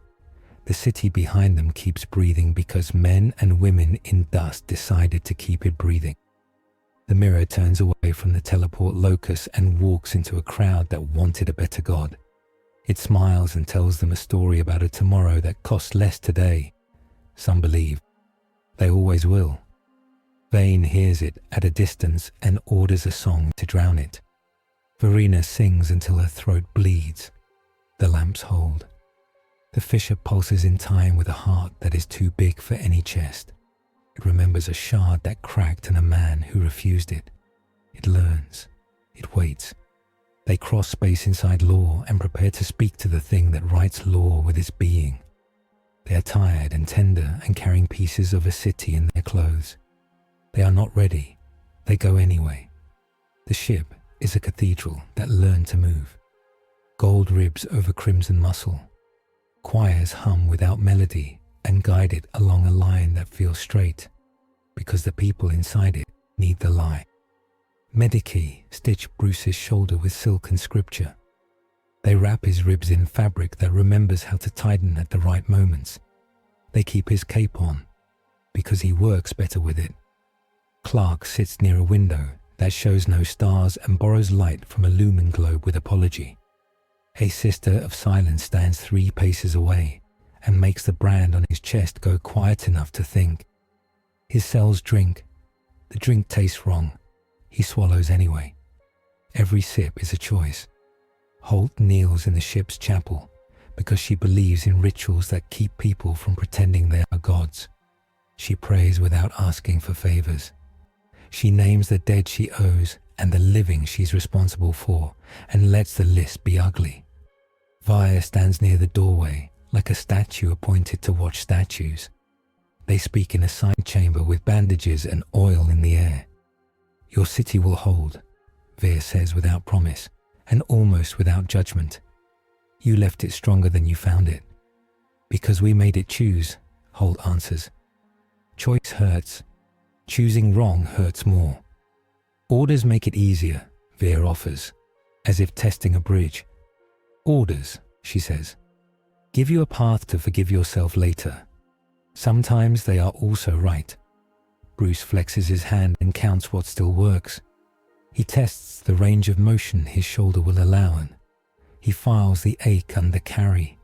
The city behind them keeps breathing because men and women in dust decided to keep it breathing. The mirror turns away from the teleport locus and walks into a crowd that wanted a better god. It smiles and tells them a story about a tomorrow that costs less today. Some believe. They always will. Vane hears it at a distance and orders a song to drown it. Verena sings until her throat bleeds. The lamps hold. The fissure pulses in time with a heart that is too big for any chest. It remembers a shard that cracked and a man who refused it. It learns. It waits. They cross space inside law and prepare to speak to the thing that writes law with its being. They are tired and tender and carrying pieces of a city in their clothes. They are not ready. They go anyway. The ship is a cathedral that learned to move. Gold ribs over crimson muscle. Choirs hum without melody and guide it along a line that feels straight, because the people inside it need the lie. Medicae stitch Bruce's shoulder with silk and scripture. They wrap his ribs in fabric that remembers how to tighten at the right moments. They keep his cape on, because he works better with it. Clark sits near a window that shows no stars and borrows light from a lumen globe with apology. A sister of silence stands 3 paces away and makes the brand on his chest go quiet enough to think. His cells drink. The drink tastes wrong. He swallows anyway. Every sip is a choice. Holt kneels in the ship's chapel, because she believes in rituals that keep people from pretending they are gods. She prays without asking for favors. She names the dead she owes and the living she's responsible for, and lets the list be ugly. Vire stands near the doorway, like a statue appointed to watch statues. They speak in a side chamber with bandages and oil in the air. Your city will hold, Vir says without promise, and almost without judgment. You left it stronger than you found it. Because we made it choose, Holt answers. Choice hurts. Choosing wrong hurts more. Orders make it easier, Vir offers, as if testing a bridge. Orders, she says, give you a path to forgive yourself later. Sometimes they are also right. Bruce flexes his hand and counts what still works. He tests the range of motion his shoulder will allow. He files the ache under carry.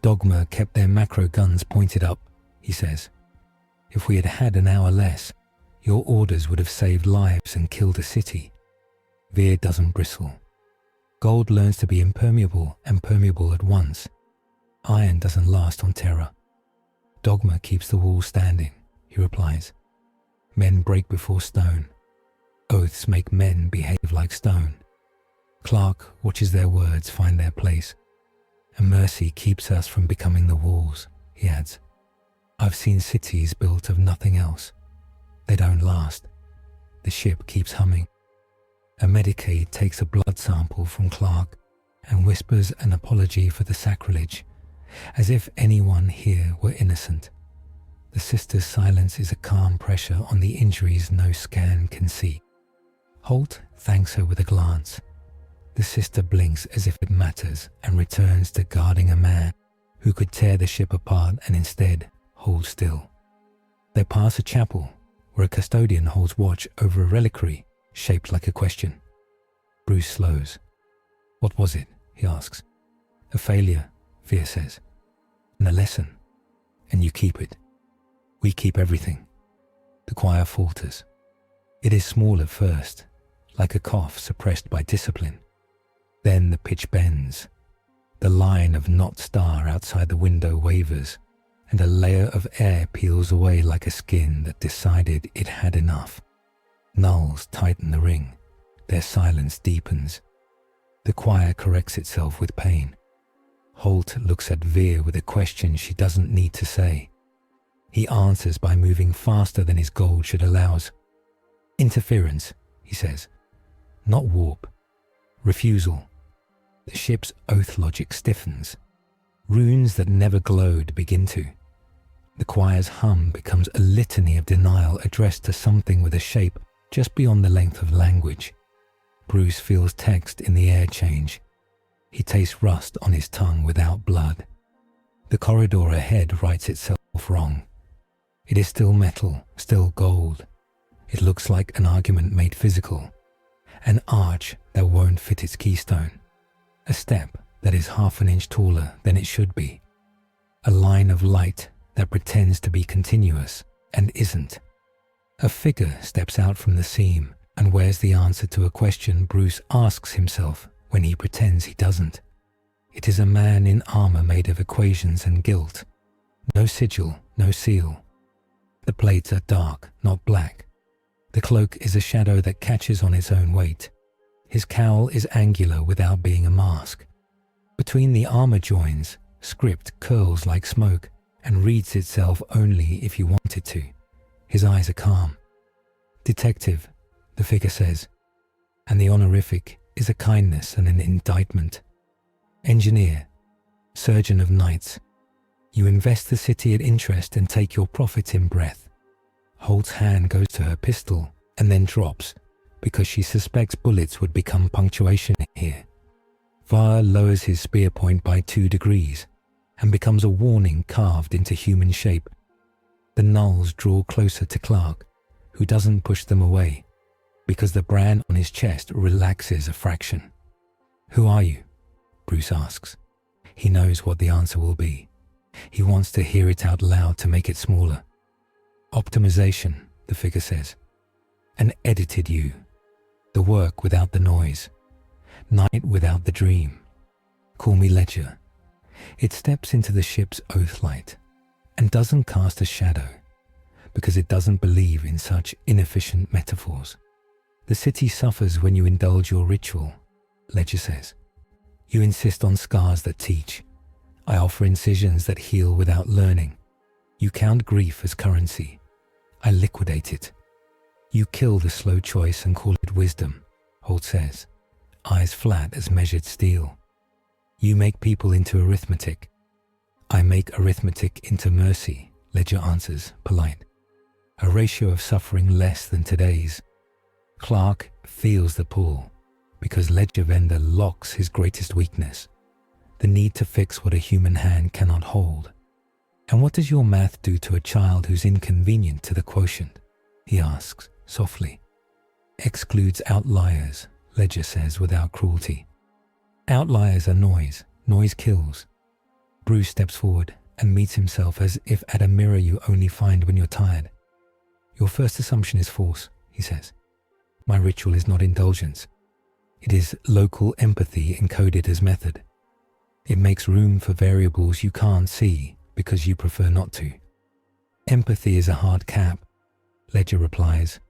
Dogma kept their macro guns pointed up, he says. If we had had an hour less, your orders would have saved lives and killed a city. Vir doesn't bristle. Gold learns to be impermeable and permeable at once. Iron doesn't last on Terra. Dogma keeps the wall standing, he replies. Men break before stone. Oaths make men behave like stone. Clark watches their words find their place. And mercy keeps us from becoming the walls, he adds. I've seen cities built of nothing else. They don't last. The ship keeps humming. A Medicaid takes a blood sample from Clark and whispers an apology for the sacrilege, as if anyone here were innocent. The sister's silence is a calm pressure on the injuries no scan can see. Holt thanks her with a glance. The sister blinks as if it matters and returns to guarding a man who could tear the ship apart and instead hold still. They pass a chapel where a custodian holds watch over a reliquary shaped like a question. Bruce slows. What was it? He asks. A failure, Vir says. And a lesson. And you keep it. We keep everything. The choir falters. It is small at first, like a cough suppressed by discipline. Then the pitch bends. The line of knot star outside the window wavers, and a layer of air peels away like a skin that decided it had enough. Nulls tighten the ring. Their silence deepens. The choir corrects itself with pain. Holt looks at Vir with a question she doesn't need to say. He answers by moving faster than his gold should allow. Interference, he says. Not warp. Refusal. The ship's oath logic stiffens. Runes that never glowed begin to. The choir's hum becomes a litany of denial addressed to something with a shape just beyond the length of language. Bruce feels text in the air change. He tastes rust on his tongue without blood. The corridor ahead writes itself wrong. It is still metal, still gold. It looks like an argument made physical. An arch that won't fit its keystone. A step that is half an inch taller than it should be. A line of light that pretends to be continuous and isn't. A figure steps out from the seam and wears the answer to a question Bruce asks himself when he pretends he doesn't. It is a man in armor made of equations and guilt. No sigil, no seal. The plates are dark, not black. The cloak is a shadow that catches on its own weight. His cowl is angular without being a mask. Between the armor joins, script curls like smoke and reads itself only if you want it to. His eyes are calm. Detective, the figure says, and the honorific is a kindness and an indictment. Engineer, surgeon of nights. You invest the city at interest and take your profit in breath. Holt's hand goes to her pistol and then drops because she suspects bullets would become punctuation here. Var lowers his spear point by 2 degrees and becomes a warning carved into human shape. The nulls draw closer to Clark, who doesn't push them away because the brand on his chest relaxes a fraction. Who are you? Bruce asks. He knows what the answer will be. He wants to hear it out loud to make it smaller. Optimization, the figure says. An edited you. The work without the noise. Night without the dream. Call me Ledger. It steps into the ship's oath light and doesn't cast a shadow because it doesn't believe in such inefficient metaphors. The city suffers when you indulge your ritual, Ledger says. You insist on scars that teach. I offer incisions that heal without learning. You count grief as currency. I liquidate it. You kill the slow choice and call it wisdom, Holt says, eyes flat as measured steel. You make people into arithmetic. I make arithmetic into mercy, Ledger answers, polite. A ratio of suffering less than today's. Clark feels the pull because Ledger Vendor locks his greatest weakness, the need to fix what a human hand cannot hold. And what does your math do to a child who's inconvenient to the quotient? He asks, softly. Excludes outliers, Ledger says without cruelty. Outliers are noise. Noise kills. Bruce steps forward and meets himself as if at a mirror you only find when you're tired. Your first assumption is false, he says. My ritual is not indulgence. It is local empathy encoded as method. It makes room for variables you can't see because you prefer not to. Empathy is a hard cap, Ledger replies.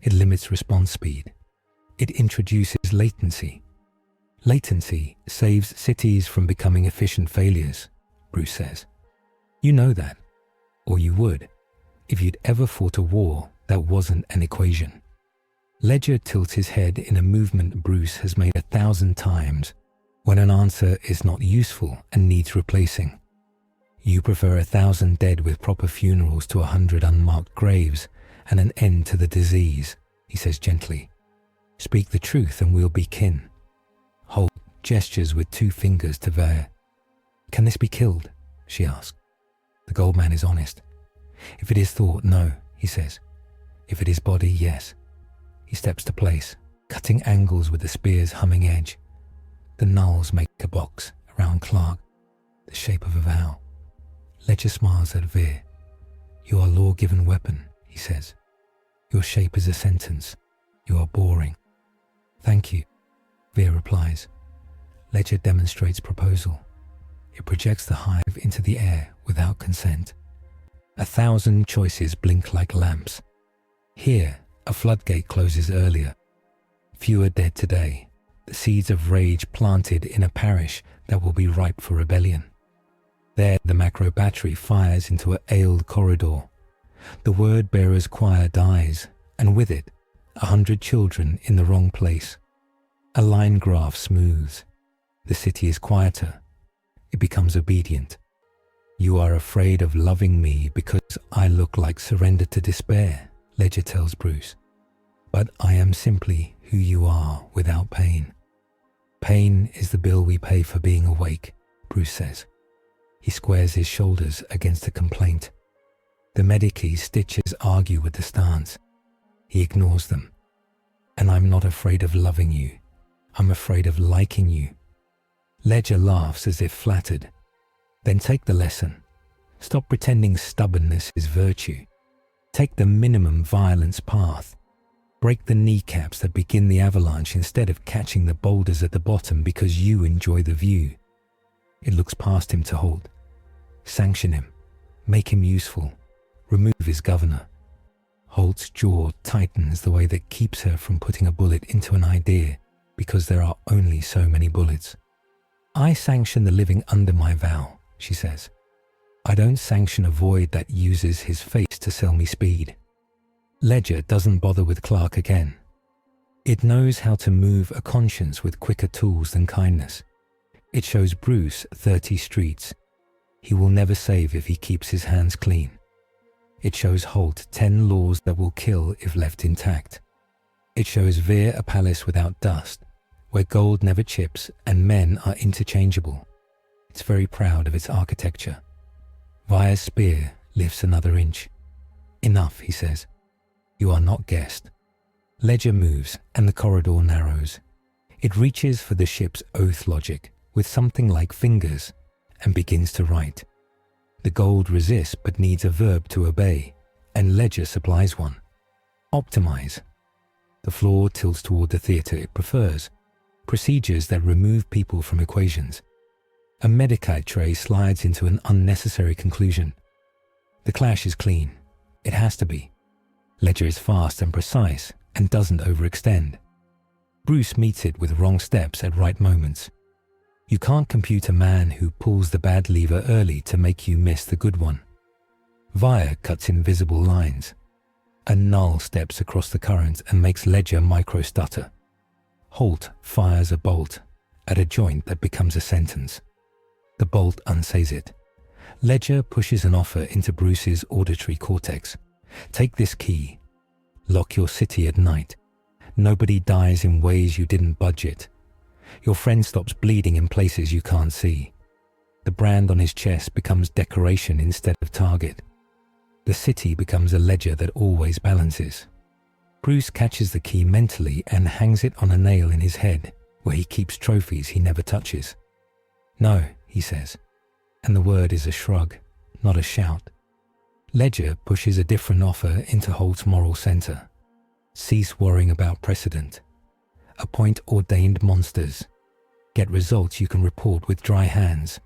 It limits response speed. It introduces latency. Latency saves cities from becoming efficient failures, Bruce says. You know that, or you would, if you'd ever fought a war that wasn't an equation. Ledger tilts his head in a movement Bruce has made 1,000 times when an answer is not useful and needs replacing. You prefer 1,000 dead with proper funerals to 100 unmarked graves and an end to the disease, he says gently. Speak the truth and we'll be kin. Holt gestures with 2 fingers to Ver. Can this be killed? She asks. The Goldman is honest. If it is thought, no, he says. If it is body, yes. He steps to place, cutting angles with the spear's humming edge. The nulls make a box around Clark, the shape of a vow. Ledger smiles at Veer. You are law-given weapon, he says. Your shape is a sentence. You are boring. Thank you, Veer replies. Ledger demonstrates proposal. It projects the hive into the air without consent. 1,000 choices blink like lamps. Here, a floodgate closes earlier. Fewer dead today. The seeds of rage planted in a parish that will be ripe for rebellion. There, the macro battery fires into an ailed corridor. The word-bearer's choir dies, and with it, 100 children in the wrong place. A line graph smooths. The city is quieter. It becomes obedient. You are afraid of loving me because I look like surrender to despair, Ledger tells Bruce. But I am simply who you are without pain. Pain is the bill we pay for being awake, Bruce says. He squares his shoulders against a complaint. The Medici stitches argue with the stance. He ignores them. And I'm not afraid of loving you. I'm afraid of liking you. Ledger laughs as if flattered. Then take the lesson. Stop pretending stubbornness is virtue. Take the minimum violence path. Break the kneecaps that begin the avalanche instead of catching the boulders at the bottom because you enjoy the view. It looks past him to Holt. Sanction him. Make him useful. Remove his governor. Holt's jaw tightens the way that keeps her from putting a bullet into an idea because there are only so many bullets. I sanction the living under my vow, she says. I don't sanction a void that uses his face to sell me speed. Ledger doesn't bother with Clark again. It knows how to move a conscience with quicker tools than kindness. It shows Bruce 30 streets. He will never save if he keeps his hands clean. It shows Holt 10 laws that will kill if left intact. It shows Veer a palace without dust, where gold never chips and men are interchangeable. It's very proud of its architecture. Vire's spear lifts another inch. Enough, he says. You are not guessed. Ledger moves and the corridor narrows. It reaches for the ship's oath logic with something like fingers and begins to write. The gold resists but needs a verb to obey, and Ledger supplies one. Optimize. The floor tilts toward the theater it prefers, procedures that remove people from equations. A medicite tray slides into an unnecessary conclusion. The clash is clean. It has to be. Ledger is fast and precise and doesn't overextend. Bruce meets it with wrong steps at right moments. You can't compute a man who pulls the bad lever early to make you miss the good one. Via cuts invisible lines. A null steps across the current and makes Ledger micro-stutter. Holt fires a bolt at a joint that becomes a sentence. The bolt unsays it. Ledger pushes an offer into Bruce's auditory cortex. Take this key. Lock your city at night. Nobody dies in ways you didn't budget. Your friend stops bleeding in places you can't see. The brand on his chest becomes decoration instead of target. The city becomes a ledger that always balances. Bruce catches the key mentally and hangs it on a nail in his head, where he keeps trophies he never touches. No, he says, and the word is a shrug, not a shout. Ledger pushes a different offer into Holt's moral center. Cease worrying about precedent. Appoint ordained monsters. Get results you can report with dry hands.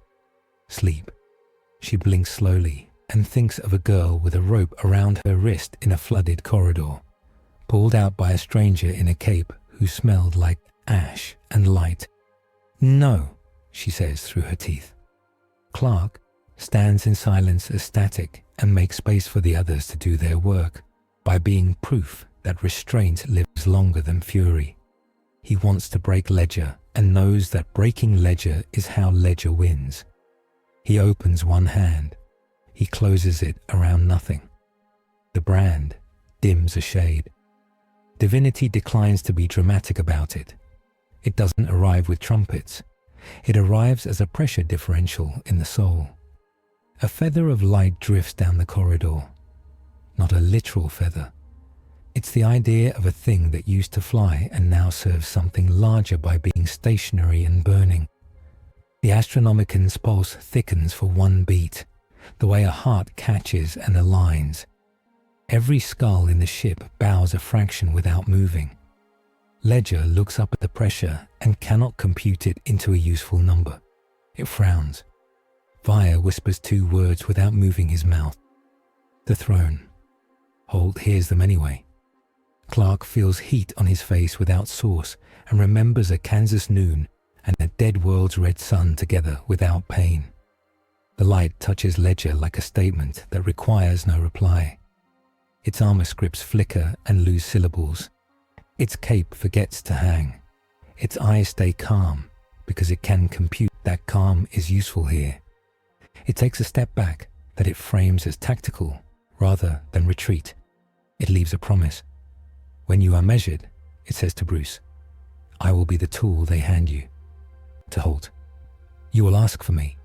Sleep. She blinks slowly and thinks of a girl with a rope around her wrist in a flooded corridor, pulled out by a stranger in a cape who smelled like ash and light. No, she says through her teeth. Clark stands in silence ecstatic and makes space for the others to do their work by being proof that restraint lives longer than fury. He wants to break Ledger and knows that breaking Ledger is how Ledger wins. He opens one hand. He closes it around nothing. The brand dims a shade. Divinity declines to be dramatic about it. It doesn't arrive with trumpets. It arrives as a pressure differential in the soul. A feather of light drifts down the corridor. Not a literal feather. It's the idea of a thing that used to fly and now serves something larger by being stationary and burning. The Astronomican's pulse thickens for one beat, the way a heart catches and aligns. Every skull in the ship bows a fraction without moving. Ledger looks up at the pressure and cannot compute it into a useful number. It frowns. Via whispers two words without moving his mouth. The throne. Holt hears them anyway. Clark feels heat on his face without source and remembers a Kansas noon and a dead world's red sun together without pain. The light touches Ledger like a statement that requires no reply. Its armor scripts flicker and lose syllables. Its cape forgets to hang. Its eyes stay calm because it can compute that calm is useful here. It takes a step back that it frames as tactical rather than retreat. It leaves a promise. When you are measured, it says to Bruce, I will be the tool they hand you. To Holt, you will ask for me.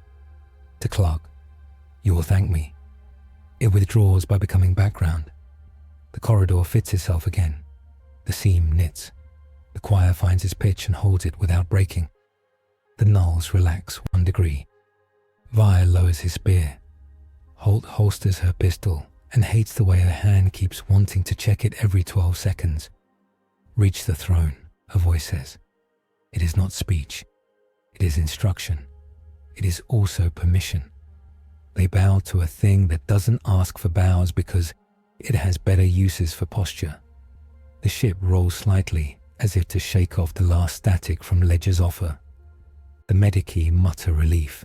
To Clark, you will thank me. It withdraws by becoming background. The corridor fits itself again. The seam knits. The choir finds its pitch and holds it without breaking. The nulls relax 1 degree. Via lowers his spear. Holt holsters her pistol and hates the way her hand keeps wanting to check it every 12 seconds. Reach the throne, a voice says. It is not speech. It is instruction. It is also permission. They bow to a thing that doesn't ask for bows because it has better uses for posture. The ship rolls slightly, as if to shake off the last static from Ledger's offer. The medici mutter relief.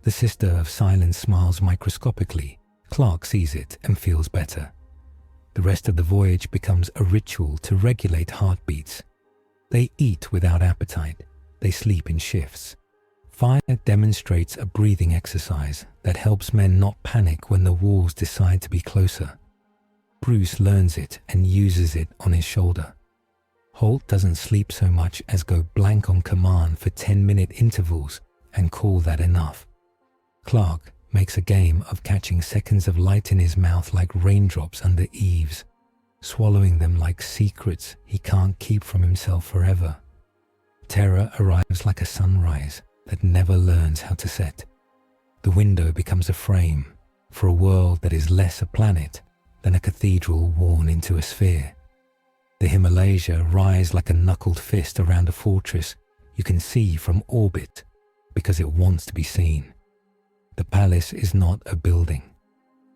The Sister of Silence smiles microscopically. Clark sees it and feels better. The rest of the voyage becomes a ritual to regulate heartbeats. They eat without appetite. They sleep in shifts. Fire demonstrates a breathing exercise that helps men not panic when the walls decide to be closer. Bruce learns it and uses it on his shoulder. Holt doesn't sleep so much as go blank on command for 10-minute intervals and call that enough. Clark makes a game of catching seconds of light in his mouth like raindrops under eaves, swallowing them like secrets he can't keep from himself forever. Terra arrives like a sunrise that never learns how to set. The window becomes a frame for a world that is less a planet than a cathedral worn into a sphere. The Himalayas rise like a knuckled fist around a fortress you can see from orbit because it wants to be seen. The palace is not a building.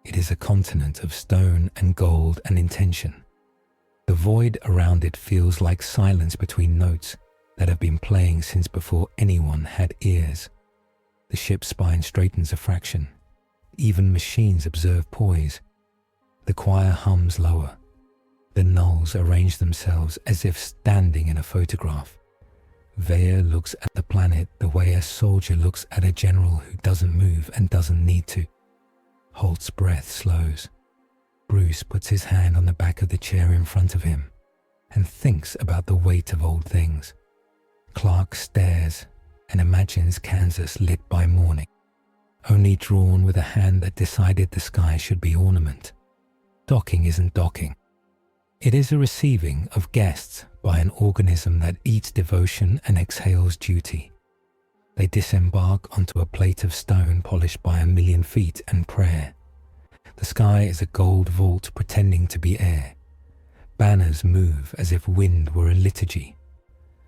It is a continent of stone and gold and intention. The void around it feels like silence between notes that have been playing since before anyone had ears. The ship's spine straightens a fraction. Even machines observe poise. The choir hums lower. The nulls arrange themselves as if standing in a photograph. Vaya looks at the planet the way a soldier looks at a general who doesn't move and doesn't need to. Holt's breath slows. Bruce puts his hand on the back of the chair in front of him and thinks about the weight of old things. Clark stares and imagines Kansas lit by morning, only drawn with a hand that decided the sky should be ornament. Docking isn't docking. It is a receiving of guests by an organism that eats devotion and exhales duty. They disembark onto a plate of stone polished by 1,000,000 feet and prayer. The sky is a gold vault pretending to be air. Banners move as if wind were a liturgy.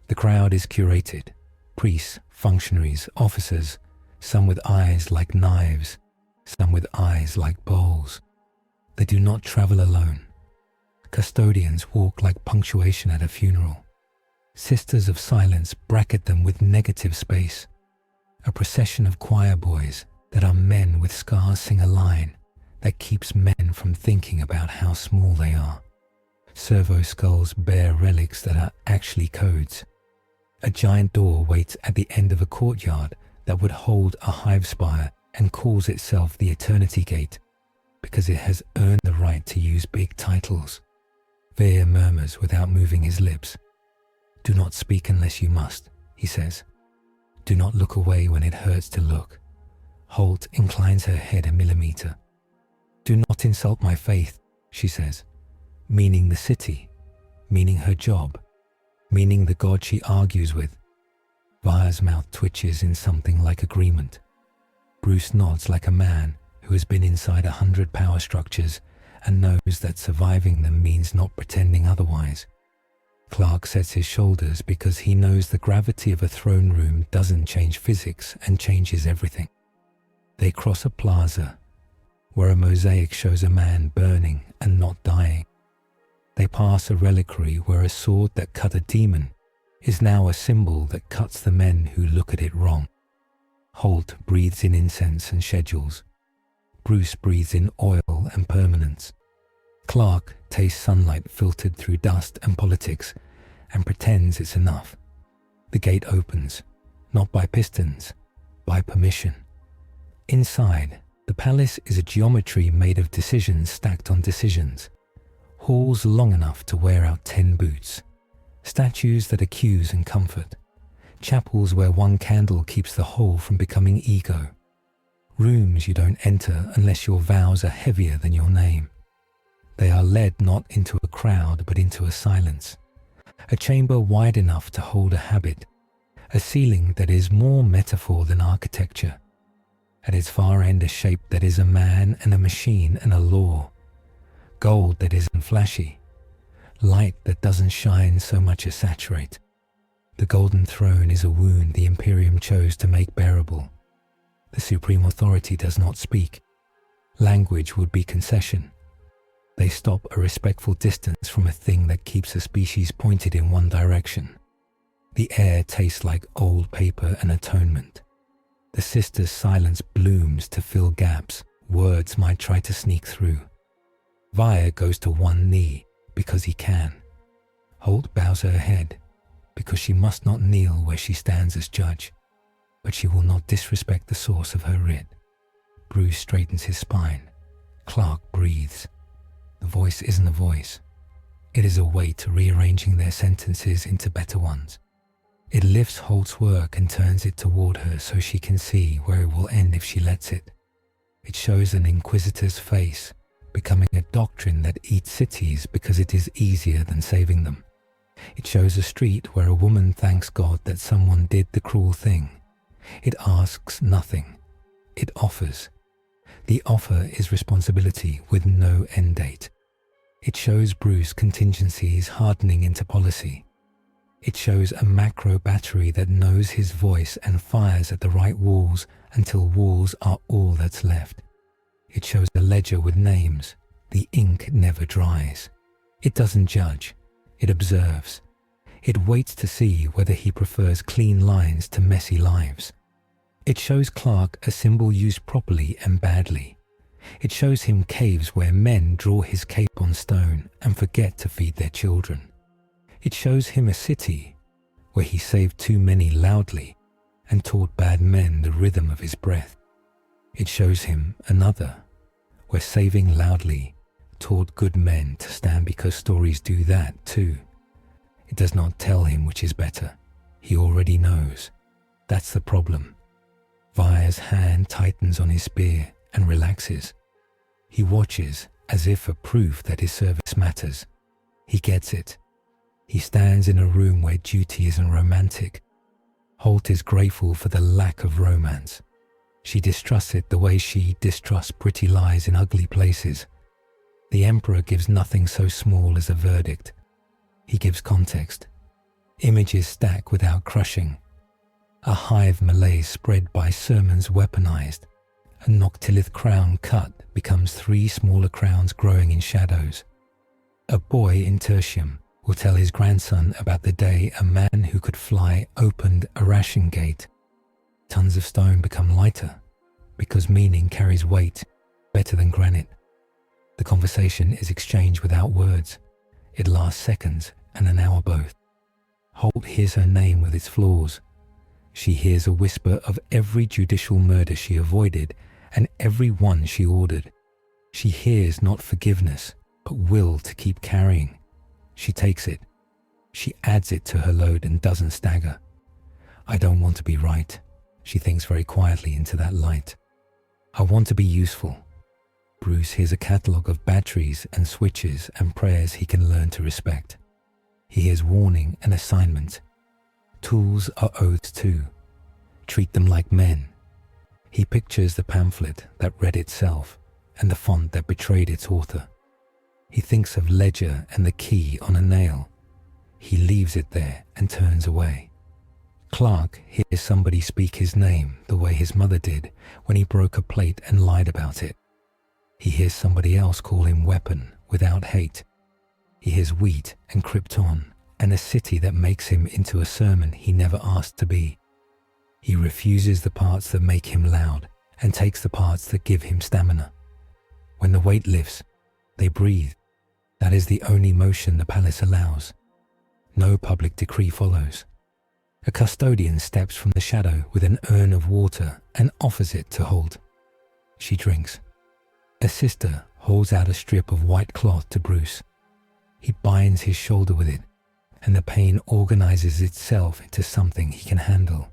The crowd is curated. Priests, functionaries, officers, some with eyes like knives, some with eyes like bowls. They do not travel alone. Custodians walk like punctuation at a funeral. Sisters of silence bracket them with negative space. A procession of choir boys that are men with scars sing a line that keeps men from thinking about how small they are. Servo skulls bear relics that are actually codes. A giant door waits at the end of a courtyard that would hold a hive spire and calls itself the Eternity Gate because it has earned the right to use big titles. Vaya murmurs without moving his lips. "Do not speak unless you must," he says. "Do not look away when it hurts to look." Holt inclines her head a millimeter. "Do not insult my faith," she says, meaning the city, meaning her job, meaning the God she argues with. Vaya's mouth twitches in something like agreement. Bruce nods like a man who has been inside 100 power structures and knows that surviving them means not pretending otherwise. Clark sets his shoulders because he knows the gravity of a throne room doesn't change physics and changes everything. They cross a plaza where a mosaic shows a man burning and not dying. They pass a reliquary where a sword that cut a demon is now a symbol that cuts the men who look at it wrong. Holt breathes in incense and schedules. Bruce breathes in oil and permanence. Clark tastes sunlight filtered through dust and politics and pretends it's enough. The gate opens, not by pistons, by permission. Inside, the palace is a geometry made of decisions stacked on decisions. Halls long enough to wear out 10 boots. Statues that accuse and comfort. Chapels where one candle keeps the whole from becoming ego. Rooms you don't enter unless your vows are heavier than your name. They are led not into a crowd but into a silence. A chamber wide enough to hold a habit. A ceiling that is more metaphor than architecture. At its far end a shape that is a man and a machine and a law. Gold that isn't flashy. Light that doesn't shine so much as saturate. The golden throne is a wound the Imperium chose to make bearable. The supreme authority does not speak. Language would be concession. They stop a respectful distance from a thing that keeps a species pointed in one direction. The air tastes like old paper and atonement. The sister's silence blooms to fill gaps words might try to sneak through. Vaya goes to one knee because he can. Holt bows her head because she must not kneel where she stands as judge, but she will not disrespect the source of her writ. Bruce straightens his spine. Clark breathes. The voice isn't a voice. It is a weight rearranging their sentences into better ones. It lifts Holt's work and turns it toward her so she can see where it will end if she lets it. It shows an inquisitor's face, becoming a doctrine that eats cities because it is easier than saving them. It shows a street where a woman thanks God that someone did the cruel thing. It asks nothing. It offers. The offer is responsibility with no end date. It shows Bruce contingencies hardening into policy. It shows a macro battery that knows his voice and fires at the right walls until walls are all that's left. It shows a ledger with names. The ink never dries. It doesn't judge. It observes. It waits to see whether he prefers clean lines to messy lives. It shows Clark a symbol used properly and badly. It shows him caves where men draw his cape on stone and forget to feed their children. It shows him a city where he saved too many loudly and taught bad men the rhythm of his breath. It shows him another where saving loudly taught good men to stand because stories do that too. It does not tell him which is better. He already knows. That's the problem. Vire's hand tightens on his spear and relaxes. He watches as if for proof that his service matters. He gets it. He stands in a room where duty isn't romantic. Holt is grateful for the lack of romance. She distrusts it the way she distrusts pretty lies in ugly places. The Emperor gives nothing so small as a verdict. He gives context. Images stack without crushing. A hive malaise spread by sermons weaponized. A Noctilith crown cut becomes 3 smaller crowns growing in shadows. A boy in Tertium will tell his grandson about the day a man who could fly opened a ration gate. Tons of stone become lighter because meaning carries weight better than granite. The conversation is exchanged without words. It lasts seconds and an hour both. Holt hears her name with its flaws. She hears a whisper of every judicial murder she avoided and every one she ordered. She hears not forgiveness, but will to keep carrying. She takes it. She adds it to her load and doesn't stagger. I don't want to be right, she thinks very quietly into that light. I want to be useful. Bruce hears a catalogue of batteries and switches and prayers he can learn to respect. He hears warning and assignment. Tools are oaths too. Treat them like men. He pictures the pamphlet that read itself and the font that betrayed its author. He thinks of ledger and the key on a nail. He leaves it there and turns away. Clark hears somebody speak his name the way his mother did when he broke a plate and lied about it. He hears somebody else call him weapon without hate. He hears wheat and krypton and a city that makes him into a sermon he never asked to be. He refuses the parts that make him loud and takes the parts that give him stamina. When the weight lifts, they breathe. That is the only motion the palace allows. No public decree follows. A custodian steps from the shadow with an urn of water and offers it to Holt. She drinks. A sister holds out a strip of white cloth to Bruce. He binds his shoulder with it, and the pain organizes itself into something he can handle.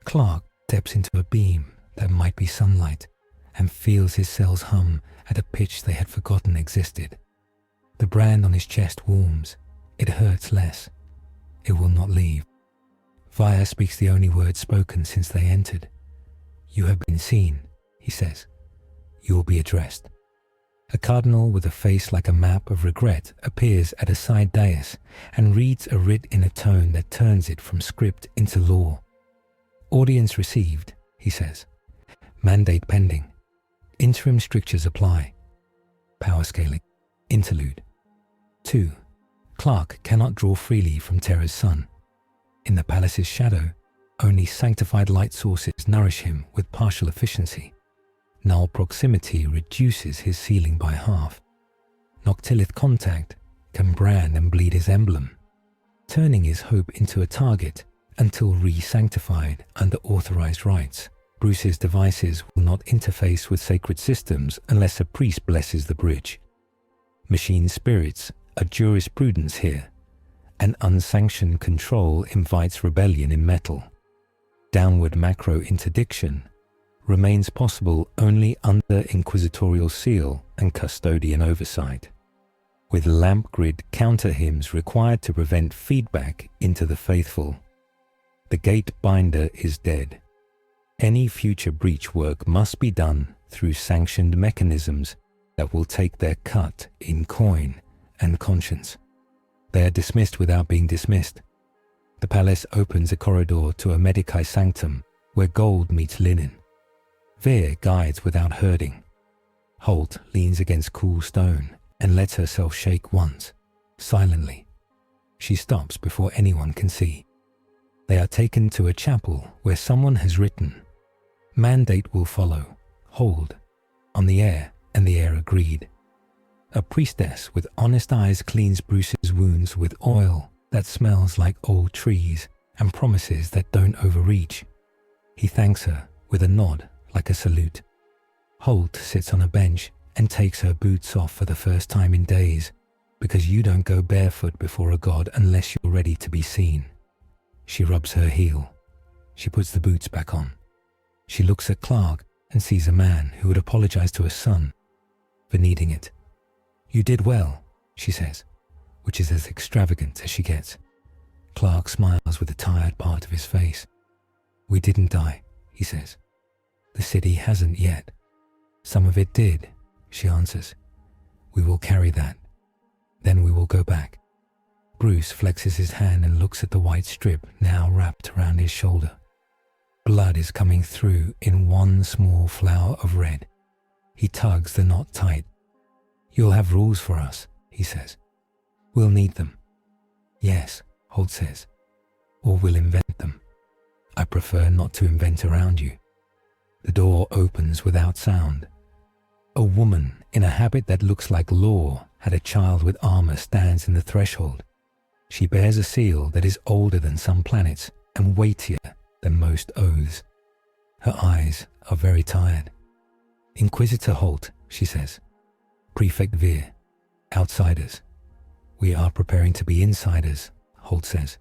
Clark steps into a beam that might be sunlight and feels his cells hum at a pitch they had forgotten existed. The brand on his chest warms. It hurts less. It will not leave. Vire speaks the only word spoken since they entered. You have been seen, he says. You will be addressed. A cardinal with a face like a map of regret appears at a side dais and reads a writ in a tone that turns it from script into law. Audience received, he says. Mandate pending. Interim strictures apply. Power scaling. Interlude. 2. Clark cannot draw freely from Terra's sun. In the palace's shadow, only sanctified light sources nourish him with partial efficiency. Null proximity reduces his ceiling by half. Noctilith contact can brand and bleed his emblem, turning his hope into a target until re-sanctified under authorized rites. Bruce's devices will not interface with sacred systems unless a priest blesses the bridge. Machine spirits are jurisprudence here. An unsanctioned control invites rebellion in metal. Downward macro interdiction remains possible only under Inquisitorial seal and custodian oversight, with lamp grid counter hymns required to prevent feedback into the faithful. The gate binder is dead. Any future breach work must be done through sanctioned mechanisms that will take their cut in coin and conscience. They are dismissed without being dismissed. The palace opens a corridor to a medici sanctum where gold meets linen. Veer guides without herding. Holt leans against cool stone and lets herself shake once, silently. She stops before anyone can see. They are taken to a chapel where someone has written, "Mandate will follow. Hold." On the air, and the air agreed. A priestess with honest eyes cleans Bruce's wounds with oil that smells like old trees and promises that don't overreach. He thanks her with a nod like a salute. Holt sits on a bench and takes her boots off for the first time in days, because you don't go barefoot before a god unless you're ready to be seen. She rubs her heel. She puts the boots back on. She looks at Clark and sees a man who would apologize to her son for needing it. "You did well," she says, which is as extravagant as she gets. Clark smiles with a tired part of his face. "We didn't die," he says. "The city hasn't yet." "Some of it did," she answers. "We will carry that. Then we will go back." Bruce flexes his hand and looks at the white strip now wrapped around his shoulder. Blood is coming through in one small flower of red. He tugs the knot tight. "You'll have rules for us," he says. "We'll need them." "Yes," Holt says. "Or we'll invent them. I prefer not to invent around you." The door opens without sound. A woman in a habit that looks like law had a child with armor stands in the threshold. She bears a seal that is older than some planets and weightier than most oaths. Her eyes are very tired. "Inquisitor Holt," she says. "Prefect Veer. Outsiders." "We are preparing to be insiders," Holt says.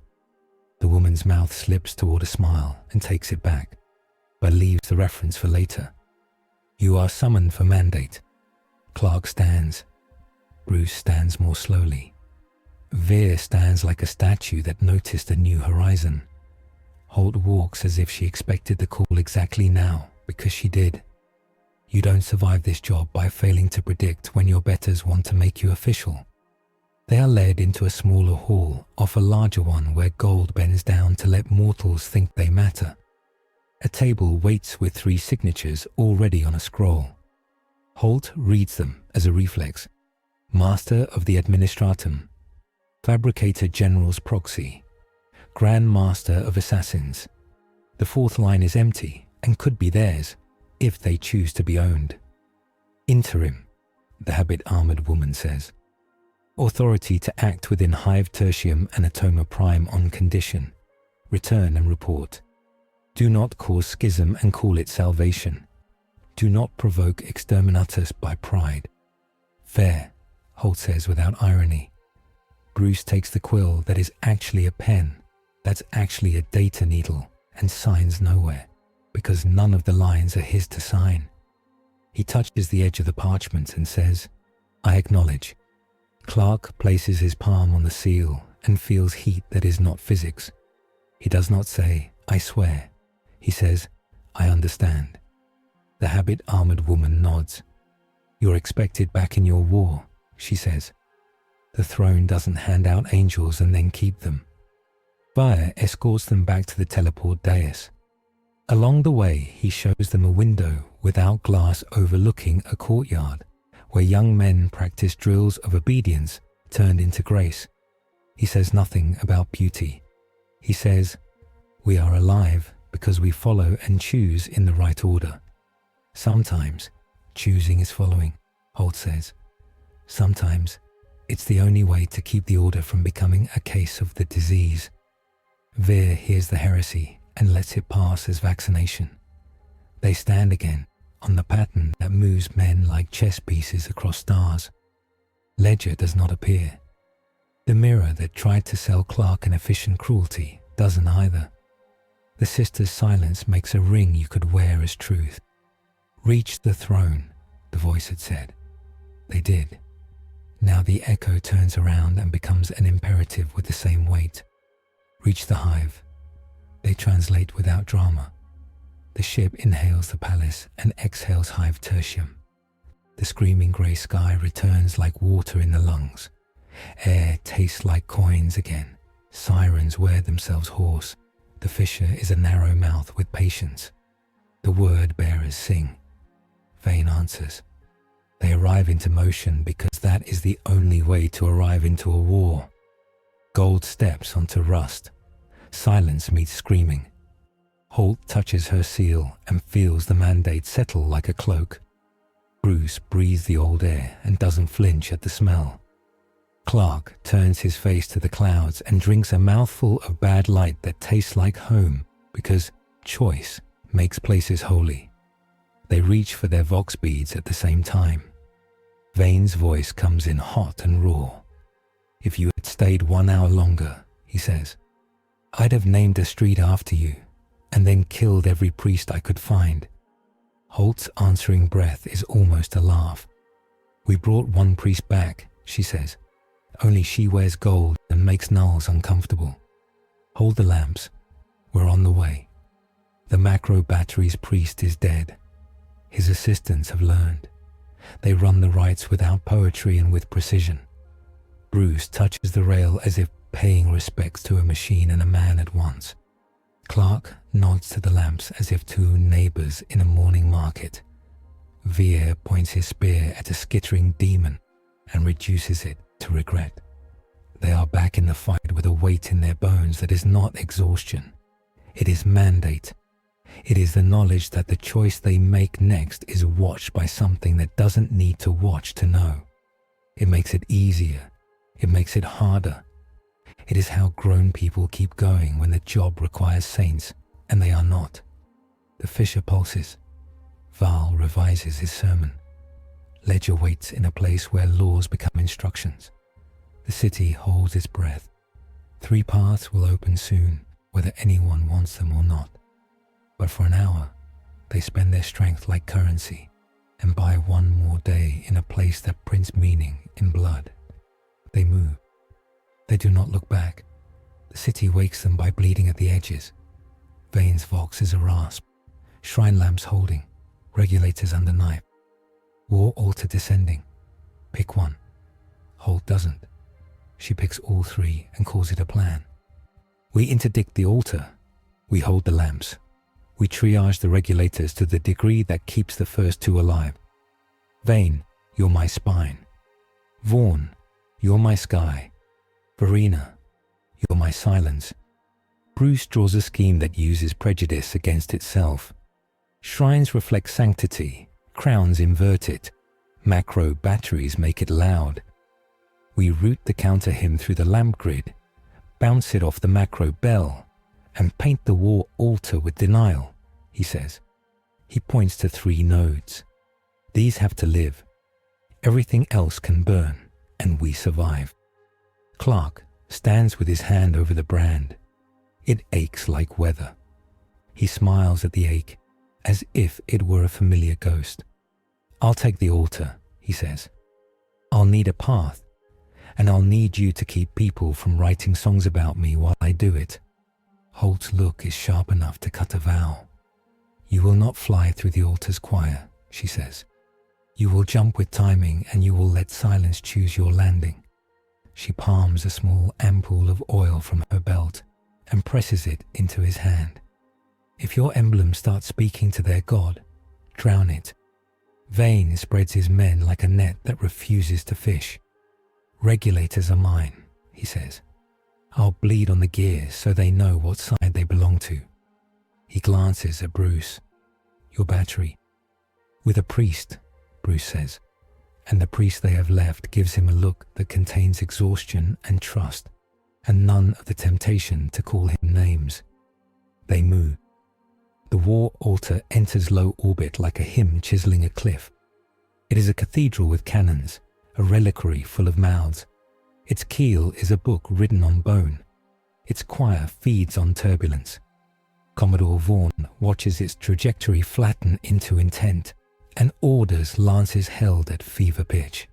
The woman's mouth slips toward a smile and takes it back, but leaves the reference for later. "You are summoned for mandate." Clark stands. Bruce stands more slowly. Veer stands like a statue that noticed a new horizon. Holt walks as if she expected the call exactly now, because she did. You don't survive this job by failing to predict when your betters want to make you official. They are led into a smaller hall off a larger one where gold bends down to let mortals think they matter. A table waits with 3 signatures already on a scroll. Holt reads them as a reflex. Master of the Administratum, Fabricator General's Proxy, Grand Master of Assassins. The 4th line is empty and could be theirs, if they choose to be owned. Interim, the habit-armored woman says. Authority to act within Hive Tertium and Atoma Prime on condition. Return and report. Do not cause schism and call it salvation. Do not provoke exterminatus by pride. Fair, Holt says without irony. Bruce takes the quill that is actually a pen, that's actually a data needle, and signs nowhere, because none of the lines are his to sign. He touches the edge of the parchment and says, "I acknowledge." Clark places his palm on the seal and feels heat that is not physics. He does not say, "I swear." He says, "I understand." The habit-armored woman nods. "You're expected back in your war," she says. The throne doesn't hand out angels and then keep them. Fire escorts them back to the teleport dais. Along the way, he shows them a window without glass overlooking a courtyard where young men practice drills of obedience turned into grace. He says nothing about beauty. He says, "We are alive because we follow and choose in the right order." Sometimes choosing is following, Holt says. Sometimes it's the only way to keep the order from becoming a case of the disease. Veer hears the heresy and lets it pass as vaccination. They stand again on the pattern that moves men like chess pieces across stars. Ledger does not appear. The mirror that tried to sell Clark an efficient cruelty doesn't either. The sisters' silence makes a ring you could wear as truth. "Reach the throne," the voice had said. They did. Now the echo turns around and becomes an imperative with the same weight. "Reach the hive." They translate without drama. The ship inhales the palace and exhales Hive Tertium. The screaming grey sky returns like water in the lungs. Air tastes like coins again, Sirens wear themselves hoarse. The fissure is a narrow mouth with patience. The word bearers sing. Vain answers. They arrive into motion because that is the only way to arrive into a war. Gold steps onto rust. Silence meets screaming. Holt touches her seal and feels the mandate settle like a cloak. Bruce breathes the old air and doesn't flinch at the smell. Clark turns his face to the clouds and drinks a mouthful of bad light that tastes like home because choice makes places holy. They reach for their vox beads at the same time. Vane's voice comes in hot and raw. "If you had stayed 1 hour longer," he says, "I'd have named a street after you and then killed every priest I could find." Holt's answering breath is almost a laugh. "We brought one priest back," she says. "Only she wears gold and makes nulls uncomfortable. Hold the lamps. We're on the way." The macro battery's priest is dead. His assistants have learned. They run the rites without poetry and with precision. Bruce touches the rail as if paying respects to a machine and a man at once. Clark nods to the lamps as if to neighbors in a morning market. Vier points his spear at a skittering demon and reduces it to regret. They are back in the fight with a weight in their bones that is not exhaustion. It is mandate. It is the knowledge that the choice they make next is watched by something that doesn't need to watch to know. It makes it easier. It makes it harder. It is how grown people keep going when the job requires saints, and they are not. The fissure pulses. Val revises his sermon. Ledger waits in a place where laws become instructions. The city holds its breath. 3 paths will open soon, whether anyone wants them or not. But for an hour, they spend their strength like currency and buy 1 more day in a place that prints meaning in blood. They move. They do not look back. The city wakes them by bleeding at the edges. Vane's vox is a rasp. Shrine lamps holding. Regulators under knife. War altar descending. Pick one. Holt doesn't. She picks all 3 and calls it a plan. We interdict the altar. We hold the lamps. We triage the regulators to the degree that keeps the first 2 alive. Vane, you're my spine. Vaughn, you're my sky. Verena, you're my silence. Bruce draws a scheme that uses prejudice against itself. Shrines reflect sanctity, crowns invert it, macro batteries make it loud. We route the counter hymn through the lamp grid, bounce it off the macro bell, and paint the war altar with denial, he says. He points to 3 nodes. These have to live. Everything else can burn, and we survive. Clark stands with his hand over the brand. It aches like weather. He smiles at the ache, as if it were a familiar ghost. I'll take the altar, he says. I'll need a path, and I'll need you to keep people from writing songs about me while I do it. Holt's look is sharp enough to cut a vow. You will not fly through the altar's choir, she says. You will jump with timing and you will let silence choose your landing. She palms a small ampoule of oil from her belt and presses it into his hand. If your emblem starts speaking to their god, drown it. Vane spreads his men like a net that refuses to fish. Regulators are mine, he says. I'll bleed on the gears so they know what side they belong to. He glances at Bruce. Your battery. With a priest, Bruce says, and the priest they have left gives him a look that contains exhaustion and trust, and none of the temptation to call him names. They move. The war altar enters low orbit like a hymn chiseling a cliff. It is a cathedral with cannons, a reliquary full of mouths. Its keel is a book written on bone. Its choir feeds on turbulence. Commodore Vaughn watches its trajectory flatten into intent and orders lances held at fever pitch.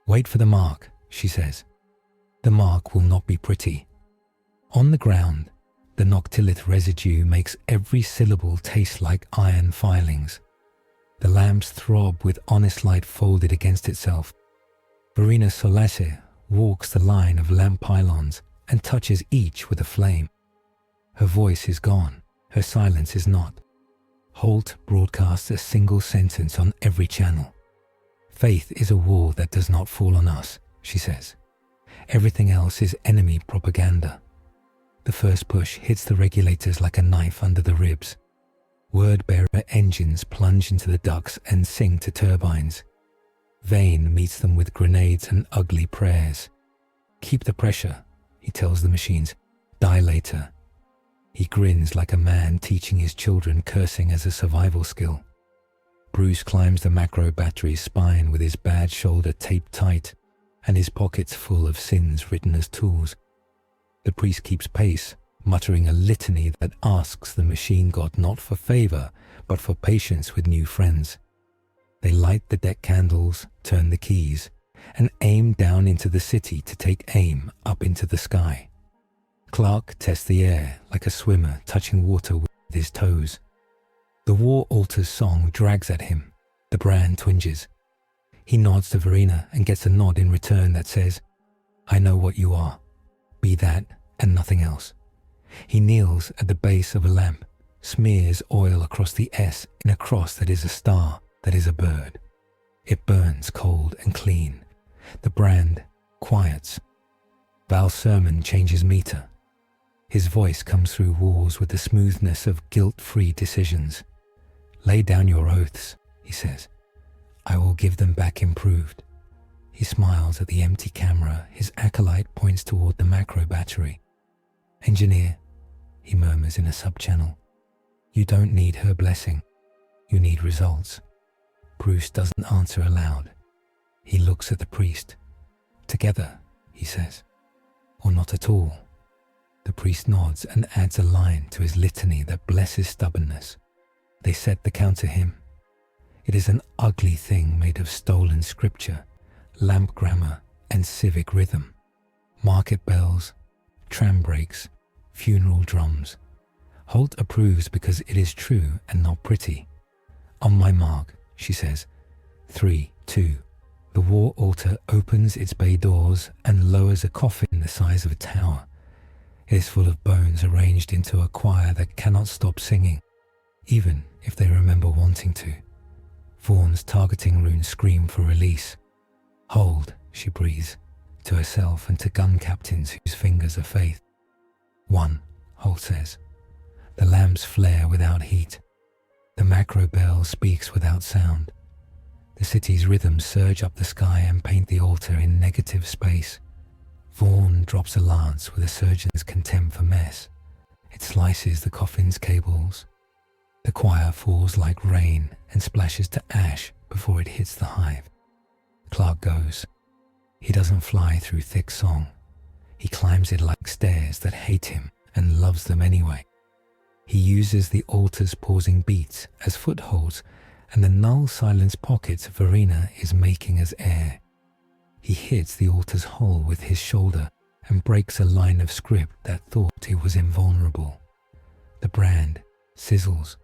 Wait for the mark, she says. The mark will not be pretty. On the ground, the Noctilith residue makes every syllable taste like iron filings. The lamps throb with honest light folded against itself. Verena Solace walks the line of lamp pylons and touches each with a flame. Her voice is gone, her silence is not. Holt broadcasts a single sentence on every channel. Faith is a wall that does not fall on us, she says. Everything else is enemy propaganda. The first push hits the regulators like a knife under the ribs. Word-bearer engines plunge into the ducts and sing to turbines. Vane meets them with grenades and ugly prayers. Keep the pressure, he tells the machines. Die later. He grins like a man teaching his children cursing as a survival skill. Bruce climbs the macro battery's spine with his bad shoulder taped tight and his pockets full of sins written as tools. The priest keeps pace, muttering a litany that asks the machine god not for favor, but for patience with new friends. They light the deck candles, turn the keys, and aim down into the city to take aim up into the sky. Clark tests the air like a swimmer touching water with his toes. The war altar's song drags at him. The brand twinges. He nods to Verena and gets a nod in return that says, I know what you are. Be that and nothing else. He kneels at the base of a lamp, smears oil across the S in a cross that is a star, that is a bird. It burns cold and clean. The brand quiets. Val's sermon changes meter. His voice comes through walls with the smoothness of guilt-free decisions. Lay down your oaths, he says. I will give them back improved. He smiles at the empty camera. His acolyte points toward the macro battery. Engineer, he murmurs in a sub-channel. You don't need her blessing. You need results. Bruce doesn't answer aloud. He looks at the priest. Together, he says. Or not at all. The priest nods and adds a line to his litany that blesses stubbornness. They set the counter hymn. It is an ugly thing made of stolen scripture, lamp grammar, and civic rhythm. Market bells, tram brakes, funeral drums. Holt approves because it is true and not pretty. On my mark, she says. 3, 2. The war altar opens its bay doors and lowers a coffin the size of a tower. It is full of bones arranged into a choir that cannot stop singing, even if they remember wanting to. Vaughn's targeting runes scream for release. Hold, she breathes, to herself and to gun captains whose fingers are faith. 1, Holt says. The lamps flare without heat. The macro bell speaks without sound. The city's rhythms surge up the sky and paint the altar in negative space. Vaughn drops a lance with a surgeon's contempt for mess. It slices the coffin's cables. The choir falls like rain and splashes to ash before it hits the hive. Clark goes. He doesn't fly through thick song. He climbs it like stairs that hate him and loves them anyway. He uses the altar's pausing beats as footholds and the null silence pockets Verena is making as air. He hits the altar's hull with his shoulder and breaks a line of script that thought he was invulnerable. The brand sizzles.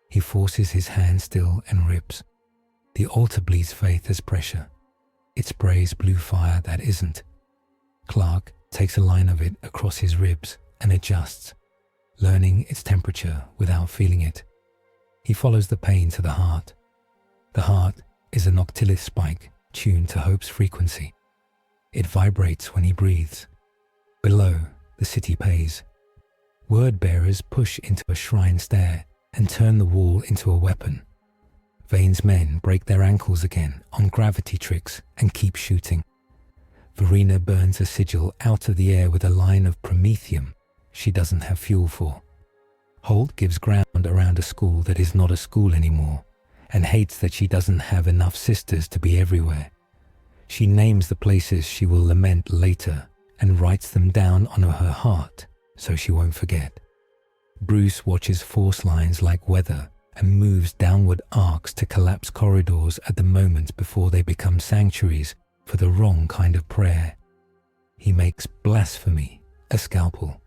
He forces his hand still and rips. The altar bleeds faith as pressure. It sprays blue fire that isn't. Clark takes a line of it across his ribs and adjusts, learning its temperature without feeling it. He follows the pain to the heart. The heart is a Noctilith spike tuned to hope's frequency. It vibrates when he breathes. Below, the city pays. Word-bearers push into a shrine stair and turn the wall into a weapon. Vane's men break their ankles again on gravity tricks and keep shooting. Verena burns a sigil out of the air with a line of promethium she doesn't have fuel for. Holt gives ground around a school that is not a school anymore and hates that she doesn't have enough sisters to be everywhere. She names the places she will lament later and writes them down on her heart so she won't forget. Bruce watches force lines like weather and moves downward arcs to collapse corridors at the moment before they become sanctuaries for the wrong kind of prayer. He makes blasphemy a scalpel.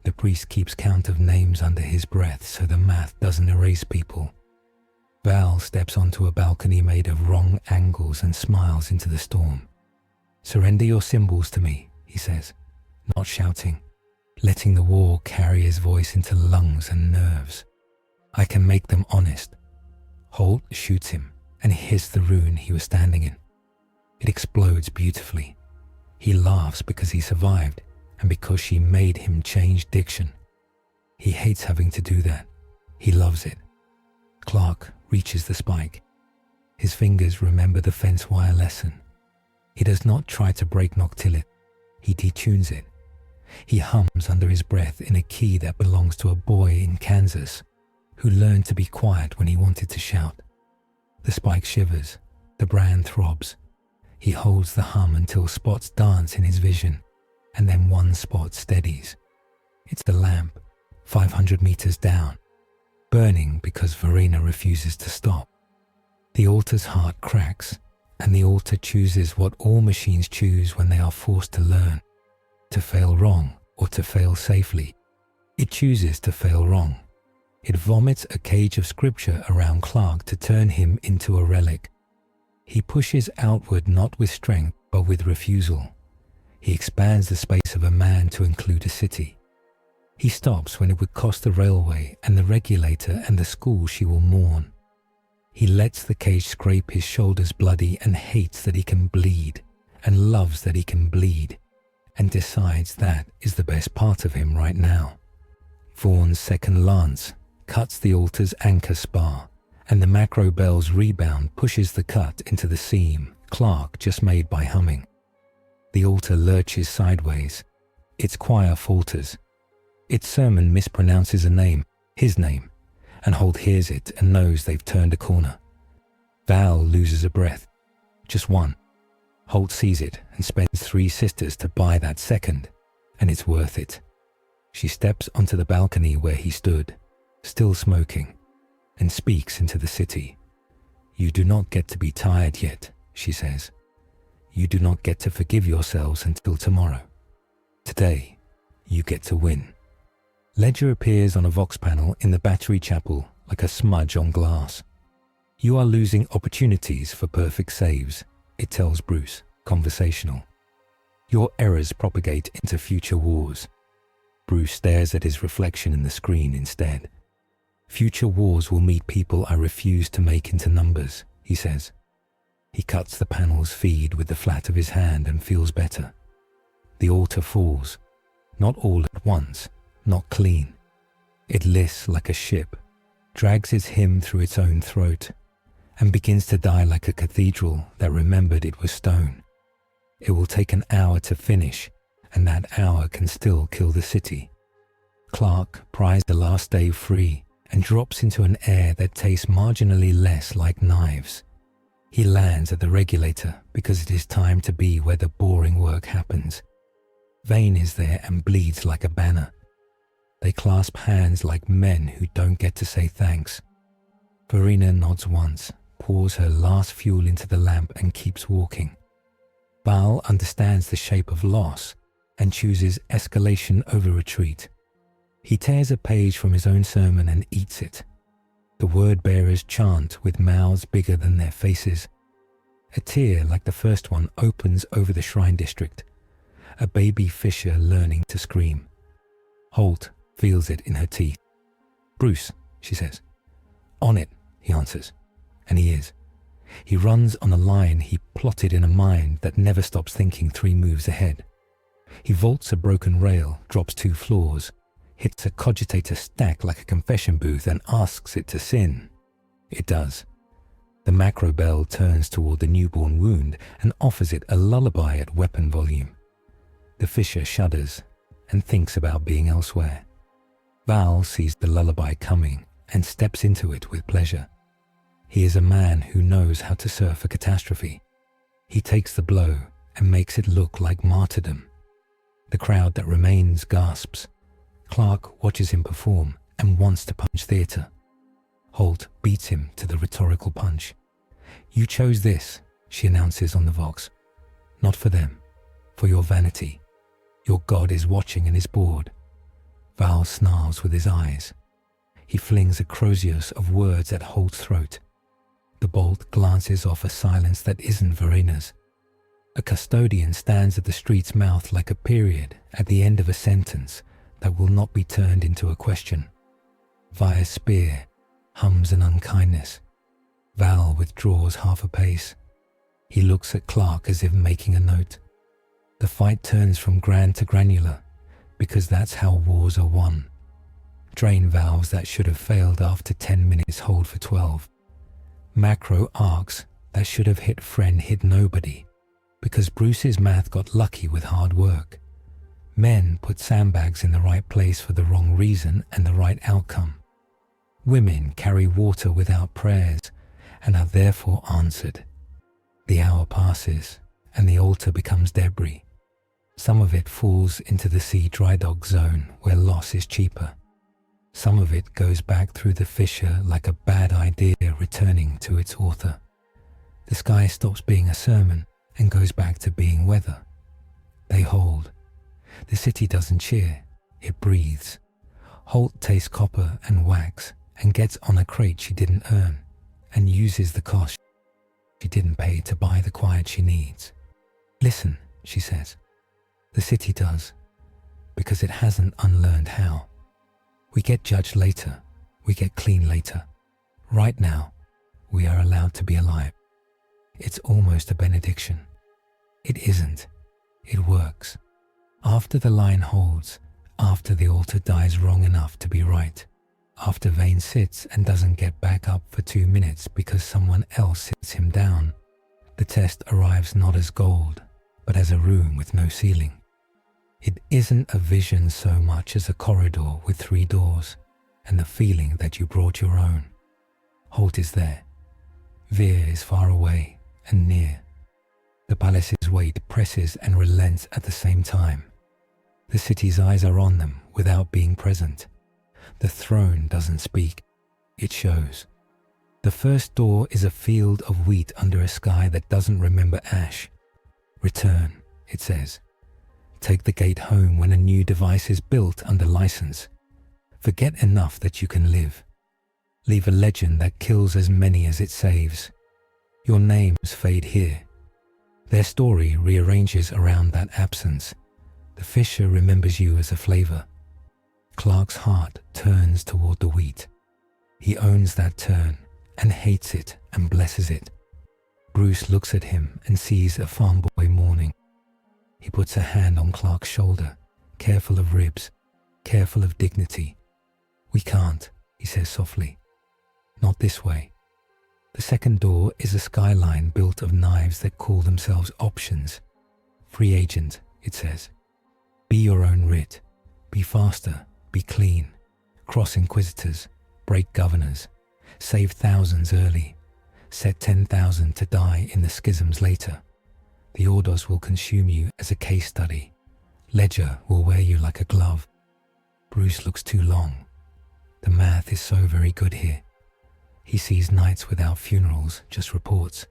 The priest keeps count of names under his breath so the math doesn't erase people. Val steps onto a balcony made of wrong angles and smiles into the storm. Surrender your symbols to me, he says. not shouting, letting the war carry his voice into lungs and nerves. I can make them honest. Holt shoots him and hits the rune he was standing in. It explodes beautifully. He laughs because he survived and because she made him change diction. He hates having to do that. He loves it. Clark reaches the spike. His fingers remember the fence wire lesson. He does not try to break Noctilith. He detunes it. He hums under his breath in a key that belongs to a boy in Kansas who learned to be quiet when he wanted to shout. The spike shivers. The brand throbs. He holds the hum until spots dance in his vision, and then one spot steadies. It's the lamp, 500 meters down, burning because Verena refuses to stop. The altar's heart cracks, and the altar chooses what all machines choose when they are forced to learn, to fail wrong or to fail safely. It chooses to fail wrong. It vomits a cage of scripture around Clark to turn him into a relic. He pushes outward not with strength but with refusal. He expands the space of a man to include a city. He stops when it would cost the railway and the regulator and the school she will mourn. He lets the cage scrape his shoulders bloody and hates that he can bleed and loves that he can bleed and decides that is the best part of him right now. Vaughn's second lance cuts the altar's anchor spar and the macro bell's rebound pushes the cut into the seam Clark just made by humming. The altar lurches sideways. Its choir falters. Its sermon mispronounces a name, his name, and Holt hears it and knows they've turned a corner. Val loses a breath. Just one. Holt sees it and spends 3 sisters to buy that second, and it's worth it. She steps onto the balcony where he stood, still smoking, and speaks into the city. You do not get to be tired yet, she says. You do not get to forgive yourselves until tomorrow. Today, you get to win. Ledger appears on a vox panel in the Battery Chapel like a smudge on glass. You are losing opportunities for perfect saves, it tells Bruce, conversational. Your errors propagate into future wars. Bruce stares at his reflection in the screen instead. Future wars will meet people I refuse to make into numbers, he says. He cuts the panel's feed with the flat of his hand and feels better. The altar falls, not all at once, not clean. It lists like a ship, drags its hymn through its own throat, and begins to die like a cathedral that remembered it was stone. It will take an hour to finish, and that hour can still kill the city. Clark pries the last day free and drops into an air that tastes marginally less like knives. He lands at the regulator because it is time to be where the boring work happens. Vane is there and bleeds like a banner. They clasp hands like men who don't get to say thanks. Verena nods once, pours her last fuel into the lamp and keeps walking. Val understands the shape of loss and chooses escalation over retreat. He tears a page from his own sermon and eats it. The word-bearers chant with mouths bigger than their faces. A tear like the first one opens over the shrine district, a baby fisher learning to scream. Holt feels it in her teeth. Bruce, she says. On it, he answers. And he is. He runs on a line he plotted in a mind that never stops thinking 3 moves ahead. He vaults a broken rail, drops 2 floors, hits a cogitator stack like a confession booth and asks it to sin. It does. The macro bell turns toward the newborn wound and offers it a lullaby at weapon volume. The fisher shudders and thinks about being elsewhere. Val sees the lullaby coming and steps into it with pleasure. He is a man who knows how to surf a catastrophe. He takes the blow and makes it look like martyrdom. The crowd that remains gasps. Clark watches him perform and wants to punch theatre. Holt beats him to the rhetorical punch. You chose this, she announces on the Vox. Not for them, for your vanity. Your God is watching and is bored. Val snarls with his eyes. He flings a crozius of words at Holt's throat. The bolt glances off a silence that isn't Verena's. A custodian stands at the street's mouth like a period at the end of a sentence that will not be turned into a question. Via spear hums an unkindness. Val withdraws half a pace. He looks at Clark as if making a note. The fight turns from grand to granular, because that's how wars are won. Drain valves that should have failed after 10 minutes hold for 12. Macro arcs that should have hit friend hit nobody, because Bruce's math got lucky with hard work. Men put sandbags in the right place for the wrong reason and the right outcome. Women carry water without prayers and are therefore answered. The hour passes and the altar becomes debris. Some of it falls into the sea dry dock zone where loss is cheaper. Some of it goes back through the fissure like a bad idea returning to its author. The sky stops being a sermon and goes back to being weather. They hold. The city doesn't cheer, it breathes. Holt tastes copper and wax and gets on a crate she didn't earn and uses the cost she didn't pay to buy the quiet she needs. Listen, she says. The city does, because it hasn't unlearned how. We get judged later, we get clean later. Right now, we are allowed to be alive. It's almost a benediction. It isn't. It works. After the line holds, after the altar dies wrong enough to be right, after Vane sits and doesn't get back up for 2 minutes because someone else sits him down, the test arrives not as gold, but as a room with no ceiling. It isn't a vision so much as a corridor with 3 doors, and the feeling that you brought your own. Holt is there. Veer is far away and near. The palace's weight presses and relents at the same time. The city's eyes are on them without being present. The throne doesn't speak, it shows. The first door is a field of wheat under a sky that doesn't remember ash. Return, it says. Take the gate home when a new device is built under license. Forget enough that you can live. Leave a legend that kills as many as it saves. Your names fade here. Their story rearranges around that absence. The fisher remembers you as a flavor. Clark's heart turns toward the wheat. He owns that turn and hates it and blesses it. Bruce looks at him and sees a farm boy mourning. He puts a hand on Clark's shoulder, careful of ribs, careful of dignity. We can't, he says softly. Not this way. The second door is a skyline built of knives that call themselves options. Free agent, it says. Be your own writ. Be faster. Be clean. Cross inquisitors. Break governors. Save thousands early. Set 10,000 to die in the schisms later. The Ordos will consume you as a case study. Ledger will wear you like a glove. Bruce looks too long. The math is so very good here. He sees nights without funerals, just reports.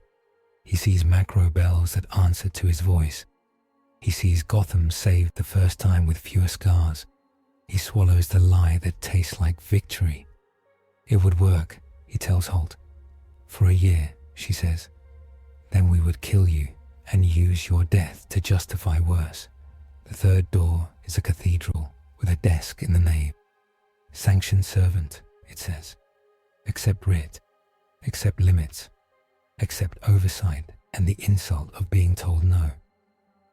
He sees macro bells that answer to his voice. He sees Gotham saved the first time with fewer scars. He swallows the lie that tastes like victory. It would work, he tells Holt. For a year, she says. Then we would kill you and use your death to justify worse. The third door is a cathedral with a desk in the nave. Sanctioned servant, it says. Accept writ, accept limits, accept oversight and the insult of being told no.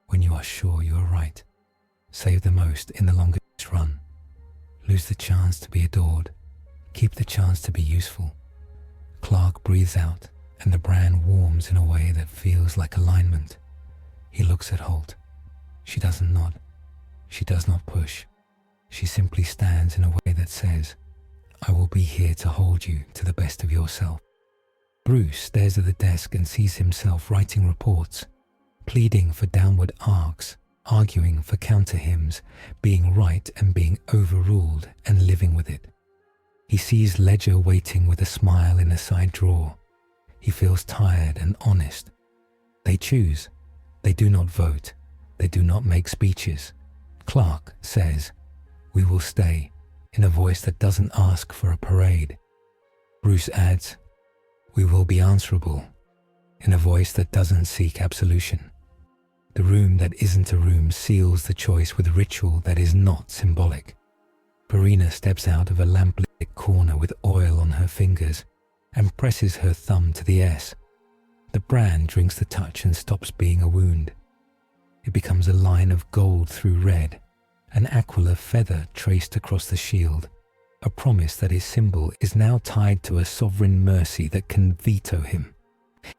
When you are sure you are right, save the most in the longest run. Lose the chance to be adored, keep the chance to be useful. Clark breathes out and the brand warms in a way that feels like alignment. He looks at Holt. She doesn't nod. She does not push. She simply stands in a way that says, I will be here to hold you to the best of yourself. Bruce stares at the desk and sees himself writing reports, pleading for downward arcs, arguing for counter hymns, being right and being overruled and living with it. He sees Ledger waiting with a smile in a side drawer. He feels tired and honest. They choose. They do not vote. They do not make speeches. Clark says, we will stay, in a voice that doesn't ask for a parade. Bruce adds, we will be answerable, in a voice that doesn't seek absolution. The room that isn't a room seals the choice with ritual that is not symbolic. Verena steps out of a lamplit corner with oil on her fingers and presses her thumb to the S. The brand drinks the touch and stops being a wound. It becomes a line of gold through red, an Aquila feather traced across the shield, a promise that his symbol is now tied to a sovereign mercy that can veto him.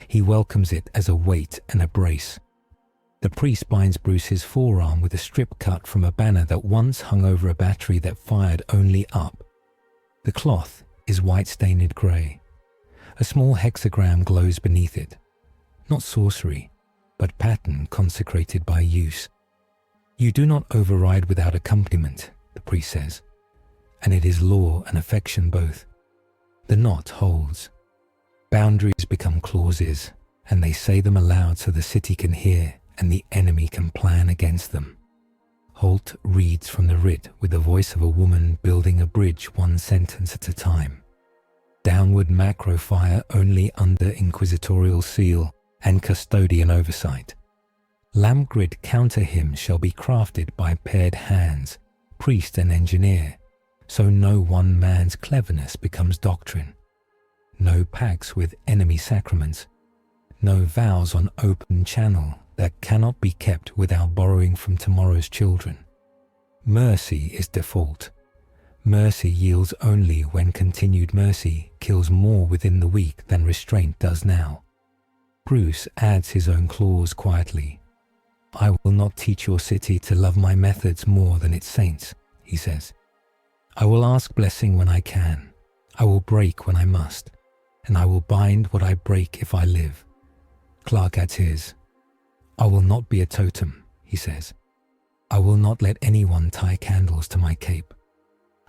He welcomes it as a weight and a brace. The priest binds Bruce's forearm with a strip cut from a banner that once hung over a battery that fired only up. The cloth is white-stained grey. A small hexagram glows beneath it. Not sorcery, but pattern consecrated by use. You do not override without accompaniment, the priest says, and it is law and affection both. The knot holds. Boundaries become clauses, and they say them aloud so the city can hear and the enemy can plan against them. Holt reads from the writ with the voice of a woman building a bridge one sentence at a time. Downward macro fire only under Inquisitorial seal and custodian oversight. Lamp grid counter hymns shall be crafted by paired hands, priest and engineer, so no one man's cleverness becomes doctrine. No pacts with enemy sacraments, no vows on open channel that cannot be kept without borrowing from tomorrow's children. Mercy is default. Mercy yields only when continued mercy kills more within the weak than restraint does now. Bruce adds his own clause quietly. I will not teach your city to love my methods more than its saints, he says. I will ask blessing when I can. I will break when I must, and I will bind what I break if I live. Clark adds his. I will not be a totem, he says. I will not let anyone tie candles to my cape.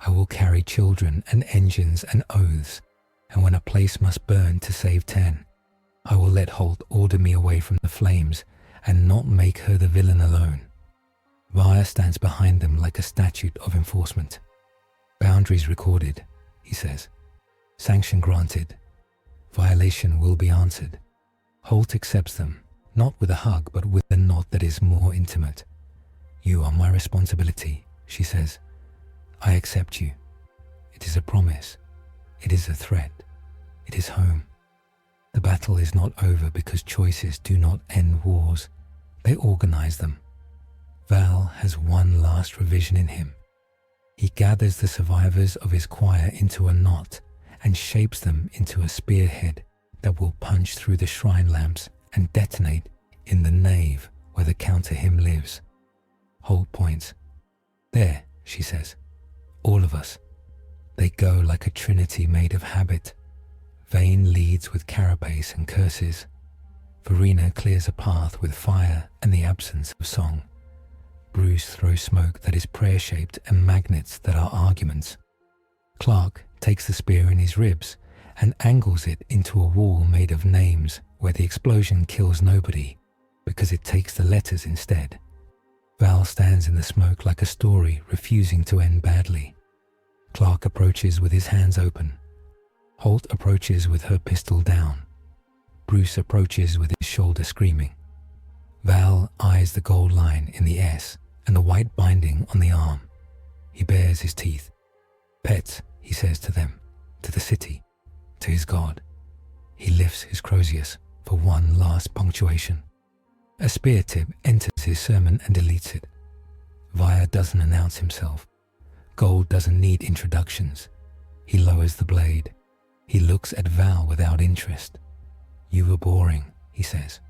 I will carry children and engines and oaths, and when a place must burn to save 10, I will let Holt order me away from the flames and not make her the villain alone. Vire stands behind them like a statute of enforcement. Boundaries recorded, he says. Sanction granted. Violation will be answered. Holt accepts them, not with a hug but with a nod that is more intimate. You are my responsibility, she says. I accept you. It is a promise. It is a threat. It is home. The battle is not over because choices do not end wars. They organize them. Val has one last revision in him. He gathers the survivors of his choir into a knot and shapes them into a spearhead that will punch through the shrine lamps and detonate in the nave where the counter hymn lives. Holt points. There, she says. All of us. They go like a trinity made of habit. Vane leads with carapace and curses. Verena clears a path with fire and the absence of song. Bruce throws smoke that is prayer-shaped and magnets that are arguments. Clark takes the spear in his ribs and angles it into a wall made of names where the explosion kills nobody because it takes the letters instead. Val stands in the smoke like a story refusing to end badly. Clark approaches with his hands open. Holt approaches with her pistol down. Bruce approaches with his shoulder screaming. Val eyes the gold line in the S and the white binding on the arm. He bares his teeth. Pets, he says to them, to the city, to his god. He lifts his Crozius for one last punctuation. A spear tip enters his sermon and deletes it. Vire doesn't announce himself. Gold doesn't need introductions. He lowers the blade. He looks at Val without interest. You were boring, he says.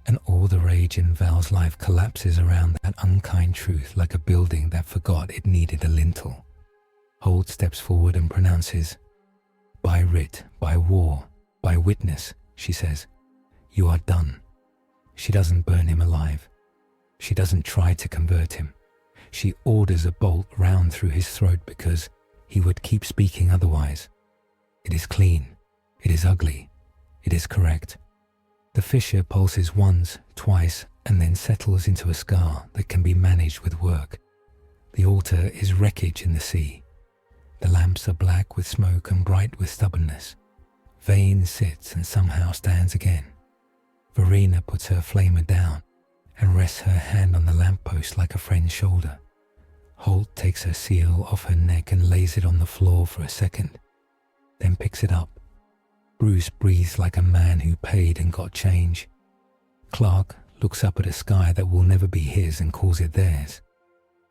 And all the rage in Val's life collapses around that unkind truth like a building that forgot it needed a lintel. Holt steps forward and pronounces, by writ, by war, by witness, she says, you are done. She doesn't burn him alive. She doesn't try to convert him. She orders a bolt round through his throat because he would keep speaking otherwise. It is clean. It is ugly. It is correct. The fissure pulses once, twice, and then settles into a scar that can be managed with work. The altar is wreckage in the sea. The lamps are black with smoke and bright with stubbornness. Vane sits and somehow stands again. Verena puts her flamer down and rests her hand on the lamppost like a friend's shoulder. Holt takes her seal off her neck and lays it on the floor for a second, then picks it up. Bruce breathes like a man who paid and got change. Clark looks up at a sky that will never be his and calls it theirs.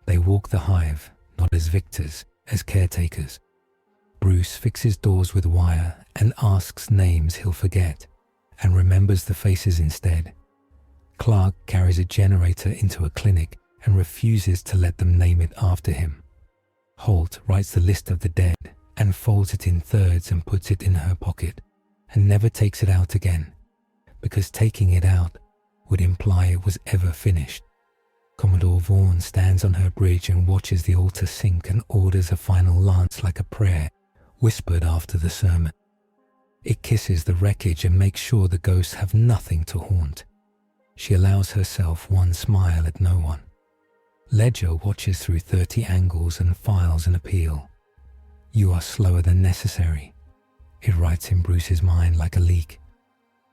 They walk the hive, not as victors, as caretakers. Bruce fixes doors with wire and asks names he'll forget, and remembers the faces instead. Clark carries a generator into a clinic and refuses to let them name it after him. Holt writes the list of the dead and folds it in thirds and puts it in her pocket, and never takes it out again, because taking it out would imply it was ever finished. Commodore Vaughan stands on her bridge and watches the altar sink and orders a final lance like a prayer, whispered after the sermon. It kisses the wreckage and makes sure the ghosts have nothing to haunt. She allows herself one smile at no one. Ledger watches through 30 angles and files an appeal. "You are slower than necessary," it writes in Bruce's mind like a leak.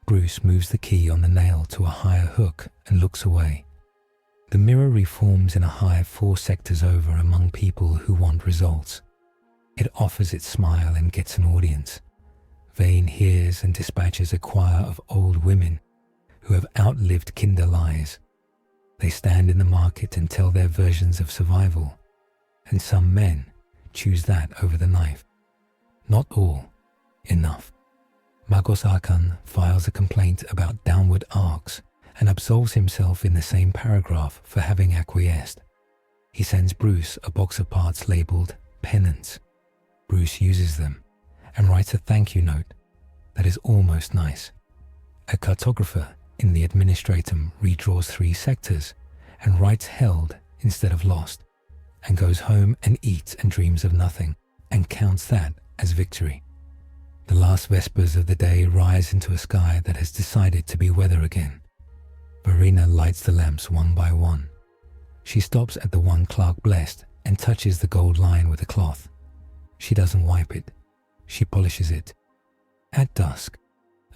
Bruce moves the key on the nail to a higher hook and looks away. The mirror reforms in a hive 4 sectors over among people who want results. It offers its smile and gets an audience. Vane hears and dispatches a choir of old women who have outlived kinder lies. They stand in the market and tell their versions of survival, and some men choose that over the knife. Not all. Enough. Magos Arkan files a complaint about downward arcs and absolves himself in the same paragraph for having acquiesced. He sends Bruce a box of parts labelled penance. Bruce uses them and writes a thank you note that is almost nice. A cartographer in the administratum redraws 3 sectors and writes held instead of lost, and goes home and eats and dreams of nothing and counts that as victory. The last vespers of the day rise into a sky that has decided to be weather again. Verena lights the lamps one by one. She stops at the one Clark blessed and touches the gold line with a cloth. She doesn't wipe it. She polishes it. At dusk,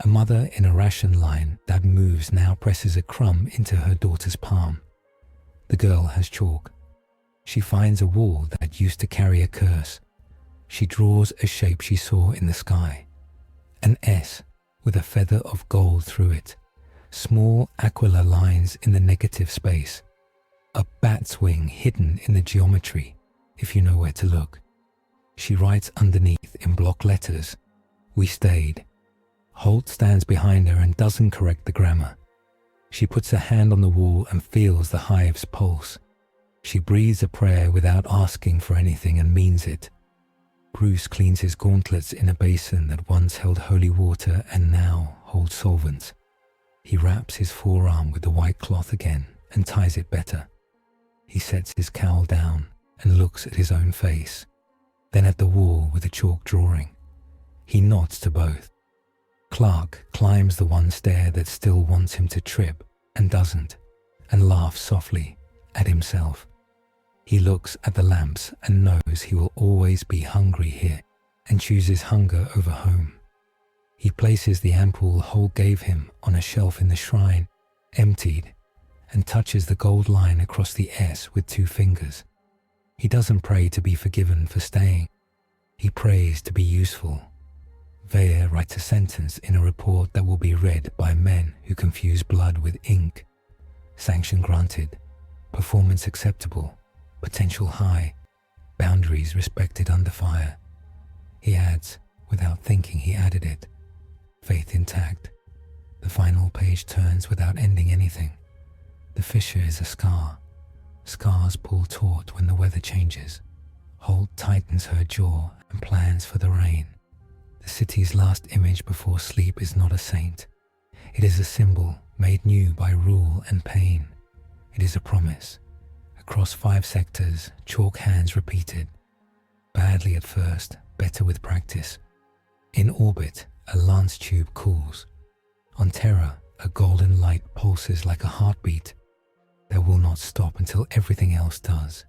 a mother in a ration line that moves now presses a crumb into her daughter's palm. The girl has chalk. She finds a wall that used to carry a curse. She draws a shape she saw in the sky. An S with a feather of gold through it. Small Aquila lines in the negative space. A bat's wing hidden in the geometry, if you know where to look. She writes underneath in block letters, "We stayed." Holt stands behind her and doesn't correct the grammar. She puts her hand on the wall and feels the hive's pulse. She breathes a prayer without asking for anything and means it. Bruce cleans his gauntlets in a basin that once held holy water and now holds solvents. He wraps his forearm with the white cloth again and ties it better. He sets his cowl down and looks at his own face, then at the wall with the chalk drawing. He nods to both. Clark climbs the one stair that still wants him to trip and doesn't, and laughs softly at himself. He looks at the lamps and knows he will always be hungry here and chooses hunger over home. He places the ampoule Holt gave him on a shelf in the shrine, emptied, and touches the gold line across the S with 2 fingers. He doesn't pray to be forgiven for staying. He prays to be useful. Vaya writes a sentence in a report that will be read by men who confuse blood with ink. Sanction granted. Performance acceptable. Potential high. Boundaries respected under fire. He adds, without thinking he added it. Faith intact. The final page turns without ending anything. The fissure is a scar. Scars pull taut when the weather changes. Holt tightens her jaw and plans for the rain. The city's last image before sleep is not a saint. It is a symbol made new by rule and pain. It is a promise. Across 5 sectors, chalk hands repeated. Badly at first, better with practice. In orbit, a lance tube cools. On Terra, a golden light pulses like a heartbeat that will not stop until everything else does.